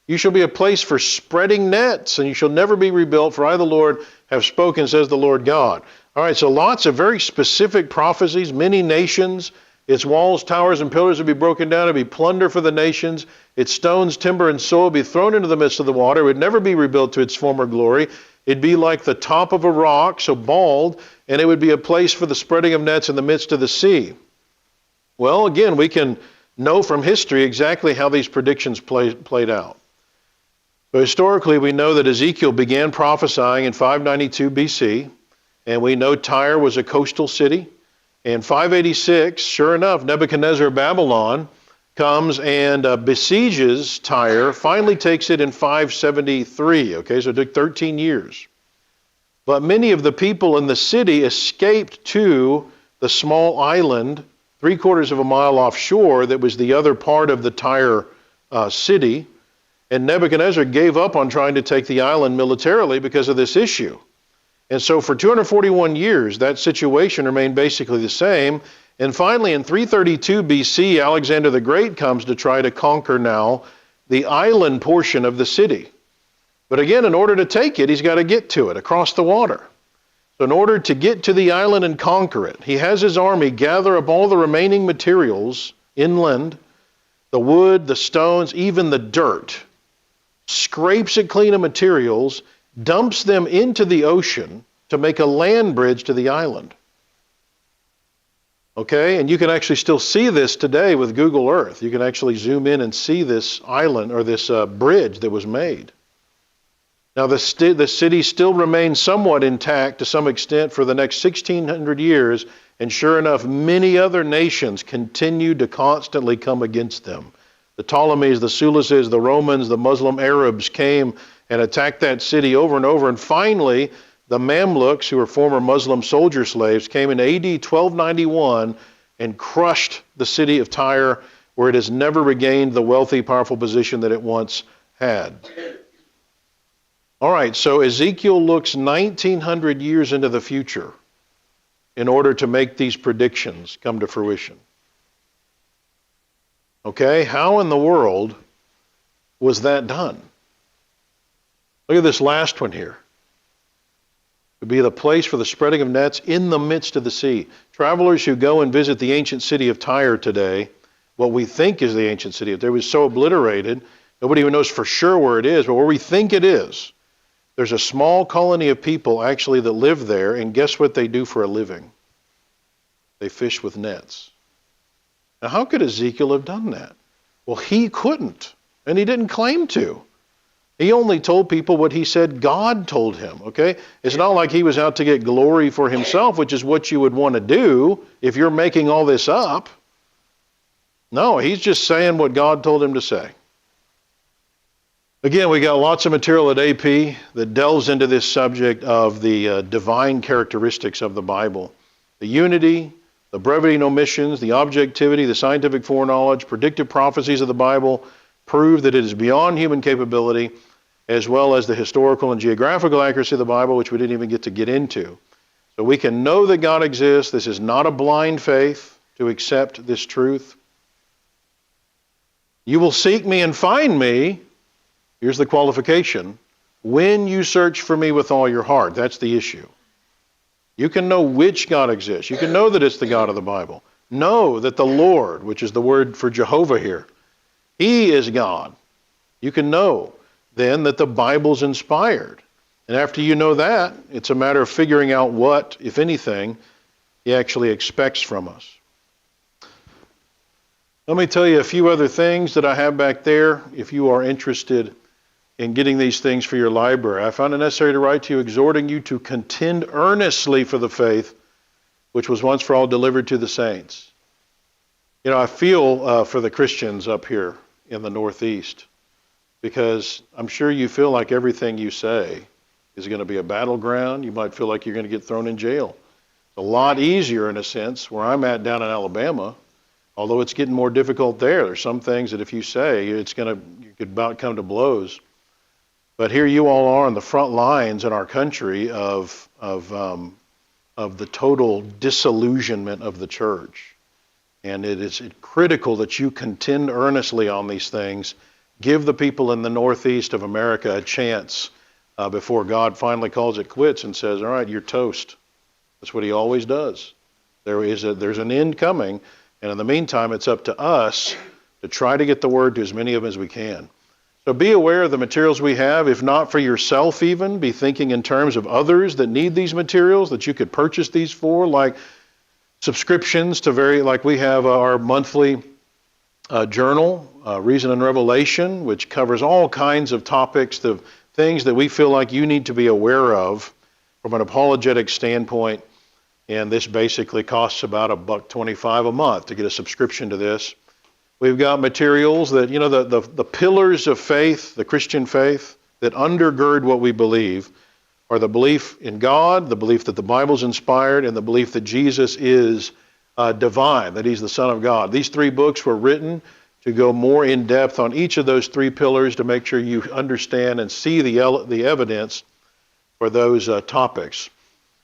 You shall be a place for spreading nets, and you shall never be rebuilt, for I, the Lord, have spoken, says the Lord God. All right, so lots of very specific prophecies, many nations. Its walls, towers, and pillars will be broken down. It will be plunder for the nations. Its stones, timber, and soil will be thrown into the midst of the water. It would never be rebuilt to its former glory. It'd be like the top of a rock, so bald, and it would be a place for the spreading of nets in the midst of the sea. Well, again, we can know from history exactly how these predictions played out. So historically, we know that Ezekiel began prophesying in 592 BC, and we know Tyre was a coastal city. In 586, sure enough, Nebuchadnezzar of Babylon comes and besieges Tyre, finally takes it in 573. Okay, so it took 13 years. But many of the people in the city escaped to the small island 3/4 of a mile offshore that was the other part of the Tyre city, and Nebuchadnezzar gave up on trying to take the island militarily because of this issue. And so for 241 years, that situation remained basically the same. And finally, in 332 BC, Alexander the Great comes to try to conquer now the island portion of the city. But again, in order to take it, he's got to get to it across the water. So in order to get to the island and conquer it, he has his army gather up all the remaining materials inland, the wood, the stones, even the dirt, scrapes it clean of materials, dumps them into the ocean to make a land bridge to the island. Okay, and you can actually still see this today with Google Earth. You can actually zoom in and see this island or this bridge that was made. Now the city still remains somewhat intact to some extent for the next 1,600 years, and sure enough, many other nations continued to constantly come against them. The Ptolemies, the Seleucids, the Romans, the Muslim Arabs came and attacked that city over and over, and finally the Mamluks, who were former Muslim soldier slaves, came in AD 1291 and crushed the city of Tyre, where it has never regained the wealthy, powerful position that it once had. All right, so Ezekiel looks 1,900 years into the future in order to make these predictions come to fruition. Okay, how in the world was that done? Look at this last one here. It would be the place for the spreading of nets in the midst of the sea. Travelers who go and visit the ancient city of Tyre today, what we think is the ancient city of Tyre, was so obliterated, nobody even knows for sure where it is, but where we think it is, there's a small colony of people actually that live there, and guess what they do for a living? They fish with nets. Now, how could Ezekiel have done that? Well, he couldn't, and he didn't claim to. He only told people what he said God told him, okay? It's not like he was out to get glory for himself, which is what you would want to do if you're making all this up. No, he's just saying what God told him to say. Again, we got lots of material at AP that delves into this subject of the divine characteristics of the Bible. The unity, the brevity and omissions, the objectivity, the scientific foreknowledge, predictive prophecies of the Bible prove that it is beyond human capability, as well as the historical and geographical accuracy of the Bible, which we didn't even get to get into. So we can know that God exists. This is not a blind faith to accept this truth. You will seek me and find me. Here's the qualification. When you search for me with all your heart, that's the issue. You can know which God exists. You can know that it's the God of the Bible. Know that the Lord, which is the word for Jehovah here, He is God. You can know then that the Bible's inspired. And after you know that, it's a matter of figuring out what, if anything, He actually expects from us. Let me tell you a few other things that I have back there if you are interested in getting these things for your library. I found it necessary to write to you, exhorting you to contend earnestly for the faith which was once for all delivered to the saints. You know, I feel for the Christians up here in the Northeast, because I'm sure you feel like everything you say is going to be a battleground. You might feel like you're going to get thrown in jail. It's a lot easier, in a sense, where I'm at down in Alabama, although it's getting more difficult there. There's some things that if you say, you could about come to blows. But here you all are on the front lines in our country of the total disillusionment of the church. And it is critical that you contend earnestly on these things. Give the people in the Northeast of America a chance before God finally calls it quits and says, all right, you're toast. That's what He always does. There's an end coming, and in the meantime, it's up to us to try to get the word to as many of them as we can. So be aware of the materials we have. If not for yourself even, be thinking in terms of others that need these materials that you could purchase these for, like subscriptions to like we have our monthly journal, Reason and Revelation, which covers all kinds of topics, the things that we feel like you need to be aware of from an apologetic standpoint. And this basically costs about $1.25 a month to get a subscription to this. We've got materials that, you know, the pillars of faith, the Christian faith, that undergird what we believe are the belief in God, the belief that the Bible's inspired, and the belief that Jesus is divine, that He's the Son of God. These three books were written to go more in depth on each of those three pillars to make sure you understand and see the evidence for those topics.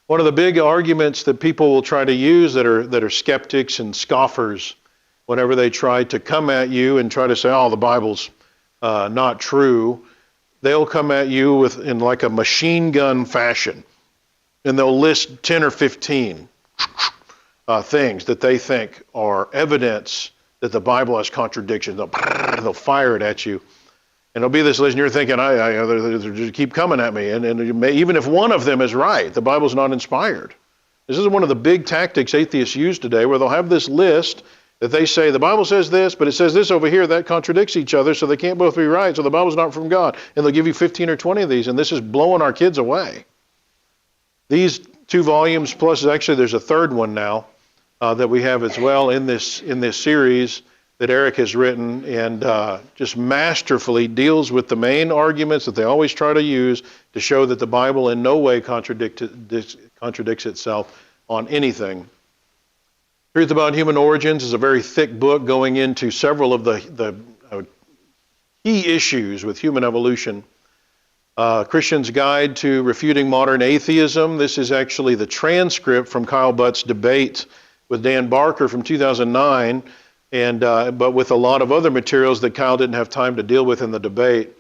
One of the big arguments that people will try to use that are skeptics and scoffers whenever they try to come at you and try to say, oh, the Bible's not true, they'll come at you in like a machine gun fashion, and they'll list 10 or 15 things that they think are evidence that the Bible has contradictions. They'll fire it at you. And there'll be this list, and you're thinking, they keep coming at me. And even if one of them is right, the Bible's not inspired. This is one of the big tactics atheists use today, where they'll have this list that they say, the Bible says this, but it says this over here, that contradicts each other, so they can't both be right, so the Bible's not from God. And they'll give you 15 or 20 of these, and this is blowing our kids away. These 2 volumes, plus actually there's a third one now that we have as well in this series that Eric has written, and just masterfully deals with the main arguments that they always try to use to show that the Bible in no way contradicts itself on anything. Truth About Human Origins is a very thick book going into several of the key issues with human evolution. Christian's Guide to Refuting Modern Atheism. This is actually the transcript from Kyle Butt's debate with Dan Barker from 2009, but with a lot of other materials that Kyle didn't have time to deal with in the debate.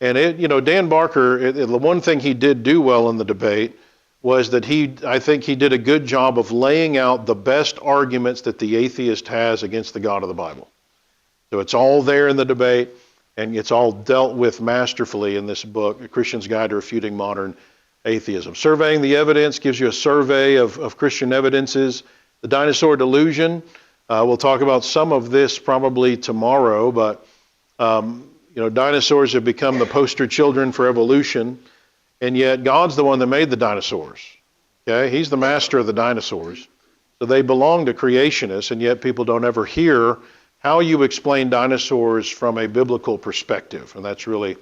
And Dan Barker, the one thing he did do well in the debate was that I think he did a good job of laying out the best arguments that the atheist has against the God of the Bible. So it's all there in the debate, and it's all dealt with masterfully in this book, A Christian's Guide to Refuting Modern Atheism. Surveying the Evidence gives you a survey of Christian evidences. The Dinosaur Delusion, we'll talk about some of this probably tomorrow, but dinosaurs have become the poster children for evolution. And yet God's the one that made the dinosaurs. Okay? He's the master of the dinosaurs. So they belong to creationists, and yet people don't ever hear how you explain dinosaurs from a biblical perspective. And that's really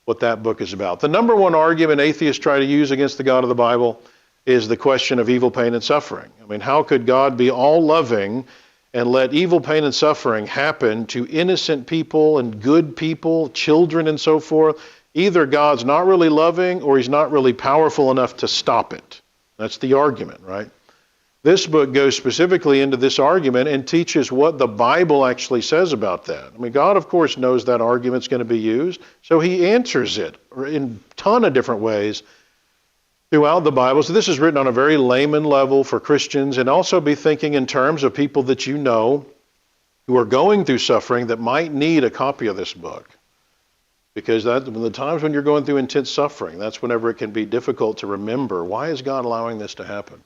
what that book is about. The number one argument atheists try to use against the God of the Bible is the question of evil, pain, and suffering. I mean, how could God be all loving and let evil, pain, and suffering happen to innocent people and good people, children and so forth? Either God's not really loving or he's not really powerful enough to stop it. That's the argument, right? This book goes specifically into this argument and teaches what the Bible actually says about that. I mean, God, of course, knows that argument's going to be used, so he answers it in a ton of different ways throughout the Bible. So this is written on a very layman level for Christians, and also be thinking in terms of people that you know who are going through suffering that might need a copy of this book. Because the times when you're going through intense suffering, that's whenever it can be difficult to remember, why is God allowing this to happen?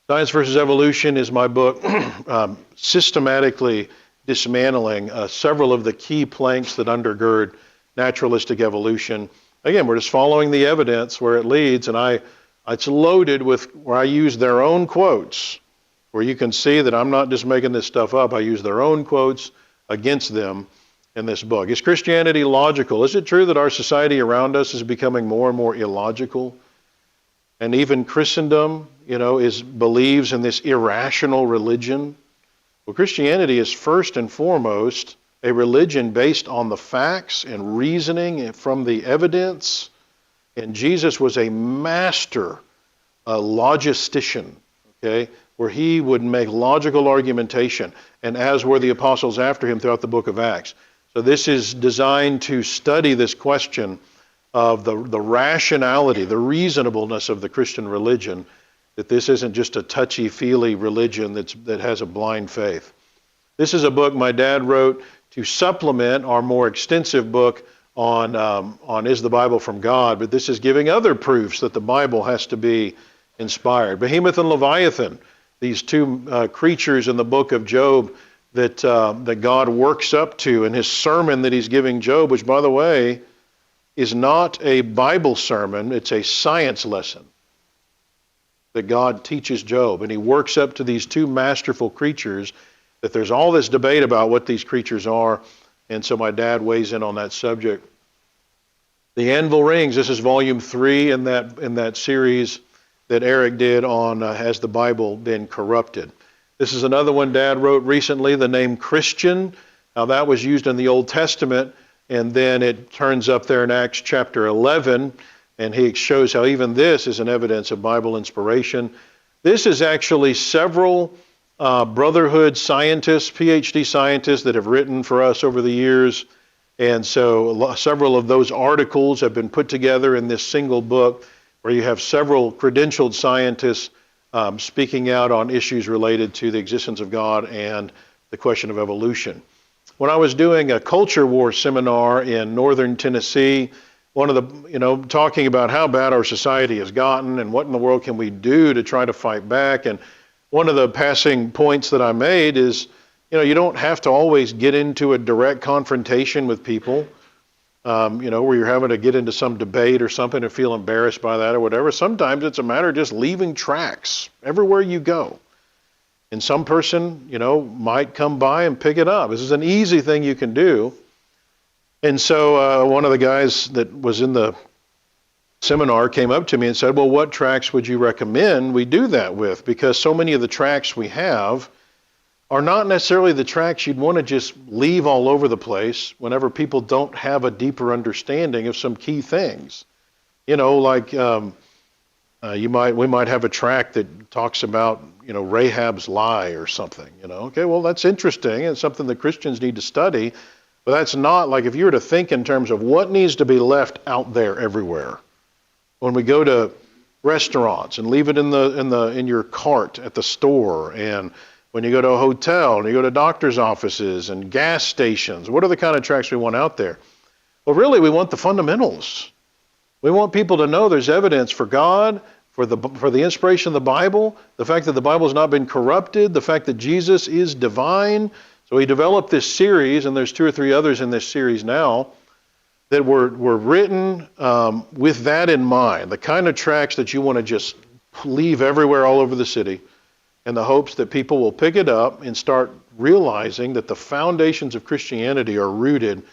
Science versus Evolution is my book systematically dismantling several of the key planks that undergird naturalistic evolution. Again, we're just following the evidence where it leads, and it's loaded with where I use their own quotes, where you can see that I'm not just making this stuff up. I use their own quotes against them in this book. Is Christianity logical? Is it true that our society around us is becoming more and more illogical? And even Christendom, believes in this irrational religion. Well, Christianity is first and foremost a religion based on the facts and reasoning from the evidence. And Jesus was a master logistician, okay, where he would make logical argumentation, and as were the apostles after him throughout the book of Acts. So this is designed to study this question of the rationality, the reasonableness of the Christian religion, that this isn't just a touchy-feely religion that has a blind faith. This is a book my dad wrote to supplement our more extensive book on Is the Bible from God? But this is giving other proofs that the Bible has to be inspired. Behemoth and Leviathan, these two creatures in the book of Job that God works up to in his sermon that he's giving Job, which, by the way, is not a Bible sermon, it's a science lesson that God teaches Job. And he works up to these two masterful creatures, that there's all this debate about what these creatures are, and so my dad weighs in on that subject. The Anvil Rings, this is volume 3 in that series that Eric did on Has the Bible Been Corrupted? This is another one Dad wrote recently. The name Christian how that was used in the Old Testament, and then it turns up there in Acts chapter 11, and he shows how even this is an evidence of Bible inspiration. This is actually several brotherhood scientists, PhD scientists that have written for us over the years. And so several of those articles have been put together in this single book where you have several credentialed scientists speaking out on issues related to the existence of God and the question of evolution. When I was doing a culture war seminar in northern Tennessee, one of the, talking about how bad our society has gotten and what in the world can we do to try to fight back. And one of the passing points that I made is, you don't have to always get into a direct confrontation with people, where you're having to get into some debate or something and feel embarrassed by that or whatever. Sometimes it's a matter of just leaving tracts everywhere you go. And some person, might come by and pick it up. This is an easy thing you can do. And so one of the guys that was in the seminar came up to me and said, well, what tracts would you recommend we do that with? Because so many of the tracts we have are not necessarily the tracts you'd want to just leave all over the place whenever people don't have a deeper understanding of some key things. We might have a tract that talks about, Rahab's lie or something, Okay, well, that's interesting and something that Christians need to study, but that's not like if you were to think in terms of what needs to be left out there everywhere. When we go to restaurants and leave it in your cart at the store, and when you go to a hotel and you go to doctor's offices and gas stations, what are the kind of tracts we want out there? Well, really, we want the fundamentals. We want people to know there's evidence for God, for the inspiration of the Bible, the fact that the Bible has not been corrupted, the fact that Jesus is divine. So we developed this series, and there's 2 or 3 others in this series now, that were written with that in mind, the kind of tracts that you want to just leave everywhere all over the city, in the hopes that people will pick it up and start realizing that the foundations of Christianity are rooted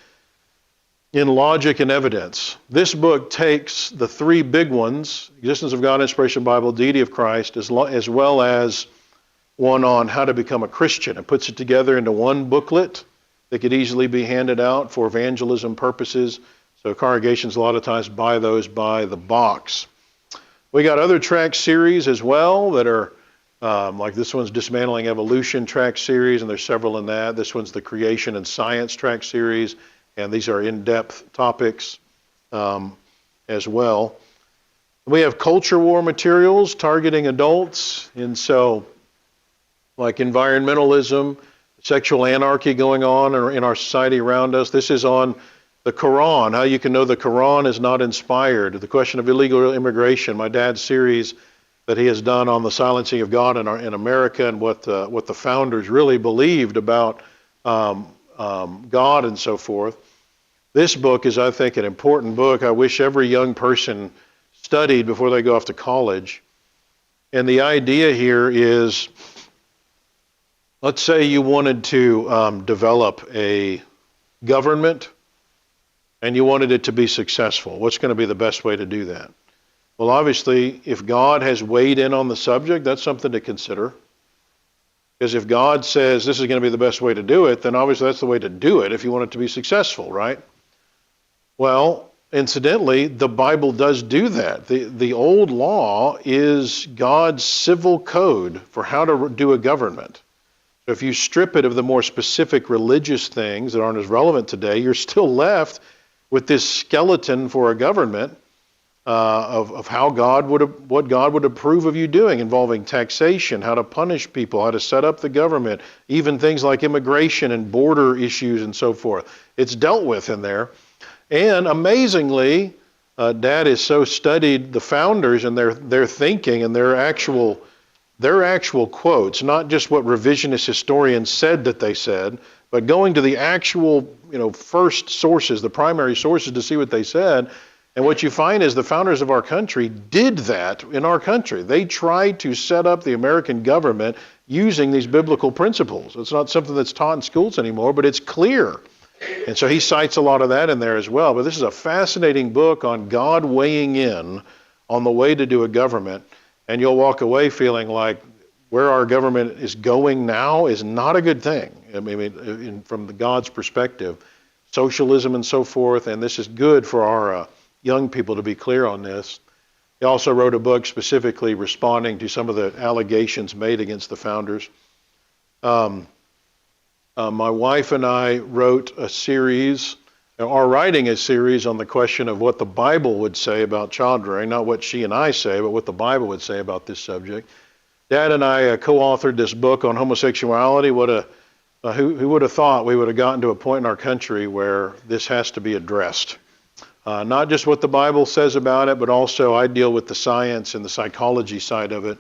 in logic and evidence. This book takes the 3 big ones, existence of God, inspiration of the Bible, deity of Christ, as well as one on how to become a Christian, and puts it together into one booklet that could easily be handed out for evangelism purposes. So congregations a lot of times buy those by the box. We got other tract series as well that are like this one's Dismantling Evolution tract series, and there's several in that. This one's the Creation and Science tract series, and these are in-depth topics as well. We have culture war materials targeting adults, and so like environmentalism, sexual anarchy going on in our society around us. This is on the Quran, how you can know the Quran is not inspired. The question of illegal immigration, my dad's series that he has done on the silencing of God in America and what the founders really believed about God and so forth. This book is, I think, an important book. I wish every young person studied before they go off to college. And the idea here is, let's say you wanted to develop a government and you wanted it to be successful. What's going to be the best way to do that? Well, obviously, if God has weighed in on the subject, that's something to consider. Because if God says this is going to be the best way to do it, then obviously that's the way to do it if you want it to be successful, right? Well, incidentally, the Bible does do that. The old law is God's civil code for how to do a government. So if you strip it of the more specific religious things that aren't as relevant today, you're still left with this skeleton for a government of how what God would approve of you doing, involving taxation, how to punish people, how to set up the government, even things like immigration and border issues and so forth. It's dealt with in there. And amazingly, Dad has so studied the founders and their thinking and their actual quotes, not just what revisionist historians said that they said, but going to the actual, first sources, the primary sources to see what they said. And what you find is the founders of our country did that in our country. They tried to set up the American government using these biblical principles. It's not something that's taught in schools anymore, but it's clear. And so he cites a lot of that in there as well. But this is a fascinating book on God weighing in on the way to do a government. And you'll walk away feeling like where our government is going now is not a good thing. I mean, from the God's perspective, socialism and so forth, and this is good for our young people to be clear on this. He also wrote a book specifically responding to some of the allegations made against the founders. My wife and I wrote a series, are writing a series on the question of what the Bible would say about child rearing, not what she and I say, but what the Bible would say about this subject. Dad and I co-authored this book on homosexuality. Who would have thought we would have gotten to a point in our country where this has to be addressed? Not just what the Bible says about it, but also I deal with the science and the psychology side of it,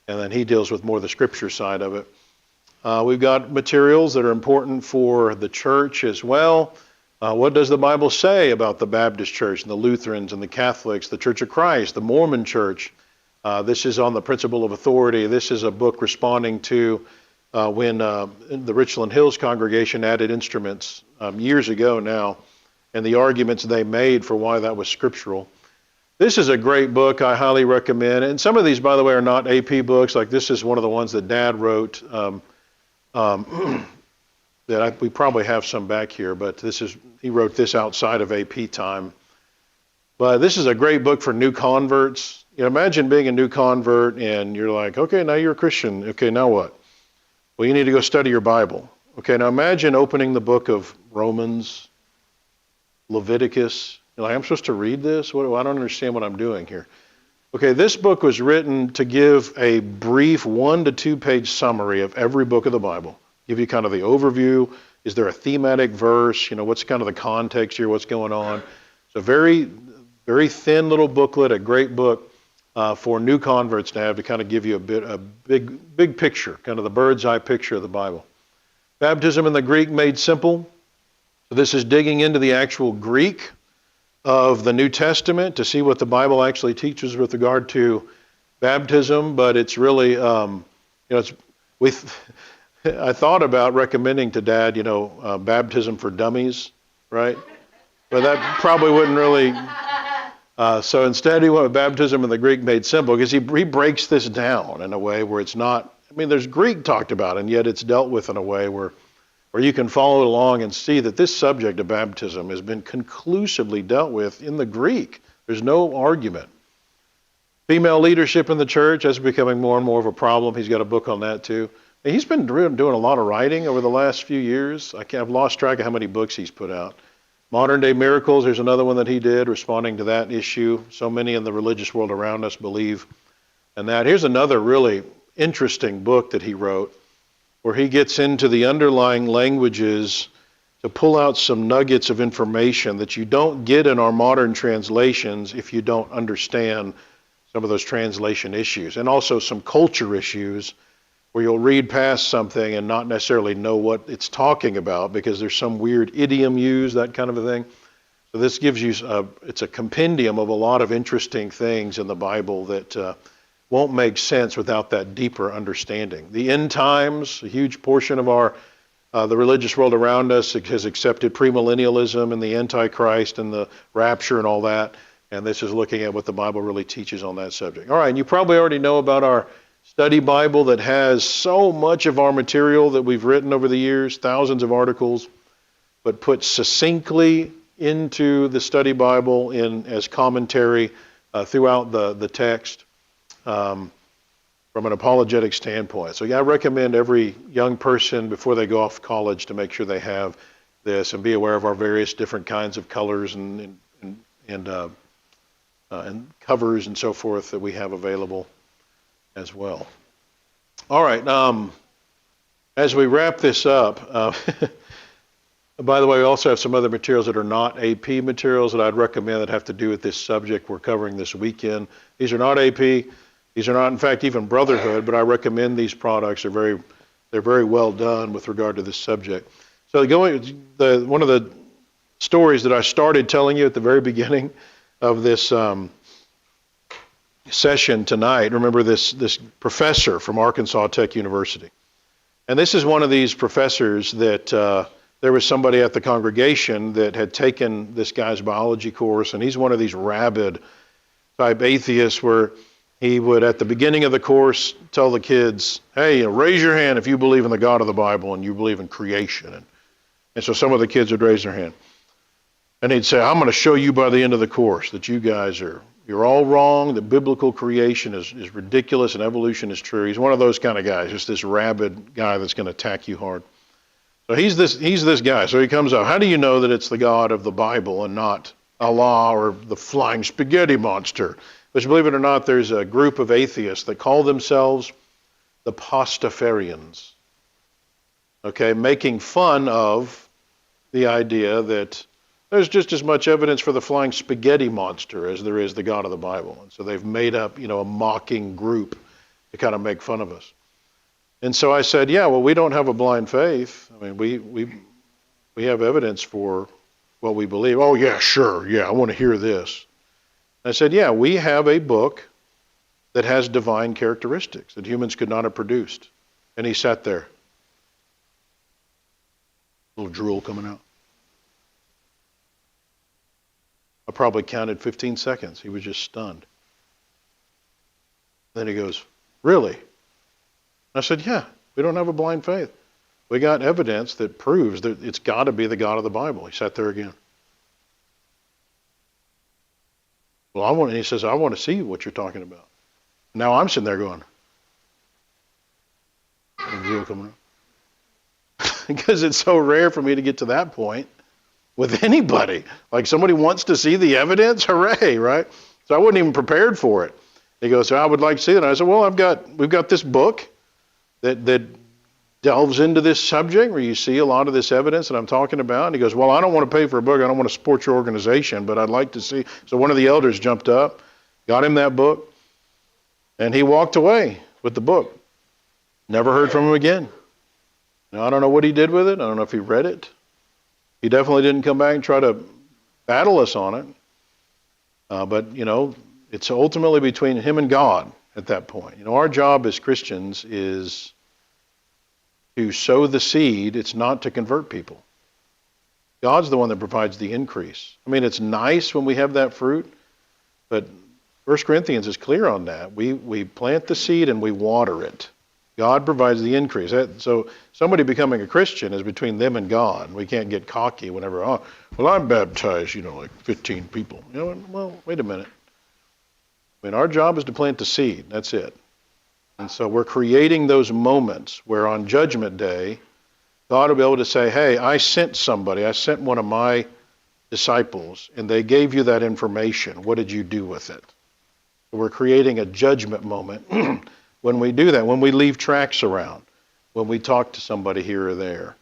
and then he deals with more the scripture side of it. We've got materials that are important for the church as well. What does the Bible say about the Baptist church and the Lutherans and the Catholics, the Church of Christ, the Mormon church? This is on the principle of authority. This is a book responding to when the Richland Hills congregation added instruments years ago now, and the arguments they made for why that was scriptural. This is a great book. I highly recommend. And some of these, by the way, are not AP books. Like this is one of the ones that Dad wrote. We probably have some back here, but he wrote this outside of AP time. But this is a great book for new converts. You know, imagine being a new convert and you're like, okay, now you're a Christian. Okay, now what? Well, you need to go study your Bible. Okay, now imagine opening the book of Romans, Leviticus. You're like, I'm supposed to read this? I don't understand what I'm doing here. Okay, this book was written to give a brief 1 to 2 page summary of every book of the Bible. Give you kind of the overview. Is there a thematic verse? You know, what's kind of the context here? What's going on? So very, very thin little booklet, a great book for new converts to have to kind of give you a big picture, kind of the bird's eye picture of the Bible. Baptism in the Greek made simple. So this is digging into the actual Greek of the New Testament to see what the Bible actually teaches with regard to baptism, but it's really, I thought about recommending to Dad, baptism for dummies, right? But that probably wouldn't really. So instead, he went with baptism in the Greek made simple because he breaks this down in a way where it's not. I mean, there's Greek talked about, and yet it's dealt with in a way where you can follow along and see that this subject of baptism has been conclusively dealt with in the Greek. There's no argument. Female leadership in the church, that's becoming more and more of a problem. He's got a book on that too. And he's been doing a lot of writing over the last few years. I've lost track of how many books he's put out. Modern Day Miracles, there's another one that he did responding to that issue. So many in the religious world around us believe in that. Here's another really interesting book that he wrote where he gets into the underlying languages to pull out some nuggets of information that you don't get in our modern translations if you don't understand some of those translation issues, and also some culture issues where you'll read past something and not necessarily know what it's talking about because there's some weird idiom used, that kind of a thing. So this gives you, it's a compendium of a lot of interesting things in the Bible that won't make sense without that deeper understanding. The end times, a huge portion of the religious world around us has accepted premillennialism and the Antichrist and the rapture and all that. And this is looking at what the Bible really teaches on that subject. All right, and you probably already know about our study Bible that has so much of our material that we've written over the years, thousands of articles, but put succinctly into the study Bible as commentary throughout the text. From an apologetic standpoint. So I recommend every young person before they go off to college to make sure they have this and be aware of our various different kinds of colors and covers and so forth that we have available as well. All right, as we wrap this up, by the way, we also have some other materials that are not AP materials that I'd recommend that have to do with this subject we're covering this weekend. These are not AP. These are not, in fact, even Brotherhood, but I recommend these products. They're very well done with regard to this subject. So one of the stories that I started telling you at the very beginning of this session tonight, remember this professor from Arkansas Tech University. And this is one of these professors that there was somebody at the congregation that had taken this guy's biology course, and he's one of these rabid type atheists where he would, at the beginning of the course, tell the kids, hey, raise your hand if you believe in the God of the Bible and you believe in creation. And so some of the kids would raise their hand. And he'd say, I'm going to show you by the end of the course that you guys you're all wrong, that biblical creation is ridiculous and evolution is true. He's one of those kind of guys, just this rabid guy that's going to attack you hard. So he's this guy. So he comes out, how do you know that it's the God of the Bible and not Allah or the flying spaghetti monster? Which, believe it or not, there's a group of atheists that call themselves the Pastafarians. Okay, making fun of the idea that there's just as much evidence for the flying spaghetti monster as there is the God of the Bible. And so they've made up, a mocking group to kind of make fun of us. And so I said, yeah, well, we don't have a blind faith. I mean, we have evidence for what we believe. Oh, yeah, sure. Yeah, I want to hear this. I said, yeah, we have a book that has divine characteristics that humans could not have produced. And he sat there. A little drool coming out. I probably counted 15 seconds. He was just stunned. Then he goes, really? I said, yeah, we don't have a blind faith. We got evidence that proves that it's got to be the God of the Bible. He sat there again. Well, and he says, I want to see what you're talking about. Now I'm sitting there going, because it's so rare for me to get to that point with anybody. Like somebody wants to see the evidence, hooray, right? So I wasn't even prepared for it. He goes, so I would like to see it. And I said, well, we've got this book that delves into this subject where you see a lot of this evidence that I'm talking about. And he goes, well, I don't want to pay for a book. I don't want to support your organization, but I'd like to see. So one of the elders jumped up, got him that book, and he walked away with the book. Never heard from him again. Now, I don't know what he did with it. I don't know if he read it. He definitely didn't come back and try to battle us on it. But it's ultimately between him and God at that point. Our job as Christians is to sow the seed. It's not to convert people. God's the one that provides the increase. I mean, it's nice when we have that fruit, but 1 Corinthians is clear on that. We plant the seed and we water it. God provides the increase. So somebody becoming a Christian is between them and God. We can't get cocky whenever, I'm baptized, like 15 people. Well, wait a minute. I mean, our job is to plant the seed. That's it. And so we're creating those moments where on Judgment Day, God will be able to say, hey, I sent somebody. I sent one of my disciples, and they gave you that information. What did you do with it? We're creating a judgment moment when we do that, when we leave tracts around, when we talk to somebody here or there.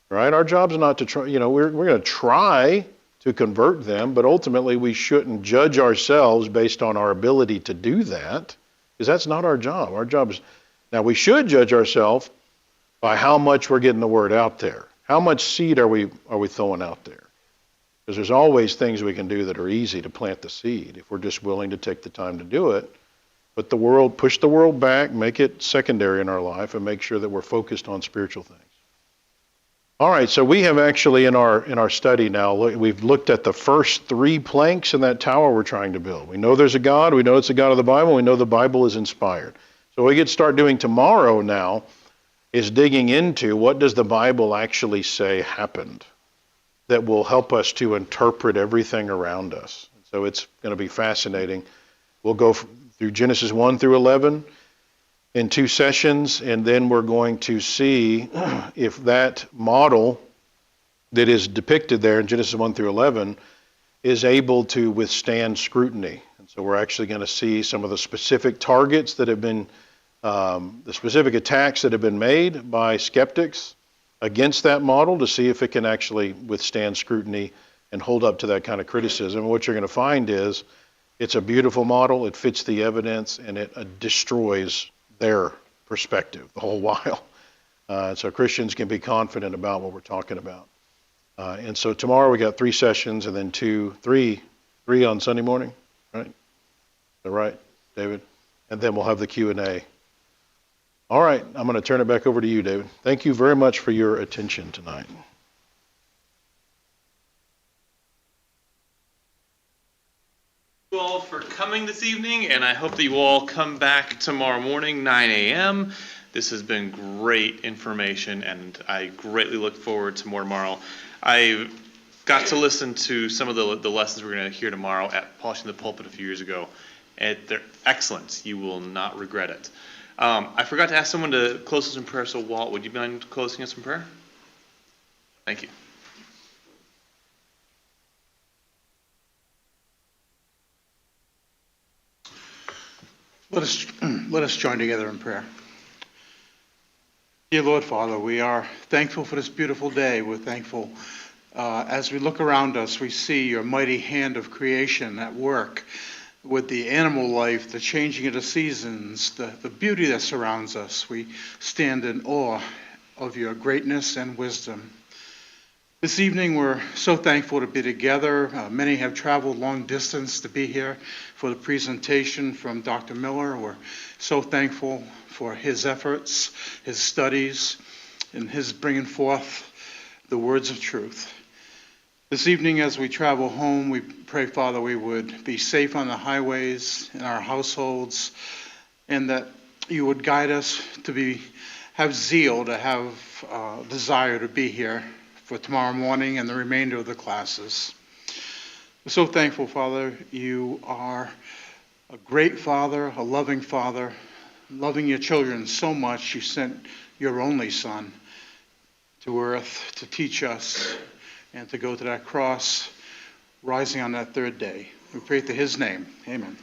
Right? Our job's not to try, we're going to try to convert them, but ultimately we shouldn't judge ourselves based on our ability to do that, because that's not our job. Our job is, now we should judge ourselves by how much we're getting the word out there. How much seed are we throwing out there? Because there's always things we can do that are easy to plant the seed if we're just willing to take the time to do it. But push the world back, make it secondary in our life, and make sure that we're focused on spiritual things. All right, so we have actually in our study now, we've looked at the first 3 planks in that tower we're trying to build. We know there's a God. We know it's the God of the Bible. We know the Bible is inspired. So what we get to start doing tomorrow now is digging into what does the Bible actually say happened that will help us to interpret everything around us. So it's going to be fascinating. We'll go through Genesis 1 through 11 in 2 sessions, and then we're going to see if that model that is depicted there in Genesis 1 through 11 is able to withstand scrutiny. And so we're actually going to see some of the specific targets that have been, the specific attacks that have been made by skeptics against that model to see if it can actually withstand scrutiny and hold up to that kind of criticism. And what you're going to find is it's a beautiful model, it fits the evidence, and it destroys their perspective the whole while. So Christians can be confident about what we're talking about. And so tomorrow we got 3 sessions and then 3 on Sunday morning, right? Is that right, David? And then we'll have the Q&A. All right, I'm going to turn it back over to you, David. Thank you very much for your attention tonight. you all for coming this evening, and I hope that you all come back tomorrow morning, 9 a.m. This has been great information, and I greatly look forward to more tomorrow. I got to listen to some of the lessons we're going to hear tomorrow at Polishing the Pulpit a few years ago, and they're excellent. You will not regret it. I forgot to ask someone to close us in prayer, so Walt, would you mind closing us in prayer? Thank you. Let us join together in prayer. Dear Lord Father, we are thankful for this beautiful day. We're thankful as we look around us, we see your mighty hand of creation at work with the animal life, the changing of the seasons, the beauty that surrounds us. We stand in awe of your greatness and wisdom. This evening, we're so thankful to be together. Many have traveled long distance to be here for the presentation from Dr. Miller. We're so thankful for his efforts, his studies, and his bringing forth the words of truth. This evening, as we travel home, we pray, Father, we would be safe on the highways, in our households, and that you would guide us to have zeal, to have desire to be here for tomorrow morning and the remainder of the classes. We're so thankful, Father. You are a great Father, a loving Father, loving your children so much you sent your only Son to earth to teach us and to go to that cross, rising on that third day. We pray to his name. Amen.